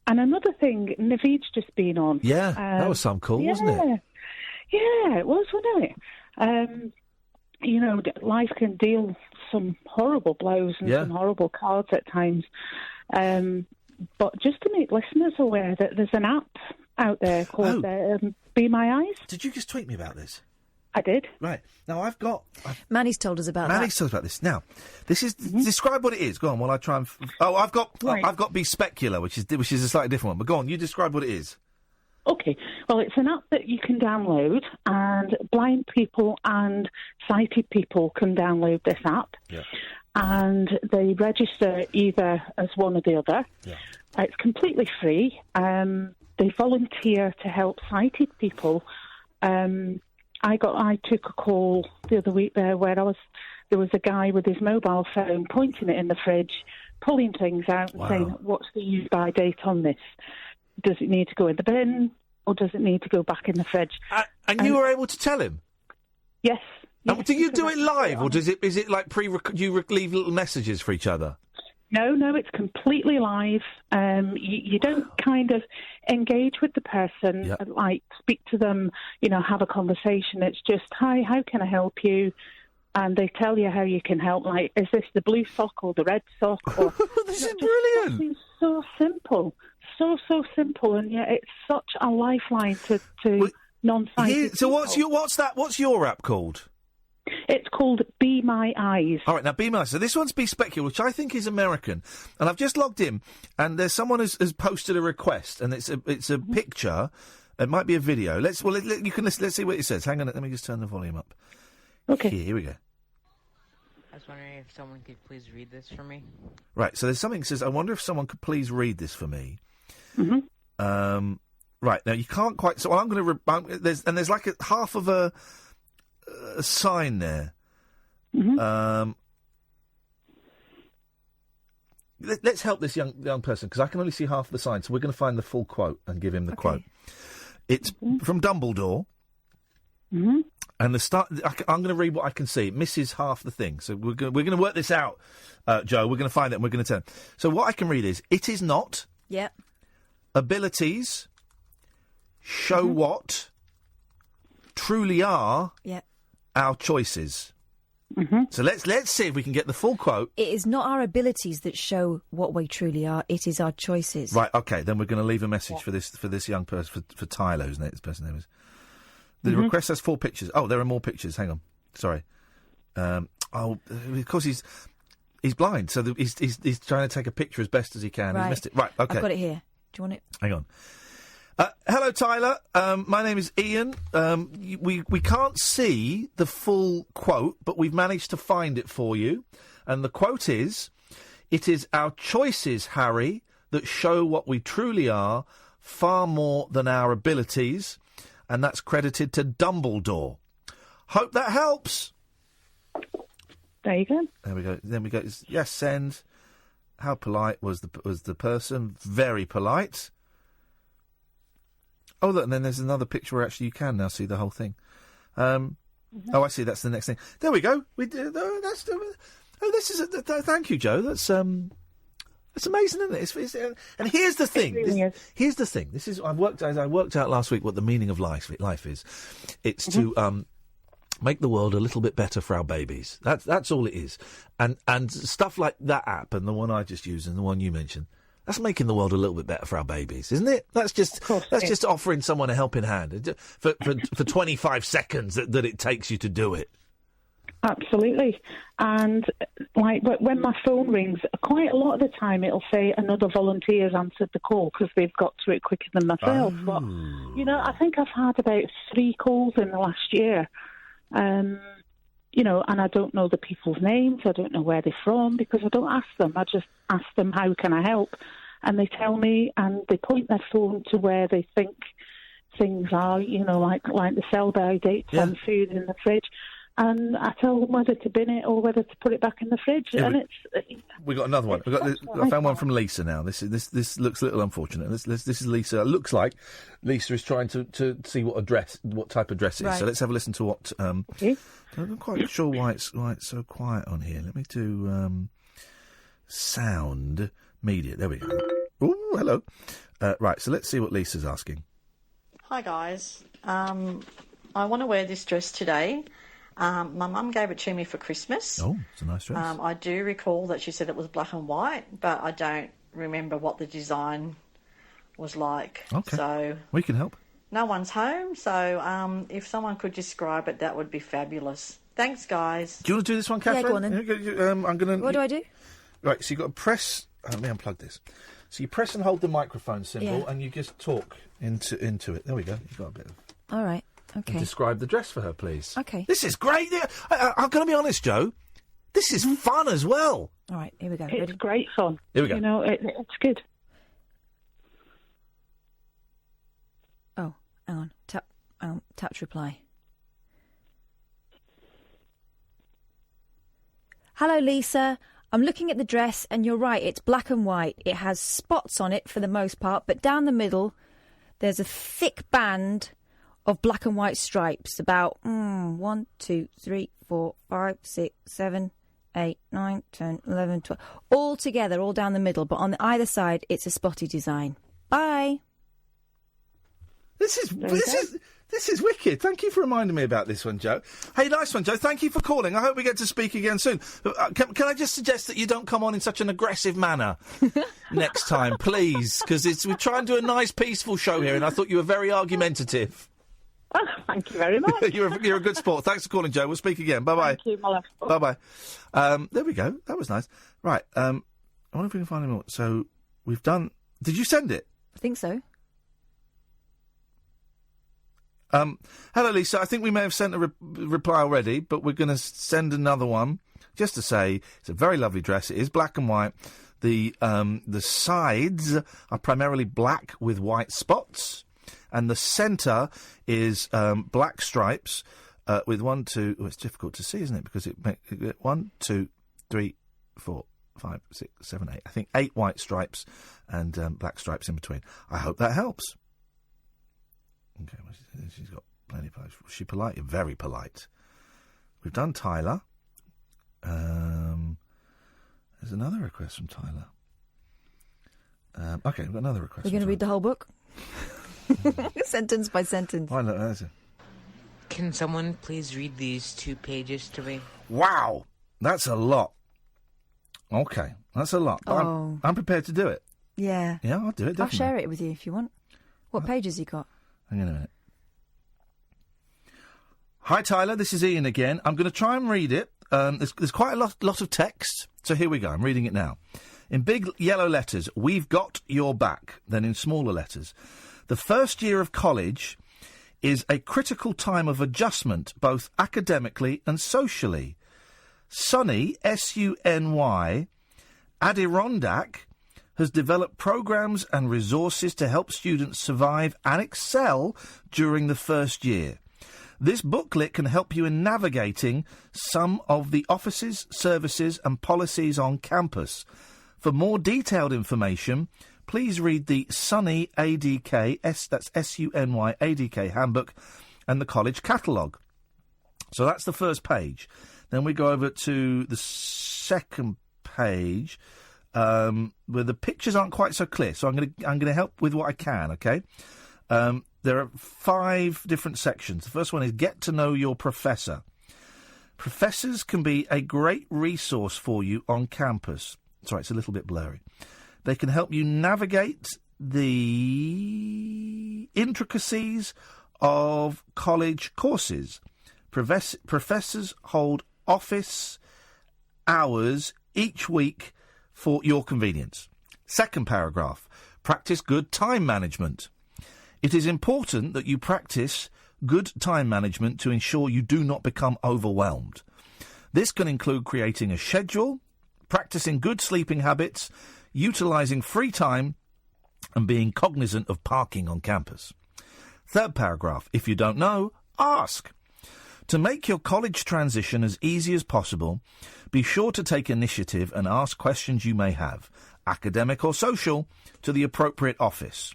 And another thing, Naveed's just been on. Yeah, that was some cool, wasn't it? Yeah, it was, wasn't it? Life can deal some horrible blows and some horrible cards at times. But just to make listeners aware that there's an app out there called Be My Eyes. Did you just tweet me about this? I did. Right. Now, Manny's told us about Manny's told us about this. Now, this is... Describe what it is. Go on, while I try and... I've got Be Specular, which is a slightly different one. But go on, you describe what it is. Okay. Well, it's an app that you can download, and blind people and sighted people can download this app. Yeah. And they register either as one or the other. Yeah. It's completely free. They volunteer to help sighted people. I took a call the other week there where there was a guy with his mobile phone pointing it in the fridge, pulling things out and saying, "What's the use-by date on this? Does it need to go in the bin or does it need to go back in the fridge?" And you were able to tell him? Yes. Do you do it live, or is it like you leave little messages for each other? No, it's completely live. You don't kind of engage with the person, like speak to them, have a conversation. It's just, "Hi, how can I help you?" And they tell you how you can help. Like, is this the blue sock or the red sock? Or, this is brilliant. It's so simple, so simple, and yet it's such a lifeline to non-sighted So people. what's your app called? It's called Be My Eyes. All right, now Be My Eyes. So this one's Be Specular, which I think is American, and I've just logged in, and there's someone has posted a request, and it's a picture. It might be a video. Let's see what it says. Hang on, let me just turn the volume up. Okay. Here we go. I was wondering if someone could please read this for me. Right, so there's something that says, "I wonder if someone could please read this for me." Mm-hmm. Right, now you can't quite... So I'm going to... There's like half of a sign there. Mm-hmm. Let's help this young person, because I can only see half the sign, so we're going to find the full quote and give him the quote. It's from Dumbledore. Mm-hmm. And I'm going to read what I can see. It misses half the thing. So we're going to work this out, Joe. We're going to find it and we're going to tell. So what I can read is, "It is not abilities show what truly are our choices." So let's see if we can get the full quote. It is not our abilities that show what we truly are. It is our choices. Right. Okay. Then we're going to leave a message for this young person, for Tyler, isn't it? This person's name is. The request has 4 pictures. Oh, there are more pictures. Hang on. Sorry. Because he's blind, so he's trying to take a picture as best as he can. Right. He's missed it. Right. Okay. I've got it here. Do you want it? Hang on. Hello, Tyler. My name is Ian. We can't see the full quote, but we've managed to find it for you. And the quote is, "It is our choices, Harry, that show what we truly are, far more than our abilities." And that's credited to Dumbledore. Hope that helps. There you go. There we go. Then we go. Yes, send. How polite was the person? Very polite. Oh, look, and then there's another picture where actually you can now see the whole thing. Oh, I see. That's the next thing. There we go. We did. This is. Thank you, Joe. That's amazing, isn't it? And here's the thing. Here's the thing. This is. I worked out last week what the meaning of life is. It's to make the world a little bit better for our babies. That's all it is. And stuff like that app and the one I just used and the one you mentioned. That's making the world a little bit better for our babies, isn't it? That's just offering someone a helping hand for 25 seconds that it takes you to do it. Absolutely. And like when my phone rings, quite a lot of the time it'll say another volunteer's answered the call because they've got to it quicker than myself. Oh. But, I think I've had about 3 calls in the last year. And I don't know the people's names. I don't know where they're from because I don't ask them. I just ask them, how can I help? And they tell me, and they point their phone to where they think things are, like the sell-by dates on food in the fridge. And I tell them whether to bin it or whether to put it back in the fridge. Yeah, and we got another one. I found one from Lisa now. This looks a little unfortunate. This is Lisa. It looks like Lisa is trying to see what type of dress it is. Right. So let's have a listen to what. I'm not quite sure why it's so quiet on here. Let me do sound media. There we go. Oh, hello. Right. So let's see what Lisa's asking. Hi guys. I want to wear this dress today. My mum gave it to me for Christmas. Oh, it's a nice dress. I do recall that she said it was black and white, but I don't remember what the design was like. Okay. So we can help. No one's home, so if someone could describe it, that would be fabulous. Thanks, guys. Do you want to do this one, Catherine? Yeah, go on then. I'm going to... What do I do? Right, so you've got to press... let me unplug this. So you press and hold the microphone symbol and you just talk into it. There we go. You've got a bit of... All right. Okay. Describe the dress for her, please. Okay. This is great. I'm going to be honest, Joe. This is fun as well. All right, here we go. It's Ready? great fun. Here we go. It's good. Oh, hang on. Tap to reply. Hello, Lisa. I'm looking at the dress, and you're right. It's black and white. It has spots on it for the most part, but down the middle, there's a thick band of black and white stripes, about 1, 2, 3, 4, 5, 6, 7, 8, 9, 10, 11, 12, all together, all down the middle, but on either side, it's a spotty design. Bye. This is wicked. Thank you for reminding me about this one, Joe. Hey, nice one, Joe. Thank you for calling. I hope we get to speak again soon. Can I just suggest that you don't come on in such an aggressive manner next time, please? Because we try and do a nice, peaceful show here, and I thought you were very argumentative. Oh, thank you very much. You're a good sport. Thanks for calling, Joe. We'll speak again. Bye-bye. Thank you, my love. Bye-bye. There we go. That was nice. Right. I wonder if we can find any more. So, we've done... Did you send it? I think so. Hello, Lisa. I think we may have sent a reply already, but we're going to send another one just to say it's a very lovely dress. It is black and white. The sides are primarily black with white spots, and the centre is black stripes with 1, 2. Oh, it's difficult to see, isn't it? Because it 1, 2, 3, 4, 5, 6, 7, 8. I think 8 white stripes and black stripes in between. I hope that helps. Okay, well, she's got plenty of... Was she polite? Very polite. We've done Tyler. There's another request from Tyler. Okay, we've got another request. We're going to read the whole book? Sentence by sentence. Why not? Can someone please read these 2 pages to me? Wow, that's a lot. Okay, that's a lot. But I'm prepared to do it. Yeah. Yeah, I'll do it, definitely. I'll share it with you if you want. What page has he got? Hang on a minute. Hi, Tyler. This is Iain again. I'm going to try and read it. There's quite a lot of text, so here we go. I'm reading it now. In big yellow letters, we've got your back. Then in smaller letters, the first year of college is a critical time of adjustment, both academically and socially. Sunny, S-U-N-Y, Adirondack, has developed programs and resources to help students survive and excel during the first year. This booklet can help you in navigating some of the offices, services and policies on campus. For more detailed information, please read the Sunny ADK, that's S-U-N-Y ADK handbook and the college catalogue. So that's the first page. Then we go over to the second page, where the pictures aren't quite so clear. So I'm going to help with what I can, okay? There are 5 different sections. The first one is get to know your professor. Professors can be a great resource for you on campus. Sorry, it's a little bit blurry. They can help you navigate the intricacies of college courses. Professors hold office hours each week for your convenience. Second paragraph, practice good time management. It is important that you practice good time management to ensure you do not become overwhelmed. This can include creating a schedule, practicing good sleeping habits, utilising free time, and being cognizant of parking on campus. Third paragraph, if you don't know, ask. To make your college transition as easy as possible, be sure to take initiative and ask questions you may have, academic or social, to the appropriate office.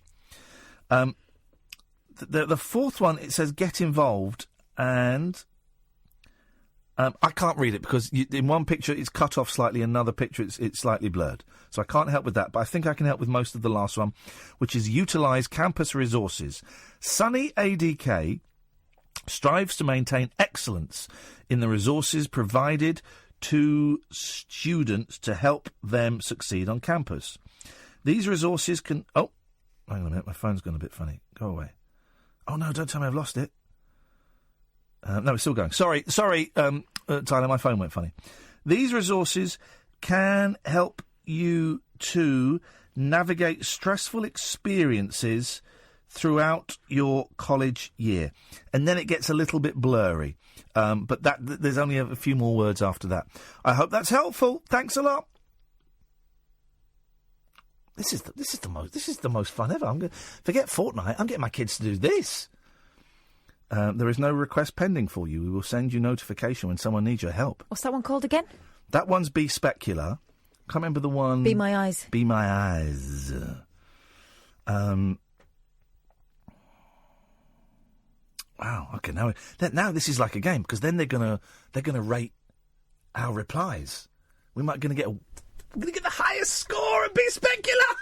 The fourth one, it says get involved, and I can't read it because in one picture it's cut off slightly, another picture it's slightly blurred. So I can't help with that, but I think I can help with most of the last one, which is utilise campus resources. Sunny ADK strives to maintain excellence in the resources provided to students to help them succeed on campus. These resources can... Oh, hang on a minute, my phone's gone a bit funny. Go away. Oh, no, don't tell me I've lost it. No, it's still going. Sorry, Tyler, my phone went funny. These resources can help you to navigate stressful experiences throughout your college year. And then it gets a little bit blurry. But there's only a few more words after that. I hope that's helpful. Thanks a lot. This is the most fun ever. Forget Fortnite. I'm getting my kids to do this. There is no request pending for you. We will send you notification when someone needs your help. What's that one called again? That one's Be Specular. Can't remember the one. Be My Eyes. Be My Eyes. Wow. Okay. Now this is like a game because then they're gonna rate our replies. We're gonna get the highest score and Be Specular.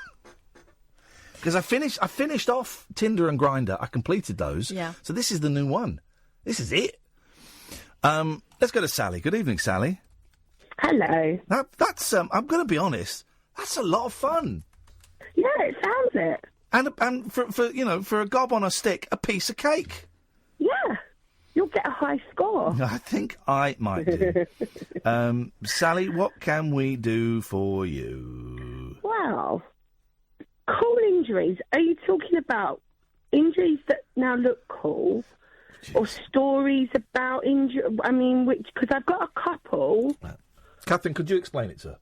Because I finished off Tinder and Grindr. I completed those. Yeah. So this is the new one. This is it. Let's go to Sally. Good evening, Sally. Hello. That's I'm going to be honest. That's a lot of fun. Yeah, it sounds it. And for a gob on a stick, a piece of cake. Yeah, you'll get a high score. I think I might do. Sally, what can we do for you? Well, cool injuries. Are you talking about injuries that now look cool? Jeez. Or stories about injury? I mean, because I've got a couple. Catherine, could you explain it to her?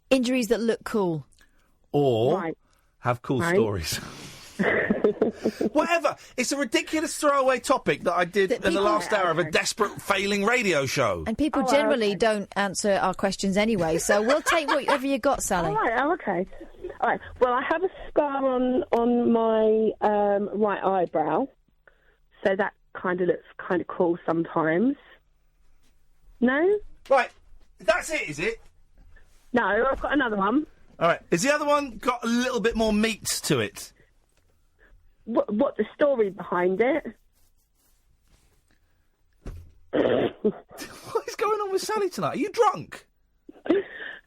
Injuries that look cool. Or have cool stories. Whatever. It's a ridiculous throwaway topic that I did in the last hour of a desperate failing radio show. And people generally don't answer our questions anyway, so we'll take whatever you got, Sally. All right, okay. All right. Well, I have a scar on my right eyebrow, so that kind of looks kind of cool sometimes. No? Right. That's it, is it? No, I've got another one. All right. Has the other one got a little bit more meat to it? What the story behind it? What is going on with Sally tonight? Are you drunk?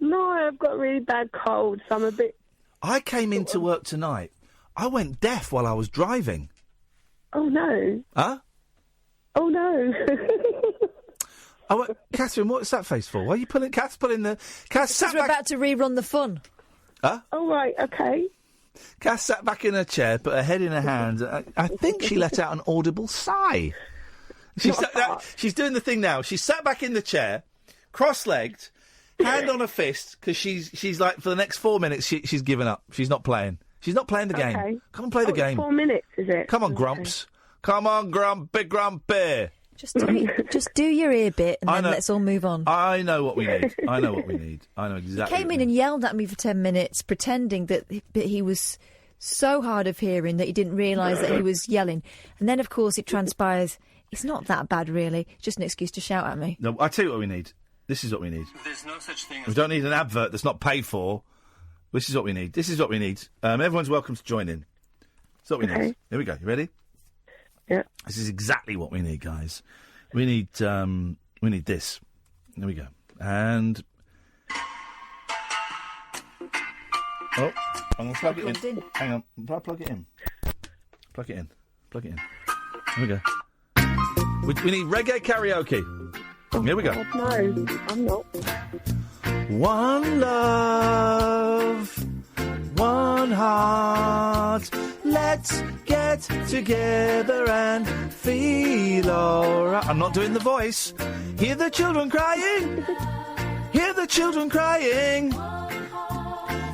No, I've got a really bad cold, so I'm a bit... I came into work tonight. I went deaf while I was driving. Oh, no. Huh? Oh, no. Catherine, what's that face for? Why are you pulling... Kath's pulling the... Because we're about to rerun the fun. Huh? Oh, right, OK. Kath sat back in her chair, put her head in her hands. I think she let out an audible sigh. She's doing the thing now. She sat back in the chair, cross-legged, hand on her fist, because she's like, for the next 4 minutes, she's given up. She's not playing. She's not playing the game. Okay. Come on, play the game. 4 minutes, is it? Come on, Grumps. Come on, Grumpy. Just do your ear bit, and then let's all move on. I know what we need. I know exactly. He came in and yelled at me for 10 minutes, pretending that he was so hard of hearing that he didn't realise that he was yelling. And then, of course, it transpires it's not that bad, really. Just an excuse to shout at me. No, I tell you what we need. This is what we need. There's no such thing as... We don't need an advert that's not paid for. This is what we need. This is what we need. Everyone's welcome to join in. That's what we need. Here we go. You ready? Yeah. This is exactly what we need, guys. We need this. There we go. And... Oh, I'm going to plug it in. Hang on. I'll plug it in. Plug it in. Plug it in. Here we go. We need reggae karaoke. Here we go. No, I'm not. One love, one heart. Let's get together and feel alright. I'm not doing the voice. Hear the children crying. Hear the children crying.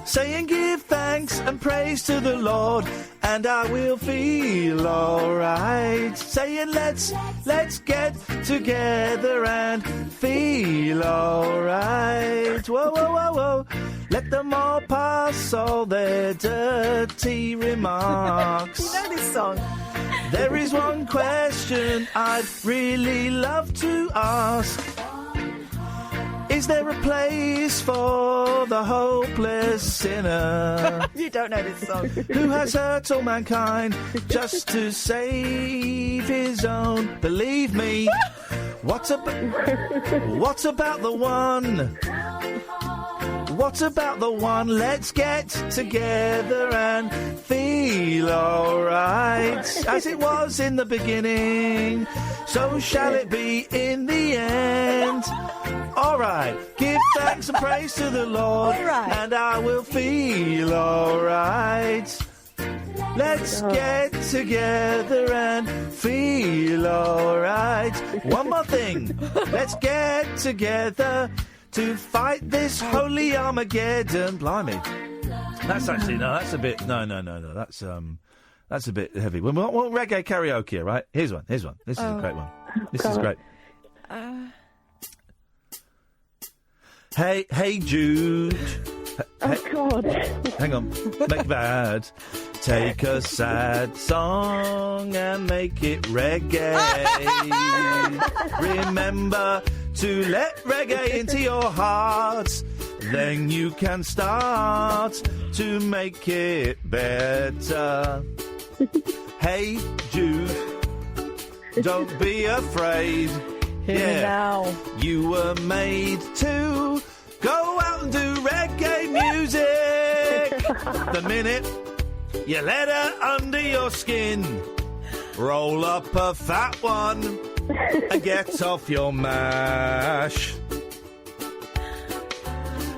Saying give thanks and praise to the Lord, and I will feel alright. Saying let's get together and feel alright. Whoa, whoa, whoa, whoa. Let them all pass all their dirty remarks. You know this song? There is one question I'd really love to ask. Is there a place for the hopeless sinner? You don't know this song. Who has hurt all mankind just to save his own? Believe me. What about the one? What about the one? Let's get together and feel alright. As it was in the beginning, so shall it be in the end. Alright, give thanks and praise to the Lord, and I will feel alright. Let's get together and feel alright. One more thing. Let's get together to fight this holy Armageddon. Blimey. That's actually, no, that's a bit, no. That's a bit heavy. We want reggae karaoke, right? Here's one. This is a great one. This is great. Hey Jude. God. Hang on. Make bad. Take a sad song and make it reggae. Remember to let reggae into your heart. Then you can start to make it better. Hey Jude, don't be afraid. Now. You were made to go out and do reggae music. The minute you let her under your skin, roll up a fat one and get off your mash.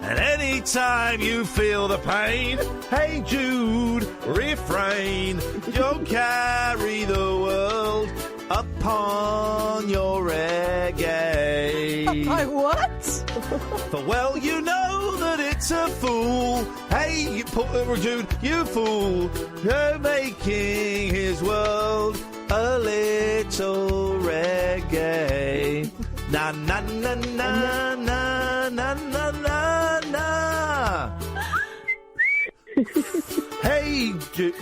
And anytime you feel the pain, hey Jude, refrain. Don't carry the world upon your reggae. My what? For well, you know that it's a fool. Hey, Jude, you fool. You're making his world a little reggae. Na na na na na na na na na. Hey, Jude.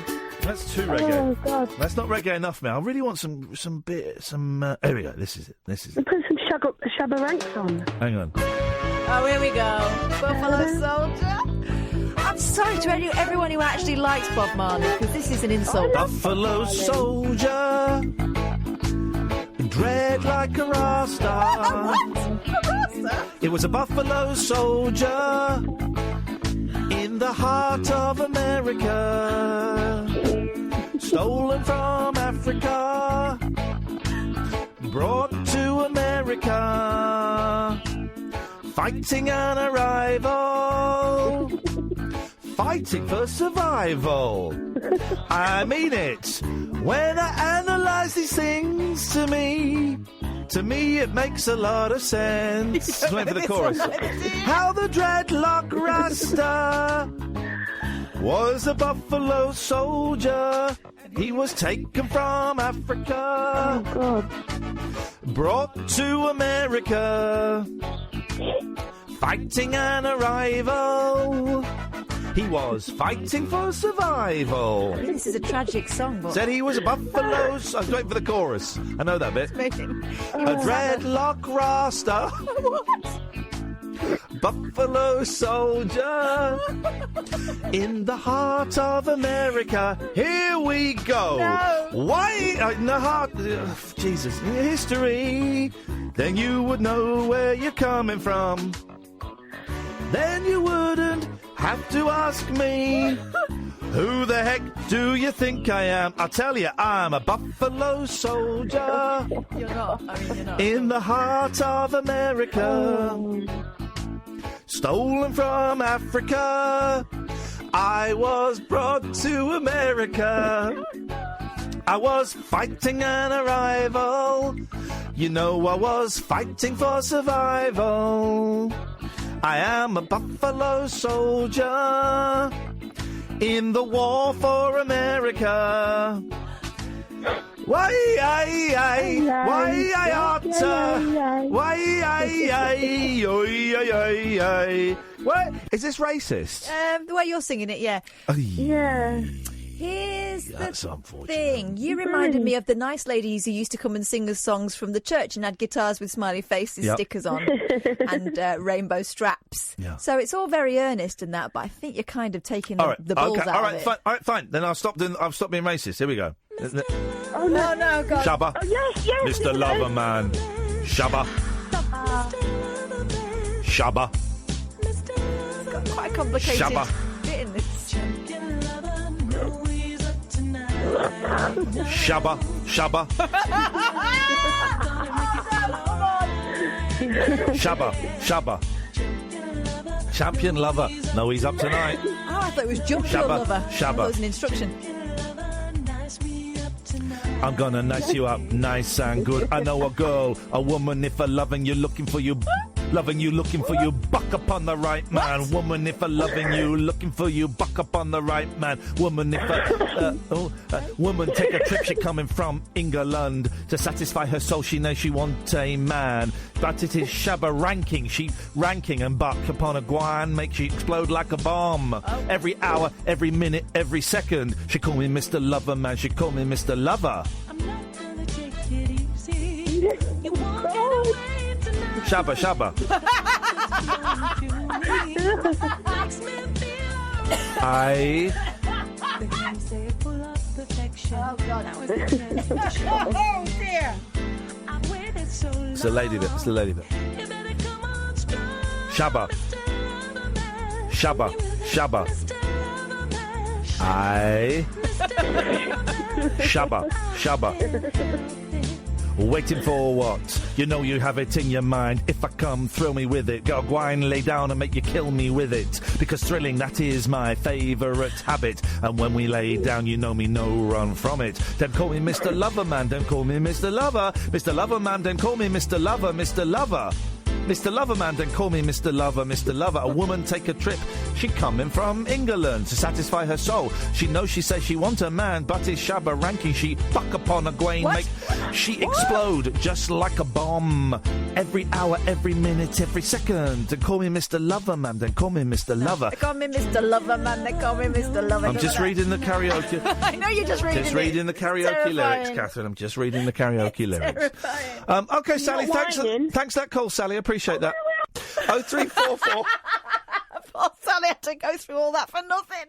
That's too reggae. Oh, God. That's not reggae enough, man. I really want some. Here we go. This is it. Put some Shabba Ranks on. Hang on. Oh, here we go. Buffalo Soldier. I'm sorry to everyone who actually likes Bob Marley, because this is an insult. Buffalo Soldier, dread like a Rasta. It was a buffalo soldier in the heart of America, stolen from Africa, brought to America, fighting an arrival, fighting for survival. I mean it. When I analyse these things, to me it makes a lot of sense. Wait for the chorus. How the dreadlock Rasta was a buffalo soldier. He was taken from Africa, brought to America, fighting an arrival. He was fighting for survival. This is a tragic song. But... Said he was a buffalo... I was waiting for the chorus. I know that bit. A dreadlock Rasta. What? Buffalo soldier in the heart of America. Here we go. No. Why in the heart? Jesus, in history. Then you would know where you're coming from. Then you wouldn't have to ask me, who the heck do you think I am? I'll tell you, I'm a buffalo soldier. You're not. I mean, you're not. In the heart of America. Stolen from Africa. I was brought to America. I was fighting an arrival. You know I was fighting for survival. I am a buffalo soldier in the war for America. Why I oughta? What? Is this racist? The way you're singing it, yeah. Yeah. Here's That's the unfortunate. thing. You reminded me of the nice ladies who used to come and sing us songs from the church and had guitars with smiley faces, stickers on, and rainbow straps. Yeah. So it's all very earnest and that, but I think you're kind of taking the balls out of it. All right, fine. Then I'll stop being racist. Here we go. Oh, no, God. Shabba. Oh, yes. Mr. Loverman. Shabba. Shabba. It's got quite a complicated Shabba. bit in this. Shabba. Shabba. Champion lover. No, he's up tonight. Oh, I thought it was Jump Your Shabba, Lover. Shabba. That was an instruction. I'm gonna nice you up, nice and good. I know a girl, a woman, if a loving you, looking for you. Loving you, looking for you, buck up on the right man. What? Woman, if I loving you, looking for you, buck up on the right man. Woman, if I... woman, take a trip, she coming from England. To satisfy her soul, she knows she want a man. But it is Shabba ranking, she ranking and buck upon a guan, make she explode like a bomb. Oh. Every hour, every minute, every second. She call me Mr. Lover, man, she call me Mr. Lover. I'm not gonna take it easy. You won't get away tonight. Shabba. Oh, God. Oh, dear. It's the lady bit. Shabba. Shabba. Waiting for what? You know you have it in your mind. If I come, thrill me with it. Go gwine, lay down and make you kill me with it. Because thrilling, that is my favourite habit. And when we lay down, you know me, no run from it. Don't call me Mr. Lover, man. Don't call me Mr. Lover. Mr. Lover, man. Don't call me Mr. Lover. Mr. Lover. Mr. Lover, man, don't call me Mr. Lover, Mr. Lover. A woman take a trip. She coming from England to satisfy her soul. She knows she says she want a man, but is Shabba ranking. She buck upon a Gwain, make she explode just like a bomb. Every hour, every minute, every second. Don't call me Mr. Lover, man. Don't call me Mr. Lover. They call me Mr. Lover, man. They call me Mr. Lover. I'm just reading the karaoke. I know you're just reading. Just reading the karaoke lyrics, Catherine. I'm just reading the karaoke lyrics. Okay, Sally. Thanks for that call, Sally. I appreciate that. 0344. Poor Sally had to go through all that for nothing.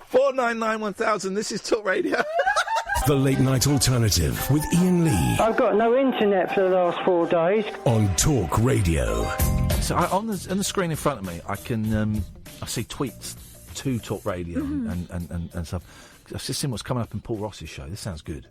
499 1000. This is Talk Radio. The Late Night Alternative with Iain Lee. I've got no internet for the last 4 days. On Talk Radio. So on the screen in front of me, I can I see tweets to Talk Radio and stuff. I've just seen what's coming up in Paul Ross's show. This sounds good.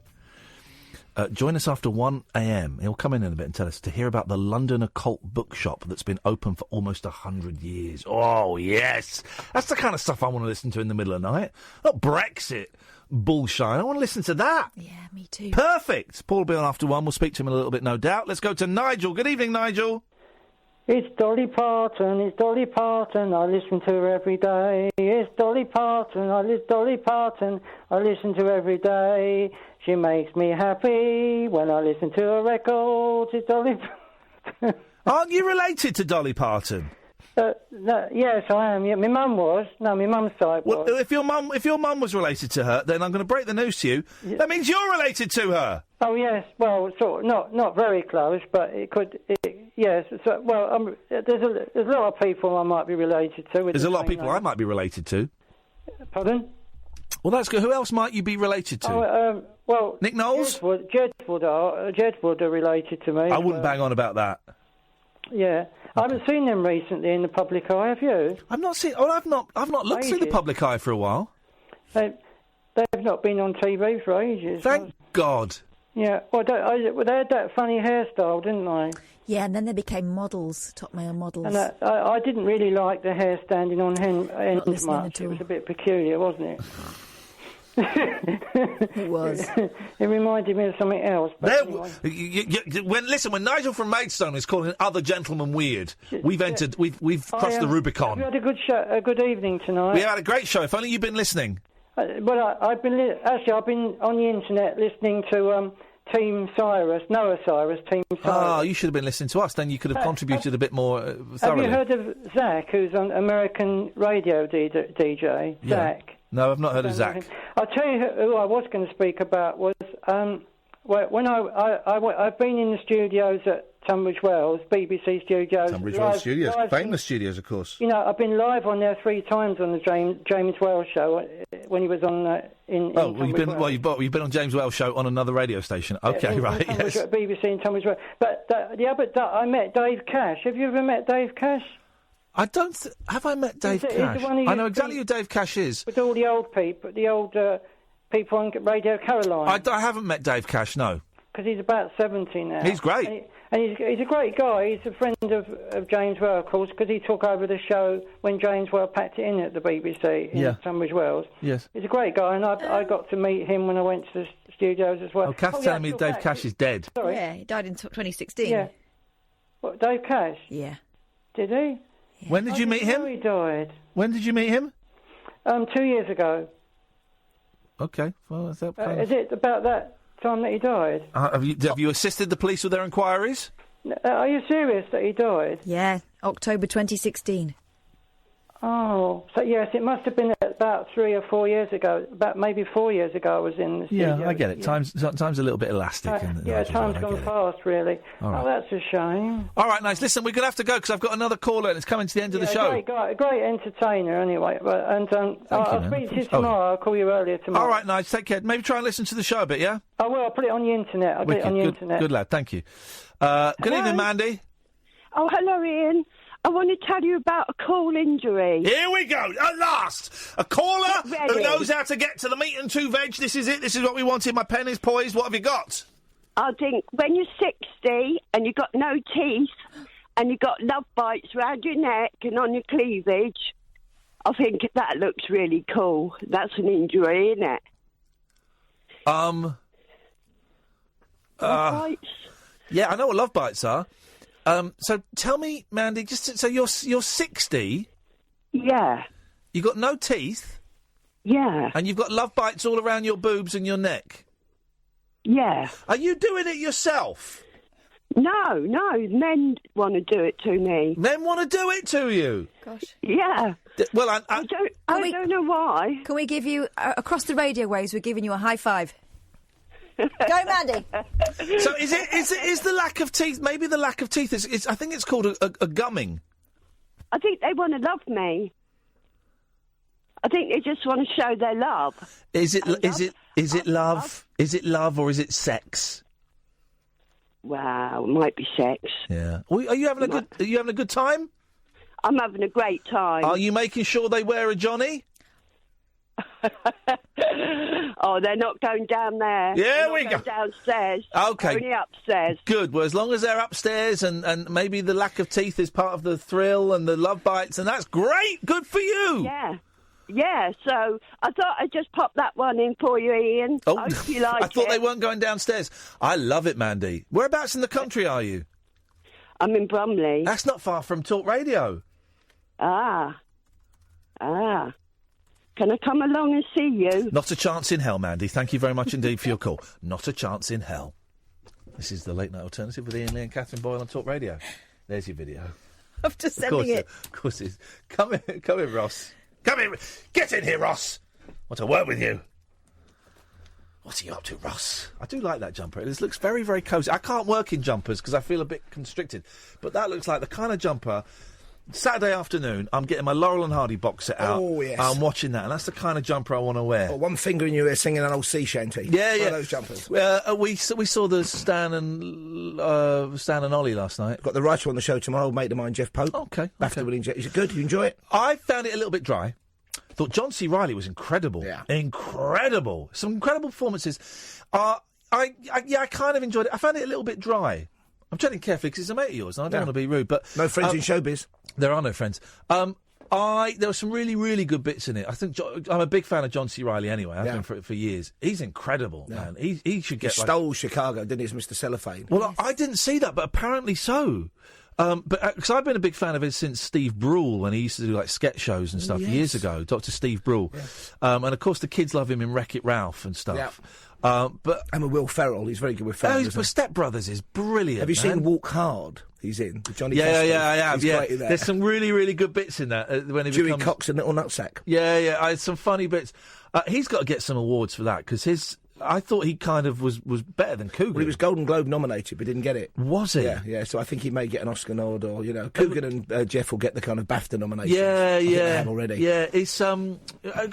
Join us after 1 a.m. He'll come in a bit and tell us to hear about the London Occult Bookshop that's been open for almost 100 years. Oh, yes. That's the kind of stuff I want to listen to in the middle of the night. Not Brexit bullshit. I want to listen to that. Yeah, me too. Perfect. Paul will be on after 1. We'll speak to him in a little bit, no doubt. Let's go to Nigel. Good evening, Nigel. It's Dolly Parton, I listen to her every day. It's Dolly Parton, I listen to her every day. She makes me happy when I listen to her records. It's Dolly Parton. Aren't you related to Dolly Parton? No, yes, I am. Yeah, my mum was. No, my mum's side was. Well, if your mum was related to her, then I'm going to break the news to you. Yeah. That means you're related to her. Oh yes, well, sort of, not very close, but it could. Yes, so, well, there's a lot of people I might be related to. There's a lot of people I might be related to. Pardon? Well, that's good. Who else might you be related to? Well, Nick Knowles? Jedwood are related to me. I wouldn't bang on about that. Yeah, I haven't seen them recently in the public eye. Have you? I've not seen. Oh, I've not looked through the public eye for a while. They've not been on TV for ages. Thank God. Yeah, well, they had that funny hairstyle, didn't they? Yeah, and then they became models, top male models. And I didn't really like the hair standing on end much. It was a bit peculiar, wasn't it? It was. It reminded me of something else. But anyway. When Nigel from Maidstone is calling other gentlemen weird, we've crossed the Rubicon. Have you had a good evening tonight? We had a great show. If only you'd been listening. Well, I've been on the internet listening to Team Cyrus, Noah Cyrus, Team Cyrus. Oh, you should have been listening to us. Then you could have contributed a bit more thoroughly. Have you heard of Zach, who's an American radio DJ? Yeah. Zach. No, I've not heard of Zach. I'll tell you who I was going to speak about was when I've been in the studios at Tunbridge Wells, BBC studios. Tunbridge Wells studios, famous studios, of course. You know, I've been live on there 3 times on the James Wells show when he was on in. Oh, well, you've been on James Wells show on another radio station. Okay, right, yes. At BBC in Tunbridge Wells. But I met Dave Cash. Have you ever met Dave Cash? I don't. Have I met Dave Cash? I know exactly who Dave Cash is. With all the old people, people on Radio Caroline. I haven't met Dave Cash, no. Because he's about 70 now. He's great. And he's a great guy. He's a friend of James Wells, of course, because he took over the show when James Wells packed it in at the BBC in Tunbridge Wells. Yes. He's a great guy, and I got to meet him when I went to the studios as well. Oh, Kath's telling me Dave Cash is dead. Sorry. Yeah, he died in 2016. Yeah. What, Dave Cash? Yeah. Did he? Yeah. When did you meet him? He died. When did you meet him? 2 years ago. Okay. Well, is that is it about that time that he died? Have you assisted the police with their inquiries? Are you serious that he died? Yeah, October 2016. Oh, so yes, it must have been about 3 or 4 years ago. About maybe 4 years ago, I was in the studio. Yeah, I get it. Time's a little bit elastic. Time's gone fast, really. Right. Oh, that's a shame. All right, nice. Listen, we're going to have to go because I've got another caller and it's coming to the end of the show. A great entertainer, anyway. I'll speak to you tomorrow. I'll call you earlier tomorrow. All right, nice. Take care. Maybe try and listen to the show a bit, yeah? I will. I'll put it on the internet. I'll get it on the internet. Good lad. Thank you. Good evening, Mandy. Oh, hello, Ian. I want to tell you about a cool injury. Here we go, at last! A caller who knows how to get to the meat and 2 veg. This is it, this is what we wanted. My pen is poised. What have you got? I think when you're 60 and you've got no teeth and you've got love bites around your neck and on your cleavage, I think that looks really cool. That's an injury, isn't it? Love bites? Yeah, I know what love bites are. So tell me, Mandy, so you're 60? Yeah. You got no teeth? Yeah. And you've got love bites all around your boobs and your neck? Yeah. Are you doing it yourself? No, men want to do it to me. Men want to do it to you? Gosh. Yeah. Well, I don't know why. Can we give you, across the radio waves, we're giving you a high five? Go, Mandy. So is the lack of teeth? Maybe the lack of teeth is I think it's called a gumming. I think they want to love me. I think they just want to show their love. Is it Is it love? Is it love or is it sex? Wow, it might be sex. Yeah. Are you having a good time? I'm having a great time. Are you making sure they wear a Johnny? Oh, they're not going down there. Yeah, we go downstairs. Okay. Only upstairs. Good. Well, as long as they're upstairs and maybe the lack of teeth is part of the thrill and the love bites, and that's great. Good for you. Yeah. Yeah, so I thought I'd just pop that one in for you, Ian. Oh, I hope you like I thought it. they weren't going downstairs. I love it, Mandy. Whereabouts in the country are you? I'm in Bromley. That's not far from Talk Radio. Ah. Can I come along and see you? Not a chance in hell, Mandy. Thank you very much indeed for your call. Not a chance in hell. This is the Late Night Alternative with Iain Lee and Catherine Boyle on Talk Radio. There's your video. I'm just sending it. Of course it is. Come in, Ross. Come in. Get in here, Ross. Want to work with you. What are you up to, Ross? I do like that jumper. This looks very, very cosy. I can't work in jumpers because I feel a bit constricted. But that looks like the kind of jumper... Saturday afternoon, I'm getting my Laurel and Hardy box set out. Oh, yes. I'm watching that, and that's the kind of jumper I want to wear. Got one finger in your ear singing an old sea shanty. Yeah. One of those jumpers. We saw the Stan and Ollie last night. Got the writer on the show tomorrow, old mate of mine, Jeff Pope. Okay. Winning. Is it good? You enjoy it? I found it a little bit dry. Thought John C. Reilly was incredible. Yeah. Incredible. Some incredible performances. I kind of enjoyed it. I found it a little bit dry. I'm treading carefully because he's a mate of yours, and I don't want to be rude, but... No friends in showbiz? There are no friends. There were some really, really good bits in it. I think I'm a big fan of John C. Reilly anyway. I've been for years. He's incredible, man. He should get... He stole Chicago, didn't he, as Mr. Cellophane? Well, I didn't see that, but apparently so. But because I've been a big fan of his since Steve Brule, when he used to do like sketch shows and stuff years ago, Dr. Steve Brule. Yeah. And of course the kids love him in Wreck-It Ralph and stuff. Yeah. But I'm a Will Ferrell. He's very good with Ferrell. But Step Brothers is brilliant. Have you seen Walk Hard? He's in with Johnny. Yeah, I have. He's great in that. There's some really, really good bits in that. When he Dewey Cox and Little Nutsack. Yeah. Some funny bits. He's got to get some awards for that because I thought he kind of was better than Coogan. Well, he was Golden Globe nominated, but didn't get it. Was he? Yeah. So I think he may get an Oscar nod, or Coogan and Jeff will get the kind of BAFTA nominations. Yeah. They have already. Yeah, it's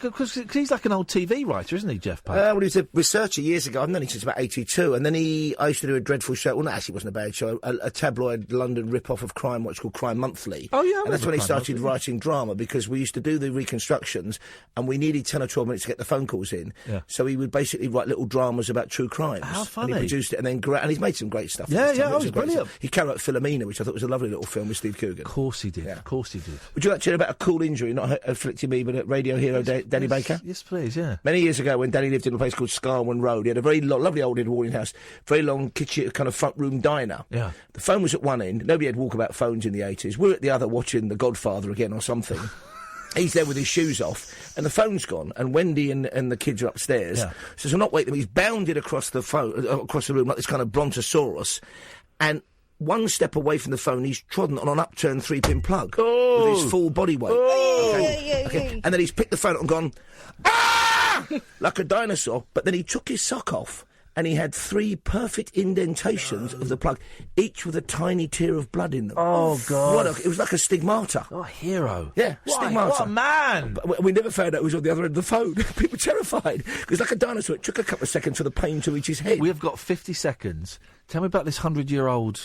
because he's like an old TV writer, isn't he, Jeff Pope? Well, he was a researcher years ago. I've known him since about '82, and then I used to do a dreadful show. Well, no, actually, it wasn't a bad show. A tabloid London rip-off of Crime Watch called Crime Monthly. Oh yeah, and that's when he started writing drama because we used to do the reconstructions, and we needed 10 or 12 minutes to get the phone calls in. Yeah. So he would basically write little dramas about true crimes. How funny. And he produced it, and then and he's made some great stuff. Yeah, it was brilliant. He co-wrote Philomena, which I thought was a lovely little film with Steve Coogan. Of course he did. Would you like to hear about a cool injury, not afflicting me, but a radio hero, Danny Baker? Yes, please, yeah. Many years ago, when Danny lived in a place called Scarwen Road, he had a very lovely old Edwardian house, very long kitchen, kind of front room diner. Yeah. The phone was at one end. Nobody had walkabout phones in the 80s. We're at the other watching The Godfather again or something. He's there with his shoes off, and the phone's gone, and Wendy and the kids are upstairs. Yeah. So we'll not wait them. He's bounded across the room like this kind of brontosaurus, and one step away from the phone, he's trodden on an upturned 3-pin plug with his full body weight. Okay. And then he's picked the phone up and gone, ah! like a dinosaur, but then he took his sock off. And he had 3 perfect indentations of the plug, each with a tiny tear of blood in them. Oh, God. It was like a stigmata. Oh, a hero. Yeah, stigmata. What a man. But we never found out it was on the other end of the phone. People were terrified. Because like a dinosaur, it took a couple of seconds for the pain to reach his head. We have got 50 seconds. Tell me about this 100-year-old...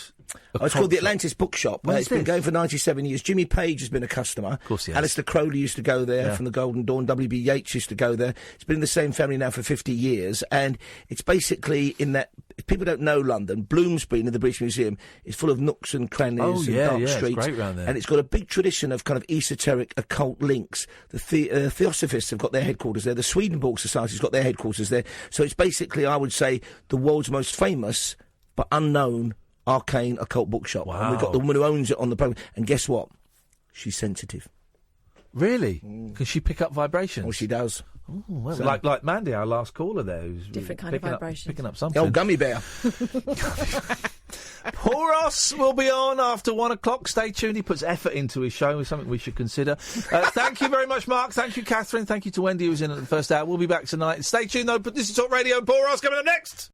it's called the Atlantis Bookshop. It's been going for 97 years. Jimmy Page has been a customer. Of course he has. Alistair Crowley used to go there from the Golden Dawn. W.B. Yeats used to go there. It's been in the same family now for 50 years. And it's basically in that... If people don't know London, Bloomsbury in the British Museum is full of nooks and crannies and dark streets. It's great round there. And it's got a big tradition of kind of esoteric occult links. The Theosophists have got their headquarters there. The Swedenborg Society's got their headquarters there. So it's basically, I would say, the world's most famous but unknown arcane occult bookshop. Wow. And we've got the woman who owns it on the programme. And guess what? She's sensitive. Really? Can she pick up vibrations? Well, she does. Ooh, well, like Mandy, our last caller there, who's different kind of vibration, picking up something. The old gummy bear. Paul Ross will be on after 1 o'clock. Stay tuned. He puts effort into his show. It's something we should consider. Thank you very much, Mark. Thank you, Catherine. Thank you to Wendy, who was in at the first hour. We'll be back tonight. Stay tuned, though. But this is Talk Radio. Paul Ross coming up next.